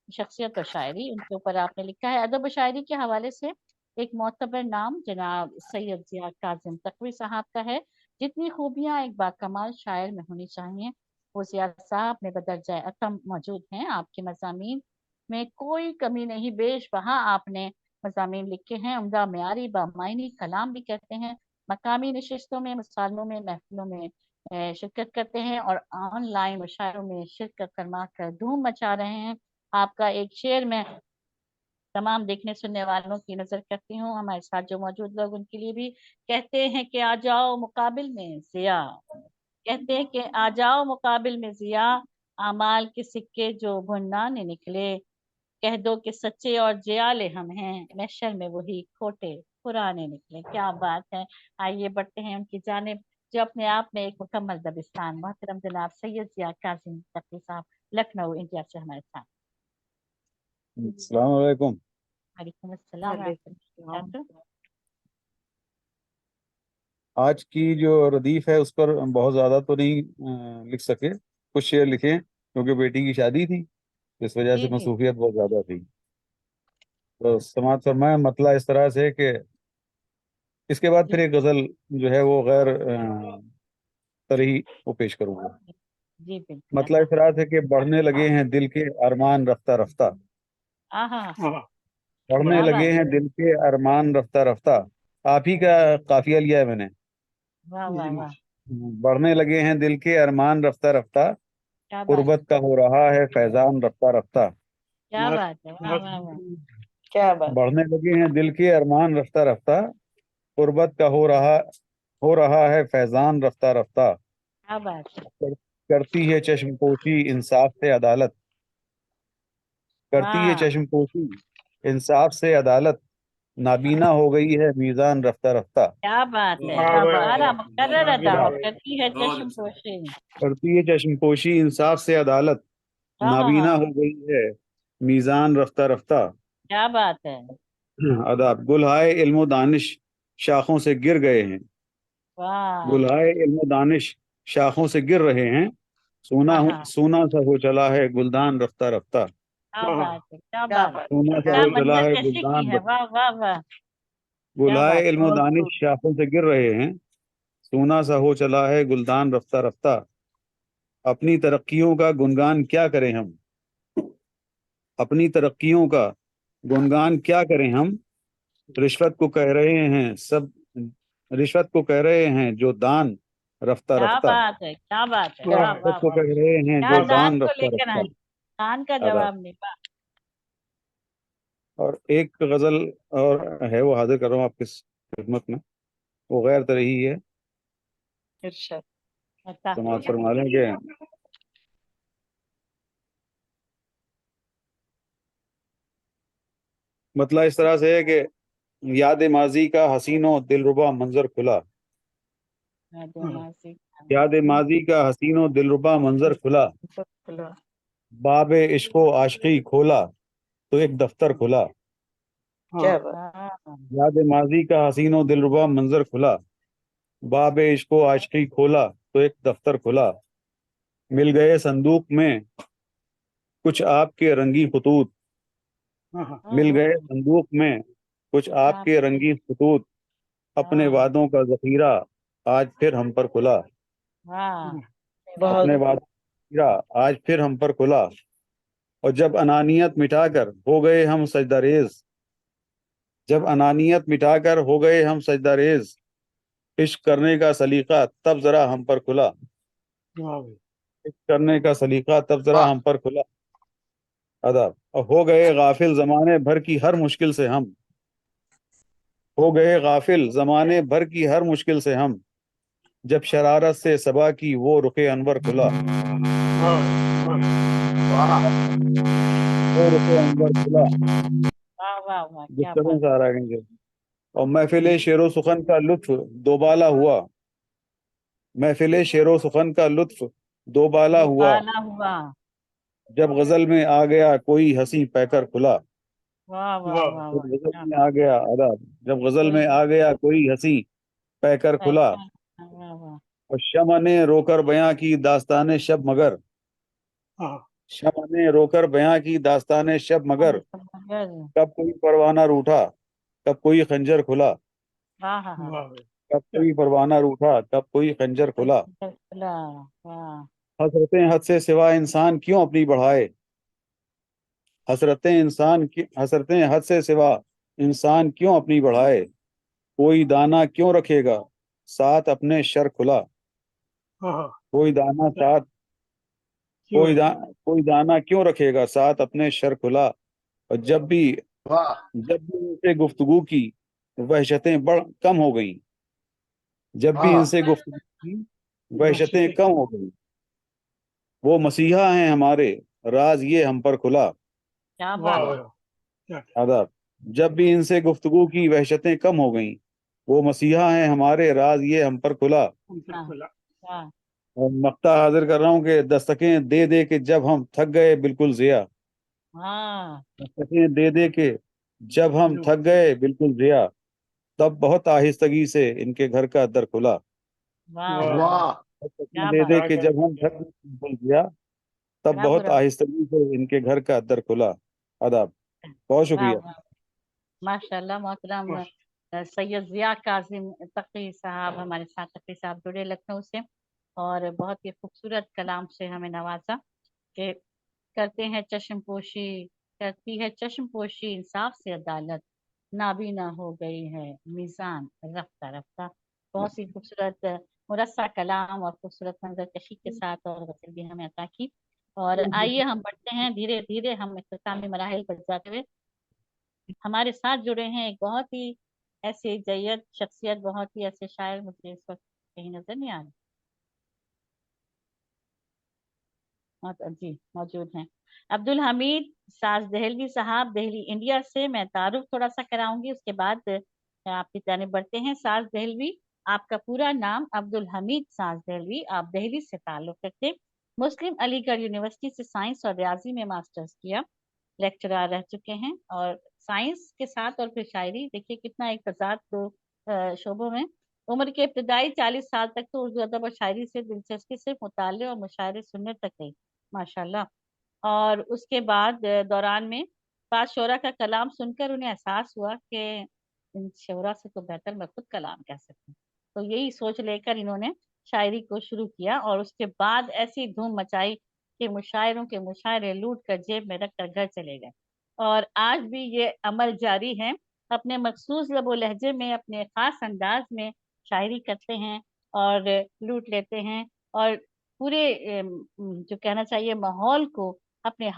شخصیت و شاعری، ان کے اوپر آپ نے لکھا ہے. ادب و شاعری کے حوالے سے ایک معتبر نام جناب سید ضیاء کاظم تقوی صاحب کا ہے. جتنی خوبیاں ایک باکمال شاعر میں ہونی چاہیے وہ ضیاء صاحب میں بدرجہ اتم موجود ہیں. آپ کے مضامین میں کوئی کمی نہیں، بیش بہا آپ نے مضامین لکھے ہیں. عمدہ، معیاری، بامعنی کلام بھی کرتے ہیں. مقامی نشستوں میں، مصالحوں میں، محفلوں میں شرکت کرتے ہیں، اور آن لائن مشاعروں میں شرکت فرما کر دھوم مچا رہے ہیں. آپ کا ایک شعر میں تمام دیکھنے سننے والوں کی نظر کرتی ہوں. ہمارے ساتھ جو موجود لوگ ان کے لیے بھی کہتے ہیں کہ آ جاؤ مقابل میں ضیاء، کہتے ہیں کہ آ جاؤ مقابل میں ضیاء، اعمال کے سکے جو بھنانے نکلے، کہہ دو کہ سچے اور جیالے ہم ہیں، محشر میں وہی کھوٹے پرانے نکلے. کیا بات ہے. آئیے بڑھتے ہیں ان کی جانب جو اپنے آپ میں ایک مکمل دبستان. محترم جناب سید ضیاء کاظم تقوی صاحب، لکھنؤ انڈیا سے ہمارے ساتھ. السلام علیکم. وعلیکم السلام ورحمۃ اللہ وبرکاتہ. آج کی جو ردیف ہے اس پر بہت زیادہ تو نہیں لکھ سکے، کچھ شعر لکھے کیونکہ بیٹی کی شادی تھی، اس وجہ سے جی جی مصروفیت بہت زیادہ تھی. تو سماعت فرمائیں. مطلع اس طرح سے کہ اس کے بعد جی پھر ایک غزل جو ہے وہ غیر طرحی وہ پیش کروں گا. جی بالکل مطلب اس طرح سے کہ بڑھنے لگے ہیں دل کے ارمان رفتہ رفتہ، آہا ہاں بڑھنے کیا لگے بات ہیں دل کے ارمان رفتہ رفتہ. آپ ہی کا قافیہ لیا ہے میں نے. واہ جی واہ واہ بڑھنے لگے ہیں دل کے ارمان رفتہ رفتہ، کیا بات قربت کا ہو رہا ہے فیضان رفتہ رفتہ. کیا بہت بات ہے واہ بہت واہ واہ کیا بات. بڑھنے لگے ہیں دل کے ارمان رفتہ رفتہ، قربت کا ہو رہا ہے فیضان رفتہ رفتہ. کیا بات ہے کرتی ہے چشم پوشی انصاف سے عدالت، کرتی ہے واہ چشم پوشی انصاف سے عدالت، نابینا ہو گئی ہے میزان رفتہ رفتہ. کیا بات ہے واہ واہ دوبارہ واہ مکرر ادا نابینا ہو ہوئے. کرتی ہے بہت چشم اچھا. پوشی. کرتی ہے چشم پوشی انصاف سے عدالت، نابینا ہاں ہو گئی ہے میزان رفتہ رفتہ. کیا بات ہے اداب گلہائے علم و دانش شاخوں سے گر گئے ہیں، واہ گلہائے علم و دانش شاخوں سے گر رہے ہیں، سونا آہا سونا سا ہو چلا ہے گلدان رفتہ رفتہ. کیا ہاں بات ہے کیا کیا بات ہے بات. سونا سا کیا ہو چلا منظر ہے کیسی کی گلدان ہے واہ واہ واہ کیا گلہائے بات علم و بہت دانش خوب. شاخوں سے گر رہے ہیں، سونا سا ہو چلا ہے گلدان رفتہ رفتہ. اپنی ترقیوں کا گنگان کیا کریں ہم، اپنی ترقیوں کا گنگان کیا کریں ہم، رشوت کو کہہ رہے ہیں سب، رشوت کو کہہ رہے ہیں جو دان رفتہ کیا رفتہ. بات ہے کیا بات ہے واہ واہ رشوت واہ کو واہ کہہ رہے ہیں کیا جو دان دان کو لے رفتہ کر رفتہ. آئی دان کا آداب. جواب نہیں واہ اور ایک غزل اور ہے وہ حاضر کر رہا ہوں آپ کی خدمت میں، وہ غیر طرحی ہے، ارشاد. اچھا سماعت فرما لیں کہ مطلب اس طرح سے ہے کہ یاد ماضی کا حسین و دلربا منظر کھلا، یاد ماضی کا حسین و دلربا منظر کھلا، باب عشق و عاشقی کھولا تو ایک دفتر کھلا. کیا بات. یاد ماضی کا حسین و دلربا منظر کھلا، باب عشق و عاشقی کھولا تو ایک دفتر کھلا. مل گئے صندوق میں کچھ آپ کے رنگی خطوط، مل گئے صندوق میں کچھ آپ کے رنگی خطوط، اپنے وعدوں کا ذخیرہ آج پھر ہم پر کھلا، بہت اپنے وعدوں کا ذخیرہ آج پھر ہم پر کھلا. اور جب انانیت مٹا کر ہو گئے ہم سجدہ ریز، جب انانیت مٹا کر ہو گئے ہم سجدہ ریز، عشق کرنے کا سلیقہ تب ذرا ہم پر کھلا، عشق کرنے کا سلیقہ تب ذرا ہم پر کھلا. ادب اور ہو گئے غافل زمانے بھر کی ہر مشکل سے ہم، ہو گئے غافل زمانے بھر کی ہر مشکل سے ہم، جب شرارت سے صبا کی وہ رخ انور کھلا، وہ رخ انور کھلا. واہ واہ واہ جس کیا طرح بات سے آ رہا ہے. اور محفل شعر و سخن کا لطف دوبالا ہوا، محفل شعر و سخن کا لطف دوبالا ہوا، دوبالا ہوا جب غزل میں آ گیا کوئی ہنسی پیکر کھلا، واہ واہ واہ جب واہ غزل کیا میں بات آ گیا آداب جب غزل میں آ گیا کوئی ہنسی پیکر کھلا. واہ واہ اور شمع نے رو کر بیاں کی داستان شب مگر، شمع نے رو کر بیاں کی داستان شب مگر، کب کوئی پروانہ روٹھا کب کوئی خنجر کھلا، واہ واہ کب کوئی پروانہ روٹھا کب کوئی خنجر کھلا. واہ حسرتیں حد سے سوا انسان کیوں اپنی بڑھائے، حسرتیں حد سے سوا انسان کیوں اپنی بڑھائے، کوئی دانہ کیوں رکھے گا ساتھ اپنے شر کھلا، کوئی دانہ ساتھ کوئی دانہ کیوں رکھے گا ساتھ اپنے شر کھلا. اور جب بھی ان سے گفتگو کی وحشتیں کم ہو گئیں، جب بھی ان سے گفتگو کی وحشتیں کم ہو گئیں، وہ مسیحا ہیں ہمارے راز یہ ہم پر کھلا. کیا بات ہے آداب جب بھی ان سے گفتگو کی وحشتیں کم ہو گئیں، وہ مسیحا ہیں ہمارے راز یہ ہم پر کھلا. واہ اور مقطع حاضر کر رہا ہوں کہ دستکیں دے دے کے جب ہم تھک گئے بالکل ضیا، ہاں دستکیں دے دے کے جب ہم تھک گئے بالکل ضیا، تب بہت آہستگی سے ان کے گھر کا در کھلا. واہ واہ دستکیں کیا دے بات دے کے جب ہم تھک گئے بالکل ضیا، تب کیا بہت برا آہستگی سے ان کے گھر کا در کھلا. آداب بہت واہ شکریہ. واہ ماشاء اللہ محترم سید ضیاء کاظم تقی صاحب ہمارے ساتھ تقی صاحب جڑے لکھنؤ سے और बहुत ही खूबसूरत कलाम से हमें नवाजा कि करते हैं चश्मपोशी, करती है चश्मपोशी इंसाफ से अदालत, नाबीना हो गई है मीज़ान रफ्ता रफ्ता। बहुत ही खूबसूरत मुरस्सा कलाम और खूबसूरत मंजरकशी के साथ और गज़ल भी हमें अता की। और आइए हम बढ़ते हैं धीरे धीरे, हम इख्तितामी मराहिल पर जाते हुए। हमारे साथ जुड़े हैं एक बहुत ही ऐसे जय्यद शख्सियत, बहुत ही ऐसे शायर, मुझे इस वक्त कहीं नजर नहीं आ रहे, जी मौजूद हैं अब्दुल हमीद साज दहलवी साहब, दिल्ली इंडिया से। मैं तारुफ थोड़ा सा कराऊंगी, उसके बाद आपकी जानिब बढ़ते हैं। साज दहलवी, आपका पूरा नाम अब्दुल हमीद साज दहलवी, आप दिल्ली से ताल्लुक रखते, मुस्लिम अलीगढ़ यूनिवर्सिटी से साइंस और रियाजी में मास्टर्स किया, लेक्चरर रह चुके हैं, और साइंस के साथ और फिर शायरी, देखिए कितना एक तजाद दो शोबों में। उम्र के इब्तदाई 40 साल तक तो उर्दू अदब और शायरी से दिलचस्पी सिर्फ मुताले और मुशायरे सुनने तक रही, माशाल्लाह। और उसके बाद दौरान में बाद शोरा का कलाम सुनकर उन्हें एहसास हुआ कि इन शोरा से तो बेहतर मैं खुद कलाम कह सकती हूँ। तो यही सोच लेकर इन्होंने शायरी को शुरू किया, और उसके बाद ऐसी धूम मचाई कि मुशायरों के मुशायरे लूट कर जेब में रख कर घर चले गए। और आज भी ये अमल जारी है, अपने मखसूस लबो लहजे में, अपने खास अंदाज में शायरी करते हैं और लूट लेते हैं, और पूरे जो कहना चाहिए माहौल को अपने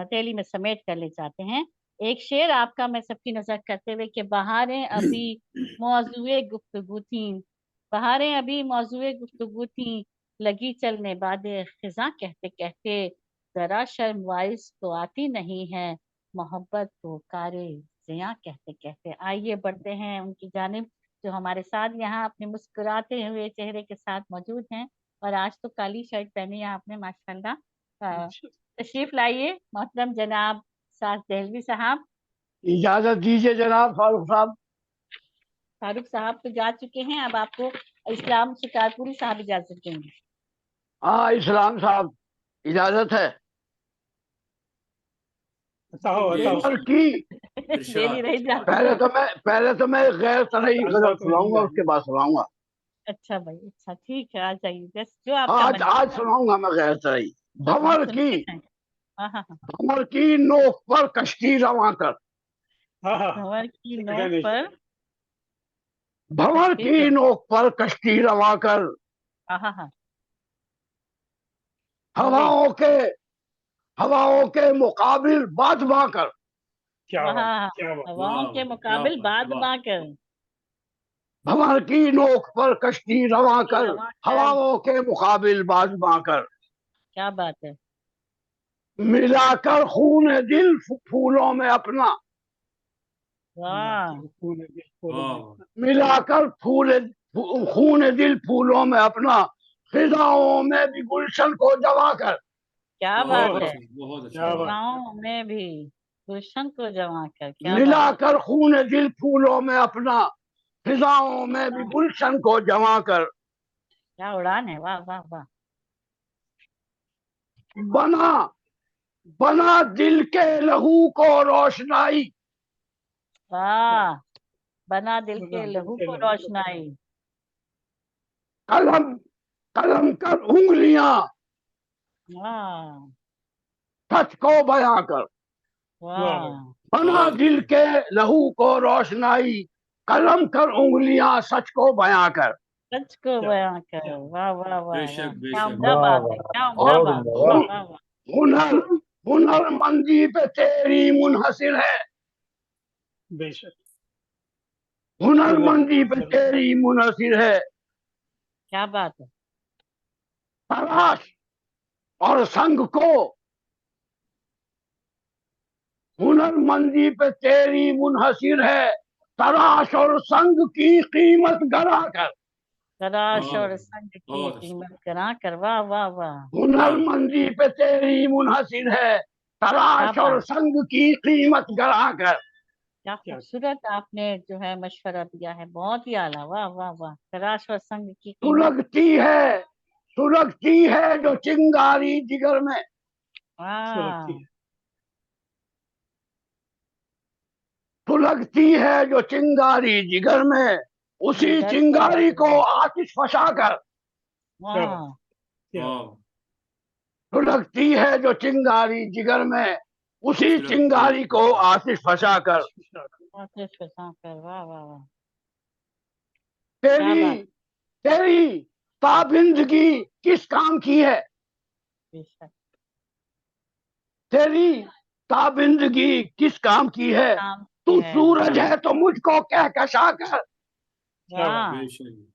थैली में समेट कर ले जाते हैं। एक शेर आपका मैं सबकी नजर करते हुए कि बहारें अभी मौजूए गुफ्तगू थी, बहारें अभी मौजूए गुफ्तगू थी, लगी चलने बादे खिजा कहते कहते, जरा शर्म वाइस तो आती नहीं है, मोहब्बत को कारे जिया कहते कहते। आइए बढ़ते हैं उनकी जानिब जो हमारे साथ यहाँ अपने मुस्कुराते हुए चेहरे के साथ मौजूद हैं, और आज तो काली शर्ट पहनी है आपने माशाल्लाह। तशरीफ लाइए मोहतरम जनाब साज दहलवी साहब। इजाजत दीजिए जनाब फारूक साहब। फारूक साहब तो जा चुके हैं, अब आपको इस्लाम शिकारपुरी साहब इजाजत देंगे। हाँ इस्लाम साहब इजाजत है। उम्र की दे नहीं रही जा। पहले तो मैं गैर तरही गजल सुनाऊंगा, उसके बाद सुनाऊंगा। अच्छा भाई, अच्छा ठीक है, आ जाइए जैसे जो आपका आज सुनाऊंगा मैं गैर तरही। भंवर की नोक पर कश्ती रवा कर, भंवर की नोक पर, भंवर की नोक पर कश्ती रवा कर, हवाओं के मुकाबिल बात बाकर, हवाओं के मुकाबिल बात बाकर, भंवर की नोक पर कश्ती रवा कर, हवाओं के मुकाबिल बात बाकर। क्या बात है। मिलाकर खून दिल फूलों में अपना, मिलाकर खून दिल फूलों में अपना, फिजाओं में भी गुलशन को जमा कर। क्या बात है, फिजाओं में भी गुलशन को जमा कर, क्या मिलाकर खून दिल फूलों में अपना, फिजाओं में भी गुलशन को जमा कर। क्या उड़ान है, वाह वाह वाह। बना दिल के लहू को रोशनाई, वाह, बना दिल के लहू को रोशनाई, कलम कर उंगलियां सच को बयां कर। बना दिल के लहू को रोशनाई, कलम कर उंगलियां सच को बयां कर, सच को बयां कर। वाह वाह वाह, क्या उम्दा बात है, क्या उम्दा बात है। हुनरमंदी पे तेरी मुनहसिर है, बेशक हुनरमंदी पे तेरी मुनहसिर है। क्या बात है। तलाश और संग को, हुनरमंदी पे तेरी मुनहसिर है, तलाश और संग की कीमत गिरा कर, तलाश और संग की कीमत गिरा कर। वाह वाह वाह। हुनरमंदी पे तेरी मुनहसिर है, तलाश और संग की कीमत गिरा कर। क्या खूबसूरत आपने जो है मशवरा दिया है, बहुत ही आला। वाह वाह वाह। तलाश और संग की सुलगती है जो चिंगारी जिगर में, सुलगती है जो चिंगारी जिगर में, उसी चिंगारी को आतिश फशा कर, वाह सुलगती है जो चिंगारी जिगर में, उसी चिंगारी को आतिश फंसा कर, आतिश फंसा कर, वाह वाह वाह, तेरी तेरी ताबिंदगी किस काम की है, बेशक तेरी ताबिंदगी किस काम की है, काम तू है, सूरज है तो मुझको कहकशा कर, वाह बेशक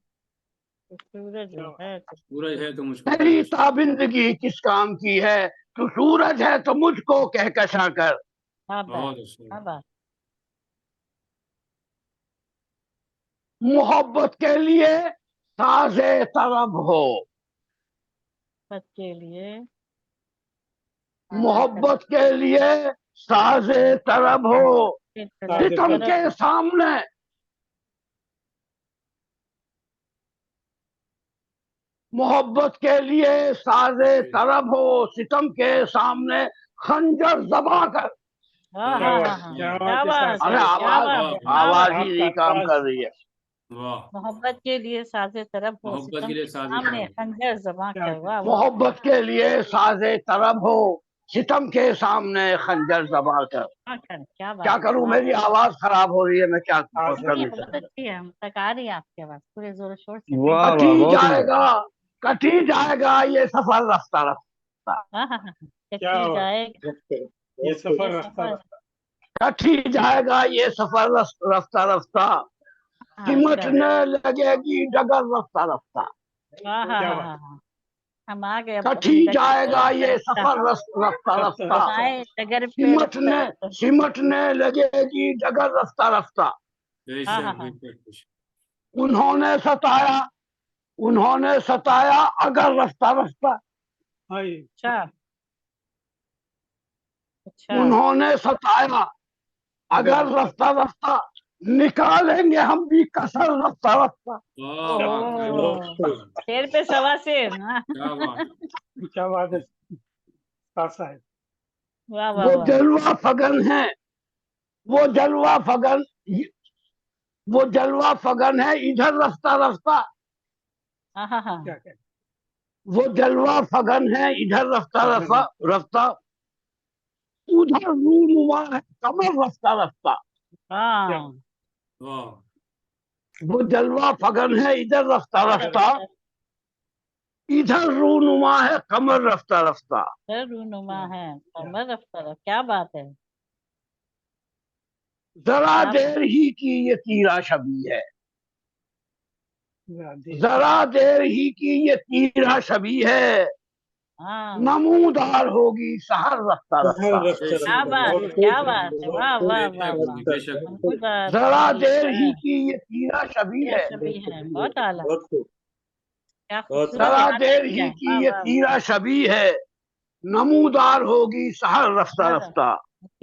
सूरज है तो सूरज है तो मुझको तेरी कहकशा ताबिंदगी किस काम की है, तू सूरज है तो मुझको कहकशा कर, क्या बात, बहुत अच्छा क्या बात, मोहब्बत के लिए साजे तलब हो, पद के लिए मोहब्बत के लिए साजे तलब हो, सितम के सामने मोहब्बत के लिए साजे तलब हो, सितम के सामने खंजर जबा कर, क्या बात, अरे आवाज ही नहीं काम कर रही है, मोहब्बत के लिए साजे तरफ हो, मोहब्बत सितम के लिए के साजे सामने तरफ। खंजर जमा कर, वाह वाह, मोहब्बत के लिए साजे तलब हो, सितम के सामने खंजर जबा कर, क्या बात, क्या करूं, मेरी आवाज खराब हो रही है, मैं क्या कर नहीं, नहीं बहुत सकता। अच्छी है, हम तक आ रही है आपकी आवाज पूरे जोर शोर से, वाह वाह, कटी बहुत उम्दा। जाएगा, कटी जाएगा ये सफर रफ्ता रफ्ता, कटी जाएगा ये सफर रफ्ता सफर, रफ्ता, कटी जाएगा ये सफर रफ्ता रफ्ता, सिमटने लगेगी डगर रफ्ता रफ्ता, क्या बात है, हम आ गए अब कटी अपनी डगर जाएगा पे ये रफ्ता, सफर रफ्ता रफ्ता, आए डगर पे रफ्ता सिमटने रफ्ता, सिमटने लगेगी डगर रफ्ता रफ्ता, बेशक बेशक उन्होंने सताया, उन्होंने सताया अगर रफ्ता रफ्ता, अच्छा अच्छा, उन्होंने सताया अगर रफ्ता रफ्ता, निकालेंगे हम भी कसर रफ्ता रफ्ता, वाह वाह क्या ओह बात है, शेर पे सवा शेर, हाँ, क्या बात है, क्या बात है साहब, वाह वाह वो वाह, जलवा फगन है, वो जलवा फगन, वो जलवा फगन है इधर रफ्ता रफ्ता, हाँ हाँ हाँ, क्या कहते वो जलवा फगन है इधर रफ्ता रफ्ता रफ्ता, उधर रूनुमा है कमर रफ्ता रफ्ता, हाँ वाह वो जलवा फगन है इधर रफ्ता रफ्ता, इधर रूनुमा है कमर रफ्ता रफ्ता, रूनुमा है कमर रफ्ता, क्या बात है, जरा क्या देर ही की ये तीरा शबी है, हैं, जरा देर ही की ये तीरा शबी है, हाँ नमूदार होगी सहर रफ्ता रफ्ता, क्या बात है, क्या बात है, वाह वाह वाह वाह, बेशक नमूदार जरा होगी देर ही है, की ये तीरा शबी ये है, सभी है, बहुत आला, क्या खूबसूरत जरा बात देर लिखी ही है, की वाह ये वाह, तीरा शबी है, नमूदार होगी सहर रफ्ता वाह, रफ्ता,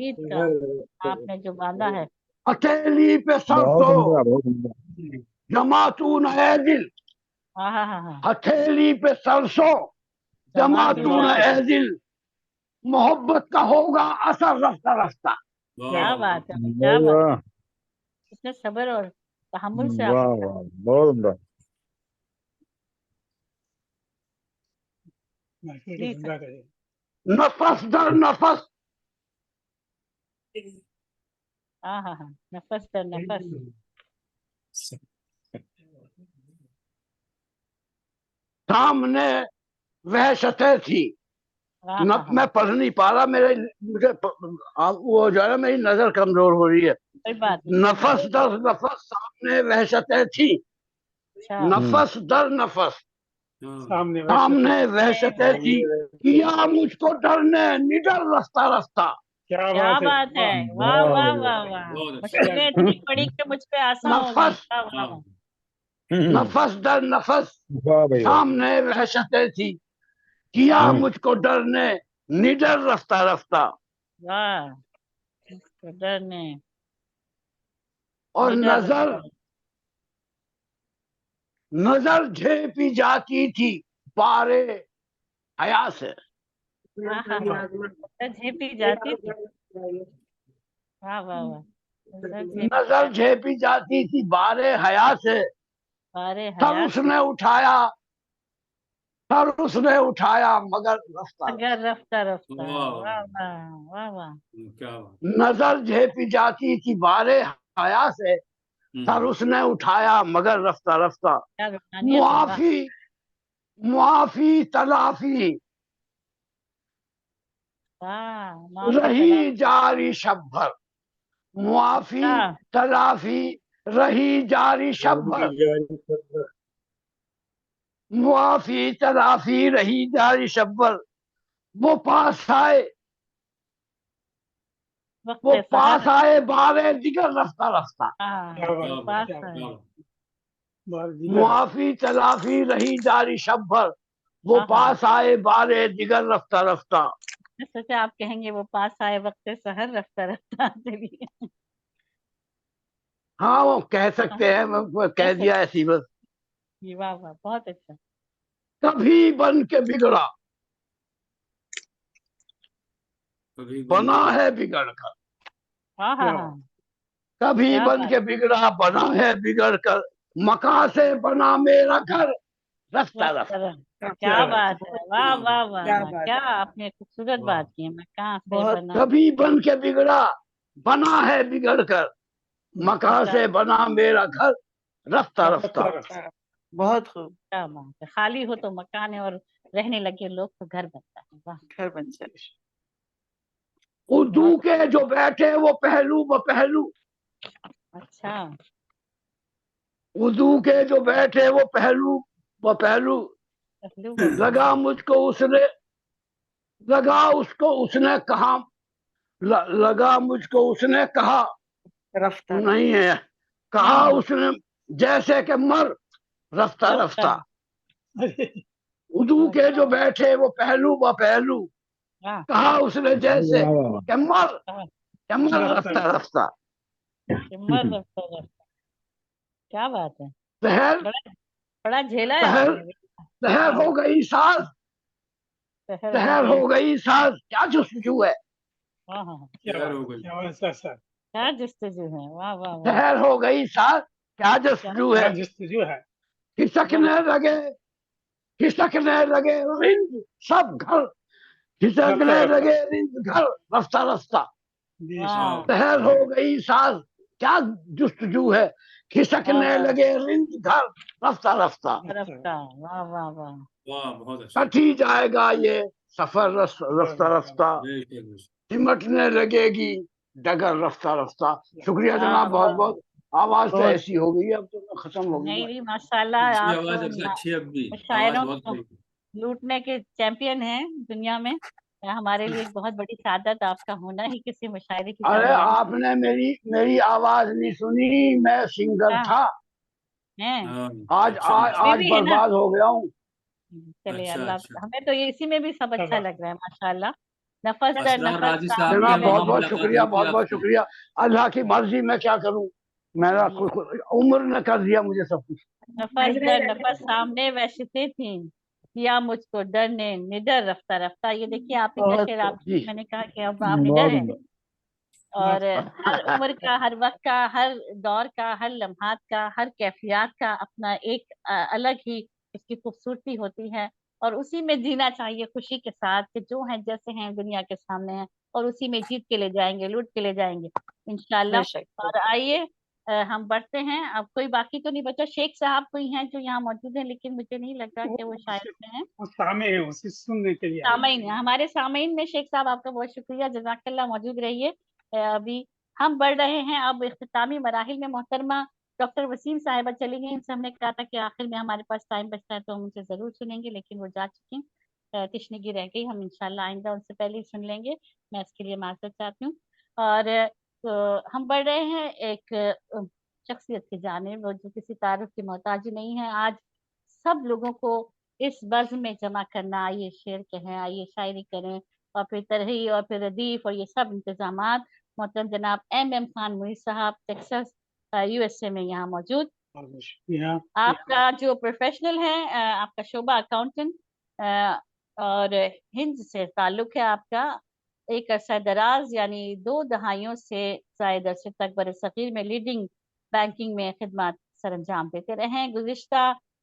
ईद का आपने जो बांधा है, हथेली पे बहुत सरसों उम्दा, बहुत उम्दा। जमा तू नए दिल, हाँ हाँ हाँ हाँ, हथेली पे सरसों जमा तू नए दिल, मोहब्बत का होगा असर रफ्ता रफ्ता, क्या वाह बात है, क्या बात, वाह इतने सब्र और तहम्मुल से आप वाह वाह, बहुत उम्दा। महफिल को जी जिंदा रहे। नफस दर नफस हाँ हाँ हाँ, नफस दर नफस, सामने वहशतें थी, हाँ न हाँ हाँ, मैं पढ़ नहीं पा रहा, मेरे मुझे वो जो है ना, मेरी नजर कमजोर हो रही है, कोई बात नहीं, नफस दर नफस सामने वहशतें थी, अच्छा नफस दर नफस सामने सामने वहशतें थी, किया मुझको डरने निडर रफ्ता रफ्ता, क्या क्या बात है, बात है, वाह वाह वाह वाह, बहुत अच्छा मुश्किलें इतनी पड़ी कि मुझ पे आसान हो गई, नफस वाह वाह वाह, नफस दर नफस वाह भाई वाह। सामने वहशतें थी, किया मुझको डरने निडर रफ्ता रफ्ता, वाह, कदर ने और निडर नजर रफ्ता, नजर झेपी जाती थी बारे हया से, हाँ हाँ हाँ, नजर झेपी जाती थी, वाह वाह वाह, नजर झेपी नजर झेपी जाती थी बारे हया से, सारे तब हयात से, उसने उठाया सर उसने उठाया मगर रफ्ता अगर रफ्ता रफ्ता, वाह वाह वाह वाह वाह, क्या बात। नजर झेपी जाती थी बारे हया से, सर उसने उठाया मगर रफ्ता रफ्ता। क्या रूहानियत है, वाह मुआफी मुआफी तलाफी वाह, माफी तला, रही जारी शब भर, मुआफी वाह तलाफी रही जारी शब भर, मुआफी तलाफी रही जारी शब भर। वो पास आए वक्त वो पास सहर, आए बारे दिगर रफ्ता रफ्ता। क्या बात है, पास क्या है, क्या बात। बात दिगर मुआफी तलाफी रही जारी शब भर, वो हाँ हाँ, पास आए बारे दिगर रफ्ता रफ्ता। मैं सोचा आप कहेंगे वो पास आए वक्त सहर रफ्ता रफ्ता। चलिए, हाँ वो कह सकते हैं, मैं कह दिया ऐसी बस। जी वाह वाह, बहुत अच्छा, कभी बन के बिगड़ा कभी बना है बिगड़ कर, हाँ हाँ हाँ, कभी क्या बन बात, के बिगड़ा बना है बिगड़ कर, मकान से बना मेरा घर रफ्ता रफ्ता रफ्ता। रफ्ता, क्या बात है, वाह वाह वाह क्या वाह, बात क्या है, आपने खूबसूरत वाह। बात की है, मैं कहाँ से बहुत बना, कभी बन के बिगड़ा बना है बिगड़ कर, मकान रफ्ता, से बना मेरा घर रफ्ता रफ्ता। रफ्ता, बहुत खूब, क्या बात है, खाली हो तो मकान है और रहने लगे लोग तो घर बनता है, वाह, घर बन जाए। उर्दू बहुत के जो बैठे वो पहलू ब पहलू, अच्छा, उर्दू के जो बैठे वो पहलू ब पहलू। पहलू वो लगा मुझको उसने लगा उसको उसने कहा लगा मुझको उसने कहा रफ्ता नहीं है, कहा उसने जैसे कि मर रफ्ता रफ्ता, रफ्ता। अरे उर्दू के जो बैठे वो पहलू ब पहलू, वाह कहा उसने जैसे कि मर रफ्ता रफ्ता रफ्ता। मर रफ्ता रफ्ता, क्या बात है, शहर बड़ा बड़ा झेला है शहर आपने, शहर हो गई साज, शहर हो शहर गई, हो गई साज, क्या जुस्तजू है, हाँ हाँ हाँ, क्या शहर बात हो है, गई। क्या बात है सर, क्या जस्तजू है, वाह वाह वाह, शहर हो गई साज क्या क्या जुस्तजू क्या है। जस्तजू है, खिसकने लगे खिसकने लगे रिंद सब घर, रफ्ता खिसकने रफ्ता लगे रिंद घर रफ्ता रफ्ता। बेशक, वाह शहर हो गई साज क्या जुस्तजू है, खिसकने वाह, लगे रिंद घर रफ्ता रफ्ता। रफ्ता, वाह वाह वाह, वाह बहुत अच्छा। कटी जाएगा ये सफर रफ्ता रफ्ता, बेशक बेशक। सिमटने लगेगी डगर रफ्ता रफ्ता। शुक्रिया वाह जनाब, बहुत वाह, बहुत। आवाज तो बहुत ऐसी हो गई है, अब तो खत्म हो गई नहीं है। नहीं, माशाल्लाह, इसकी आप आवाज तो सबसे अच्छी है अब भी, आवाज शायरों बहुत को सही। लूटने के चैंपियन हैं दुनिया में, हमारे लिए एक बहुत बड़ी सादत आपका होना ही किसी मुशायरे की अरे सामने, आपने मेरी मेरी आवाज नहीं सुनी, मैं सिंगर हाँ था। हैं, हाँ आज अच्छा आज अच्छा ये आज भी है ना, बर्बाद हो गया हूँ। चलिए अच्छा अल्लाह, अच्छा। हमें तो ये इसी में भी सब अच्छा शाबाश, लग रहा है माशाल्लाह, नफस दर असरार नफस राजी साहब सामने की जनाब अब बहुत वहाँ वैसे, बहुत मुलाकात शुक्रिया, हुई थी बहुत बहुत आपसे। शुक्रिया। अल्लाह की मर्जी, मैं क्या करूँ, मेरा उम्र ने कर दिया मुझे सब कुछ। नफस दर नफस सामने वैसे थी, किया मुझको डर ने निडर रफ्ता रफ्ता, ये देखिए आपने क्या बहुत शेर, आप जी मैंने कहा कि अब आप निडर हैं, और माशाल्लाह, हर उम्र का, हर वक्त का, हर दौर का, हर लम्हात का, हर कैफियत का अपना एक अलग ही उसकी खूबसूरती होती है, और उसी में जीना चाहिए खुशी के साथ कि जो है जैसे हैं दुनिया के सामने हैं, और उसी में जीत के ले जाएंगे, लूट के ले जाएंगे इंशाल्लाह। और बेशक। आइए हम बढ़ते हैं, अब कोई बाकी तो नहीं बचा, शेख साहब कोई हैं जो यहाँ मौजूद हैं, लेकिन मुझे नहीं लग रहा कि वो शायद में हैं, वो सामने है, उसे सुनने के लिए आए। सामईन है, हमारे सामईन में शेख साहब आपका बहुत शुक्रिया, जज़ाकल्लाह, मौजूद रहिए। अभी हम बढ़ रहे हैं, अब इख्तितामी मराहिल में मोहतरमा डॉक्टर वसीम साहिबा चली गई, इनसे हमने कहा था कि आखिर में हमारे पास टाइम बचता है तो हम उनसे ज़रूर सुनेंगे, लेकिन वो जा चुकी, तशनीगी रह गई, हम इंशाल्लाह आइंदा उनसे पहले ही सुन लेंगे, मैं इसके लिए माजरत चाहती हूँ। और तो हम बढ़ रहे हैं एक शख्सियत की जानिब, वो जो किसी तारुफ की मोहताज नहीं है, आज सब लोगों को इस बज़्म में जमा करना, आइए शेर कहें, आइए शायरी करें, और फिर तरही और फिर रदीफ और ये सब इंतजामात मोहतरम जनाब MM खान मुईज़ साहब टेक्सास USA में यहाँ मौजूद। बहुत शुक्रिया, आपका जो प्रोफेशनल है, आपका शोबा अकाउंटेंट और हिंद से ताल्लुक है आपका, एक अरसा दराज यानी 2 दहाइयों से जायद अरसे तक बरसगीर में लीडिंग बैंकिंग में खिदमत सर अंजाम देते रहे हैं। गुज़िश्ता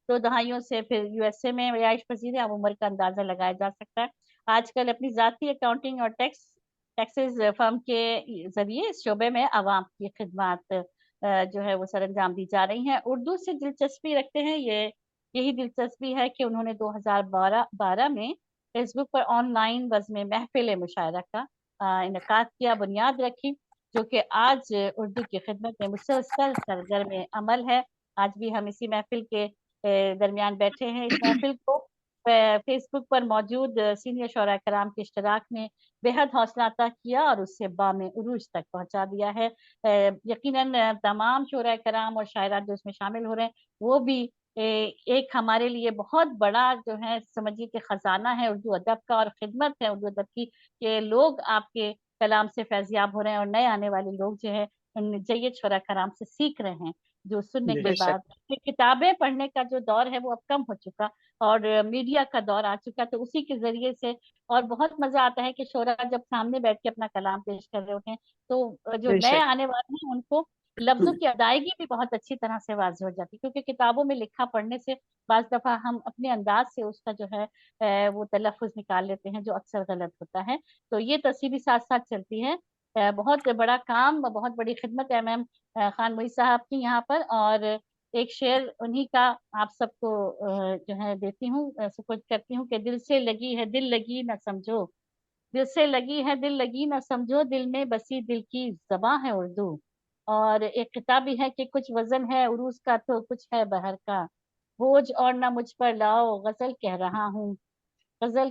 2 दहाइयों से फिर यूएसए में रिहाइश पजीर है, अब उम्र का अंदाजा लगाया जा सकता है। आजकल अपनी ज़ाती अकाउंटिंग और टैक्सेस फर्म के जरिए इस शोबे में आवाम की खिदमत जो है वो सरअंजाम दी जा रही हैं। उर्दू से दिलचस्पी रखते हैं, यही दिलचस्पी है कि उन्होंने 2012 में फेसबुक पर ऑनलाइन वज़्म महफिल मुशायरा का इनकाद किया, बुनियाद रखी, जो कि आज उर्दू की खिदमत में मुसलसल सरगर्म अमल है। आज भी हम इसी महफिल के दरमियान बैठे हैं। इस महफिल को फेसबुक पर मौजूद सीनियर शोरा कराम के इश्तराक ने बेहद हौसला अता किया और उससे बामे उरूज तक पहुंचा दिया है। यकीनन तमाम शोरा कराम और शायरा जो इसमें शामिल हो रहे हैं वो भी एक हमारे लिए बहुत बड़ा जो है समझिए कि खजाना है उर्दू अदब का और खिदमत है उर्दू अदब की, कि लोग आपके कलाम से फैजियाब हो रहे हैं और नए आने वाले लोग जो है जय्यद शोरा कराम से सीख रहे हैं, जो सुनने के बाद किताबें पढ़ने का जो दौर है वो अब कम हो चुका और मीडिया का दौर आ चुका। तो उसी के जरिए से और बहुत मजा आता है कि शोरा जब सामने बैठ के अपना कलाम पेश कर रहे होते हैं तो जो नए आने वाले हैं उनको लफ्जों की अदायगी भी बहुत अच्छी तरह से वाज़ेह हो जाती है, क्योंकि किताबों में लिखा पढ़ने से बाज़ दफ़ा हम अपने अंदाज से उसका जो है वो तलफ़्फ़ुज़ निकाल लेते हैं जो अक्सर गलत होता है। तो ये तस्वीर साथ साथ चलती है। बहुत बड़ा काम, बहुत बड़ी खिदमत है मैम खान मोई साहब की यहाँ पर, और एक शेर उन्हीं का आप सबको जो है देती हूँ, सुपुर्द करती हूँ कि दिल से लगी है दिल लगी न समझो, दिल से लगी है दिल लगी न समझो, दिल में बसी दिल की ज़बां है उर्दू। और एक किताब भी है कि कुछ वजन है उरूज का तो कुछ है बहर का, बोझ और ना मुझ पर लाओ गजल कह रहा हूँ, गजल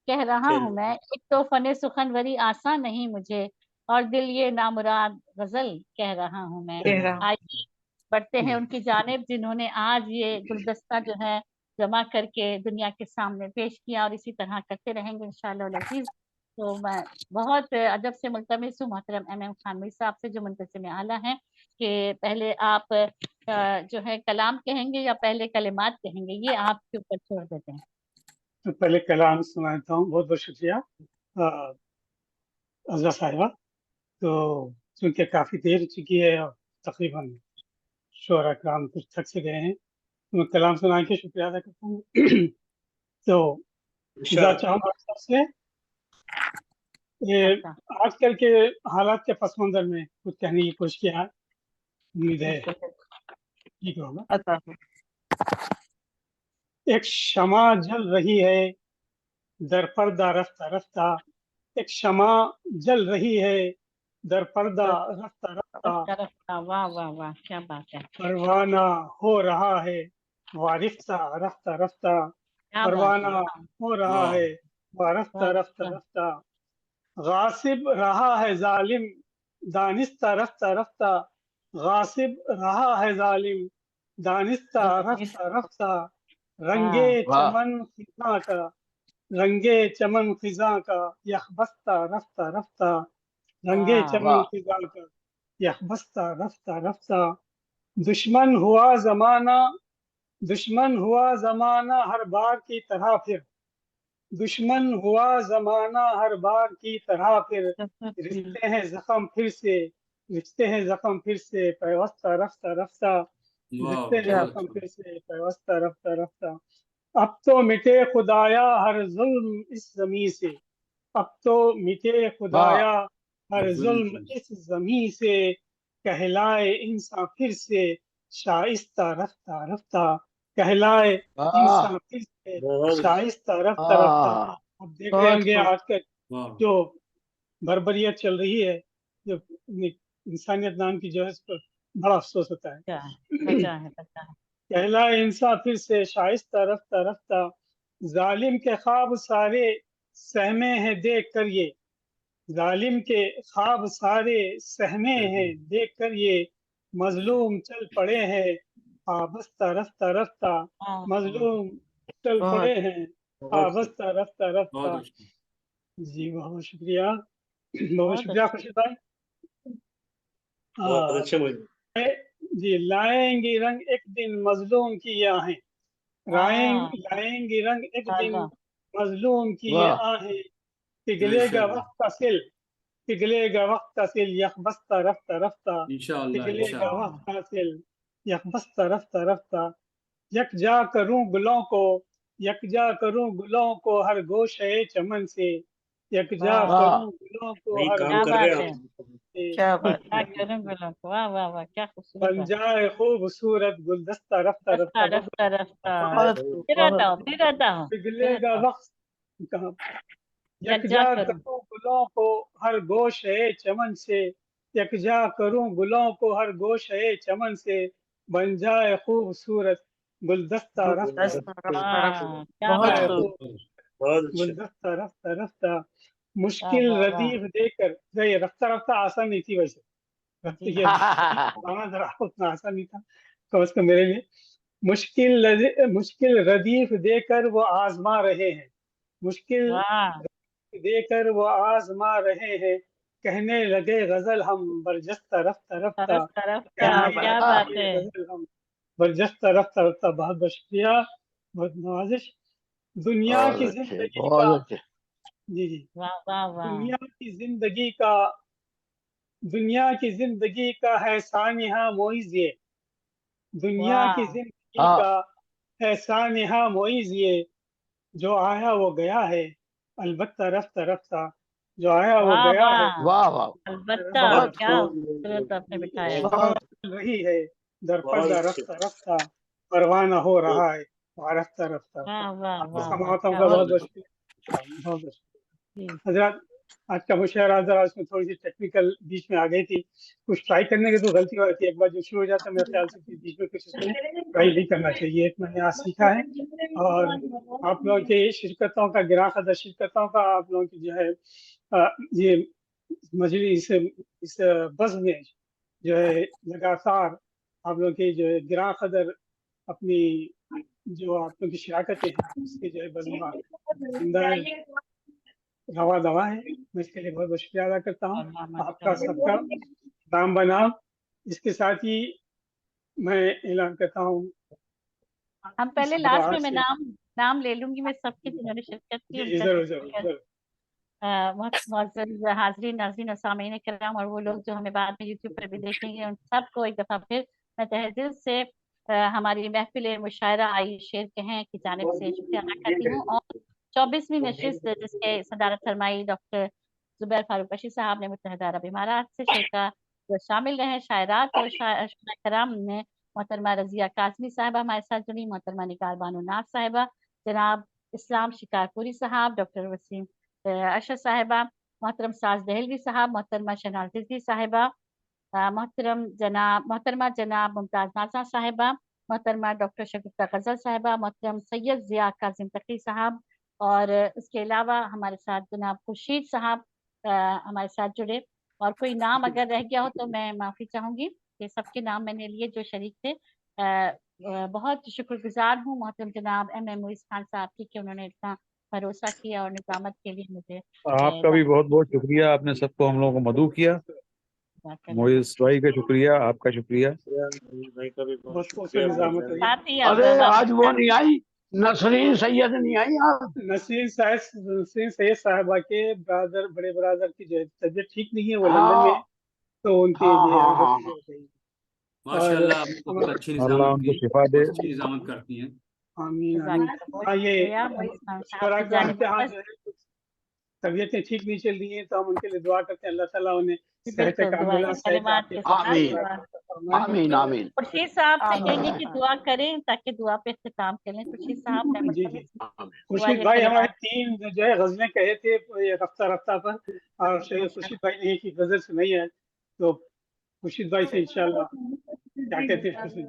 कह रहा हूँ मैं, एक तो फने सुखनवरी आसान नहीं मुझे, और दिल ये नामुराद गजल कह रहा हूँ मैं। आइए बढ़ते हैं उनकी जानिब जिन्होंने आज ये गुलदस्ता जो है जमा करके दुनिया के सामने पेश किया और इसी तरह करते रहेंगे इंशाअल्लाह अज़ीज़। तो मैं बहुत अदब से मुल्तमिस हूँ मोहतरम MM खान मोई साहब से जो मुंतज़िम आला हैं कि पहले आप जो है कलाम कहेंगे या पहले कलिमात कहेंगे, ये आपके ऊपर छोड़ देते हैं। तो पहले कलाम सुनाता हूँ। बहुत बहुत शुक्रिया अज़रा साहिबा। तो चूंकि काफ़ी देर हो चुकी है और तकरीबन शोरा कराम कुछ थक से गए हैं, तो मैं कलाम सुना के शुक्रिया अदा करता हूँ। तो चाहूँगा सबसे ये आजकल के हालात के पस मंज़र में कुछ कहने की कोशिश किया है, उम्मीद है ठीक होगा। एक शमा जल रही है दर पर्दा रफ्ता रफ्ता, एक शमा जल रही है दर पर्दा रफ्ता रफ्ता, वाह वाह वाह क्या बात है। परवाना हो रहा है वारिफ्ता रफ्ता रफ्ता, परवाना हो रहा है वारिफ्ता रफ्ता रफ्ता, गासिब रहा है जालिम दानिस्ता रफ्ता रफ्ता, गासिब रहा है जालिम दानिस्ता रफ्ता रफ्ता, रंगे चमन खिज़ा का रंगे चमन खिज़ा का यखबस्ता रफ्ता रफ्ता, रंगे चमन खिज़ा का यखबस्ता रफ्ता रफ्ता, दुश्मन हुआ ज़माना हर बार की तरह फिर, दुश्मन हुआ ज़माना हर बार की तरह फिर, रिश्ते हैं ज़ख्म फिर से, रिश्ते हैं ज़ख्म फिर से पैवस्ता रफ्ता रफ्ता, रिश्ते हैं ज़ख्म फिर से पैवस्ता रफ्ता रफ्ता, अब तो मिटे खुदाया हर जुल्म इस ज़मीं से, अब तो मिटे खुदाया हर जुल्म इस ज़मीं से, कहलाए इंसान फिर से शाइस्ता रफ्ता रफ्ता, कहलाए इंसान फिर से शाइस्ता रफ्ता रफ्ता। अब देख रहे होंगे आजकल जो बर्बरियत चल रही है, जो इंसानियत नाम की जो है, इस पर बड़ा अफसोस होता है। कहलाए इंसान फिर से शाइस्ता रफ्ता रफ्ता, जालिम के ख्वाब सारे सहमे हैं देख कर ये, जालिम के ख्वाब सारे सहमे हैं देख कर ये, मजलूम चल पड़े हैं आबस्ता रफ्ता रफ्ता, मजलूम चल पड़े हैं आबस्ता रफ्ता रफ्ता। जी बहुत शुक्रिया, बहुत शुक्रिया खुशी भाई। जी लाएंगी रंग एक दिन मजलूम की ये आहें, लाएंगी रंग एक दिन मजलूम की ये आहें, पिघलेगा वक्त का सिल, पिघलेगा वक्त का सिल यखबस्ता रफ्ता रफ्ता, पिघलेगा वक्त का सिल यखबस्ता रफ्ता रफ्ता, यकजा करूं गुलों को, यकजा करूं गुलों को हर गोशे चमन से, यकजा वाह करूं गुलों को वही हर काम क्या कर गोशे रहे बात हैं है, आप। से, क्या बात क्या है। करूं गुलों को, वाह वाह वाह, क्या खूबसूरत बन बात। जाए खूबसूरत गुलदस्ता रफ्ता रफ्ता रफ्ता रफ्ता रफ्ता, बहुत फिर आता हूँ, फिर आता हूँ, फिर पिघलेगा आता हूँ। वक्त कहाँ। यकजा यकजा करूं, करूं गुलों को हर गोश है चमन से, यकजा करूं गुलों को हर गोश है चमन से, बन जाए खूबसूरत गुलदस्ता रफ्ता गुलदस्ता रफ्ता रफ्ता, वाह क्या बहुत जाए बात, खूब। बहुत अच्छा। गुलदस्ता रफ्ता रफ्ता, वाह मुश्किल वाह वाह, रदीफ देकर, ये रफ्ता रफ्ता आसान नहीं थी वैसे, जी ये गाना जरा उतना आसान नहीं था कम से कम मेरे लिए। मुश्किल रदीफ देकर वो आजमा रहे हैं, मुश्किल वाह, देकर वो आजमा रहे हैं, कहने लगे गजल हम बरजस्ता रफ्ता रफ्ता, रफ्ता रफ्ता, क्या कहने क्या बात बात लगे है, गजल हम बरजस्ता रफ्ता रफ्ता। बहुत बहुत शुक्रिया, बहुत नवाजिश। दुनिया बहुत की अच्छे, जिंदगी बहुत का, अच्छे। जी जी, वाह वाह वाह, दुनिया की जिंदगी का, दुनिया की जिंदगी का है सानिहा मोइज ये, दुनिया की वाह जिंदगी हाँ का है सानिहा मोइज ये, जो आया वो गया है अलबत्ता रफ्ता रफ्ता, जो आया वो वाह गया है वाह, वाह वाह, अलबत्ता, बहुत क्या खूब, खूबसूरत आपने बिठाया। हवा बहुत चल रही है दर बहुत पर्दा अच्छे। रफ्ता रफ्ता, परवाना हो रहा है वहाँ रफ्ता रफ्ता। वाह वाह आपको वाह वाह, समाताओं क्या का बहुत बहुत बहुत खूबसूरत, शुक्रिया, बहुत बहुत शुक्रिया। जी हजरत, आज का मुशायरा जरा उसमें थोड़ी सी टेक्निकल बीच में आ गई थी, कुछ ट्राई करने की तो गलती हो जाती है, एक बार जो शुरू हो जाता है मेरे ख्याल से फिर बीच में कुछ उसको ट्राई नहीं करना चाहिए, एक मैंने आज सीखा है। और आप लोगों की शिरकतों का, गिरा कदर शिरकतों का, आप लोगों की जो है ये मजलिस, इस बज़्म में जो है लगातार आप लोगों की जो है गिरा कदर अपनी जो आप लोगों की शिराकतें हैं उसकी जो है बज़्म जिंदा है, रवा दवा है। मैं इसके लिए बहुत बहुत शुक्रिया अदा करता हूँ आपका सबका, नाम बनाम। इसके साथ ही मैं ऐलान करता हूँ हम इस पहले लास्ट में आज मैं से, नाम ले लूंगी, मैं सबकी जिन्होंने शिरकत की जी जी उनका जरूर जरूर जरूर, मुअज़्ज़ज़ हाज़रीन नाज़रीन और सामीन किराम, और वो लोग जो हमें बाद में यूट्यूब पर भी देखेंगे, उन सबको एक दफ़ा फिर मैं तहे दिल से हमारी महफिल मुशायरा आई शेर कहें की जानिब से शुक्रिया अदा करती हूँ। और 24वीं नशिस्त जिसके सदारत फरमाई डॉक्टर जुबैर फारूक बशीर साहब ने मुत्तहिदा अरब इमारात से शिरका जो शामिल रहे शायरात और कराम ने मोहतरमा रजिया काज़मी साहिबा हमारे साथ जुड़ी, मोहतरमा निगार बानो नाज साहिबा, जनाब इस्लाम शिकारपुरी साहब, डॉक्टर वसीम अशर साहिबा, मोहतरम साज दहलवी साहब, मोहतरमा शहनाज रिजवी साहिबा, मोहतरमा जनाब मुमताज नाज़ा साहिबा, मोहतरमा डॉक्टर शगुफ्ता गजल साहिबा, मोहतरम सैयद जिया काजिम तकी साहब, और इसके अलावा हमारे साथ जनाब खुर्शीद साहब हमारे साथ जुड़े। और कोई नाम अगर रह गया हो तो मैं माफ़ी चाहूँगी, ये सबके नाम मैंने लिए जो शरीक थे। बहुत शुक्रगुजार हूँ मोहतरम जनाब MM मुइज़ खान साहब की कि उन्होंने इतना भरोसा किया और निजामत के लिए मुझे आपका भी बहुत बहुत शुक्रिया, आपने सबको हम लोगों को मदऊ किया। मोइज़ भाई का शुक्रिया, आपका शुक्रिया। भाई का भी बहुत बहुत शुक्रिया। निजामत है। साथ ही अरे आज वो नहीं आई, नसरीन सैयद नहीं आई आज। नसीर सैयद साहबा के ब्रादर, बड़े ब्रादर की जो है तबीयत ठीक नहीं है, वो लंदन में है, हाँ तो उनके हाँ लिए हाँ हम लोग हाँ चीजें हाँ, बताइए। और माशाल्लाह, आप तो बहुत अच्छी अल्लाह निजामत उनको की, शिफा दे। अच्छी निजामत करती हैं। आमीन बहुत आमीन। हाँ ये शुक्रिया मुइज़ खान साहब शुरा की का जानिब इम्तिहान बस। जो है कुछ तबीयतें ठीक नहीं चल रही हैं, तो हम उनके लिए दुआ करते हैं अल्लाह ताला उन्हें सेहत बिल्कुल दुआ कामिला, सेहत कलिमात के आफियत साथ आमीन दुआ। फरमाए। आमीन आमीन खुर्शीद साहब से कहेंगे कि आमीन। दुआ करें ताकि दुआ पे इख्तिताम करें। खुर्शीद साहब मैं जी जी, मुल्तमिस आमीन। दुआ खुर्शीद या भाई हमारे कलिमात। 3 जो है गजलें कहे थे ये रफ्ता रफ्ता पर, और खुर्शीद भाई ने एक ही गजल सुनाई है, तो खुर्शीद भाई से इंशाल्लाह क्या कहते हैं खुर्शीद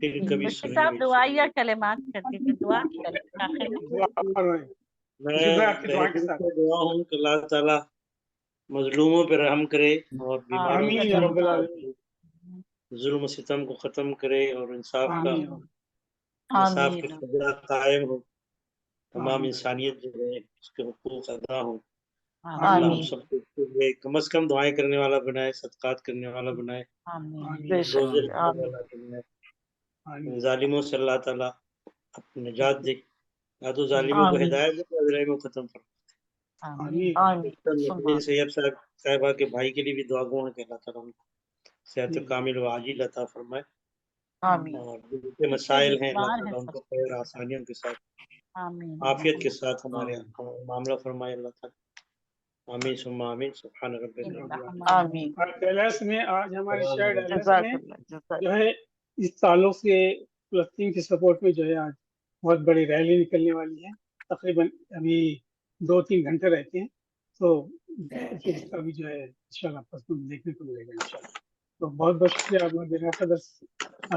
फिर कभी खुर्शीद साहब सुनेंगे दुआ इंशाल्लाह। या कलिमात कर दीजिए, दुआ करें आखिर में। दुआ फरमाएं। खुर्शीद भाई मैं आपकी दुआ तहे के दिल साथ। से दुआ हूँ कि अल्लाह ताला मजलूमों पर रहम करे और बीमारों आमीन को या शिफा रब्बल अता आलमीन, करे, जुल्म सितम को खत्म करे और आमीन इंसाफ की आमीन सजा कायम हो, तमाम आमीन इंसानियत जो है उसके हुकूक अदा हो। आमीन अल्लाह हम आमीन सबको इसके लिए कम से कम दुआएं करने वाला बनाए, सदकात करने वाला बनाए, आमीन आमीन बेशक रोजे रखने आमीन वाला बनाए। आमीन इन जालिमों से अल्लाह ताला अपनी निजात दे, या तो जालिमों को आमीन हिदायत दे या जालिमों को खत्म कर। आमीन आमीन सुम्मा सैयद साहिबा के भाई के लिए भी दुआ गो है कि अल्लाह ताला उनको सेहत जी जी कामिल व आजिल अता फरमाए। आमीन और दिल के मसाइल हैं अल्लाह बार है ताला उनको सबके खैर आसानियों के साथ आमीन आफियत के साथ हमारे मामला फरमाए अल्लाह ताला आमीन सुम्मा आमीन सुब्हान रब्बिल आला। आमीन और कैलाश में आज हमारे शहर डैलस में जज़ाकल्लाह जज़ाकल्लाह। जो है इस ताल्लुक से फलस्तीन के सपोर्ट में जो है आज बहुत बड़ी रैली निकलने वाली है। तकरीबन अभी 2-3 घंटे रहते हैं, तो फिर इसका भी जो है इंशाल्लाह पसंद देखने को मिलेगा इंशाल्लाह। तो बहुत बहुत शुक्रिया आप लोग बिना सदर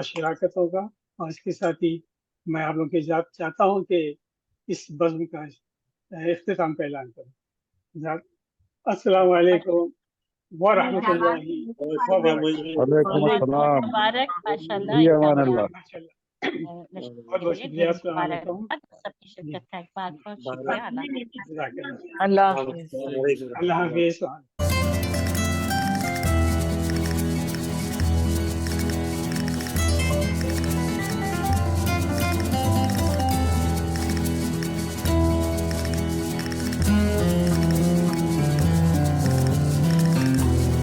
शिराकत होगा, और इसके साथ ही मैं आप लोग के चाहता हूँ कि इस बज़्म का इख्तिताम का ऐलान करूँ। अस्सलाम वालेकुम व रहमतुल्लाहि व बरकातहू। वालेकुम अस्सलाम मुबारक माशाल्लाह जी इतना अमान बड़ा अल्लाह। बहुत बहुत शुक्रिया। अस्सलाम वालेकुम। सबकी शिरकत का एक बार बहुत शुक्रिया। जज़ाकल्लाह। अल्लाह हाफिज़। अल्लाह हाफिज़।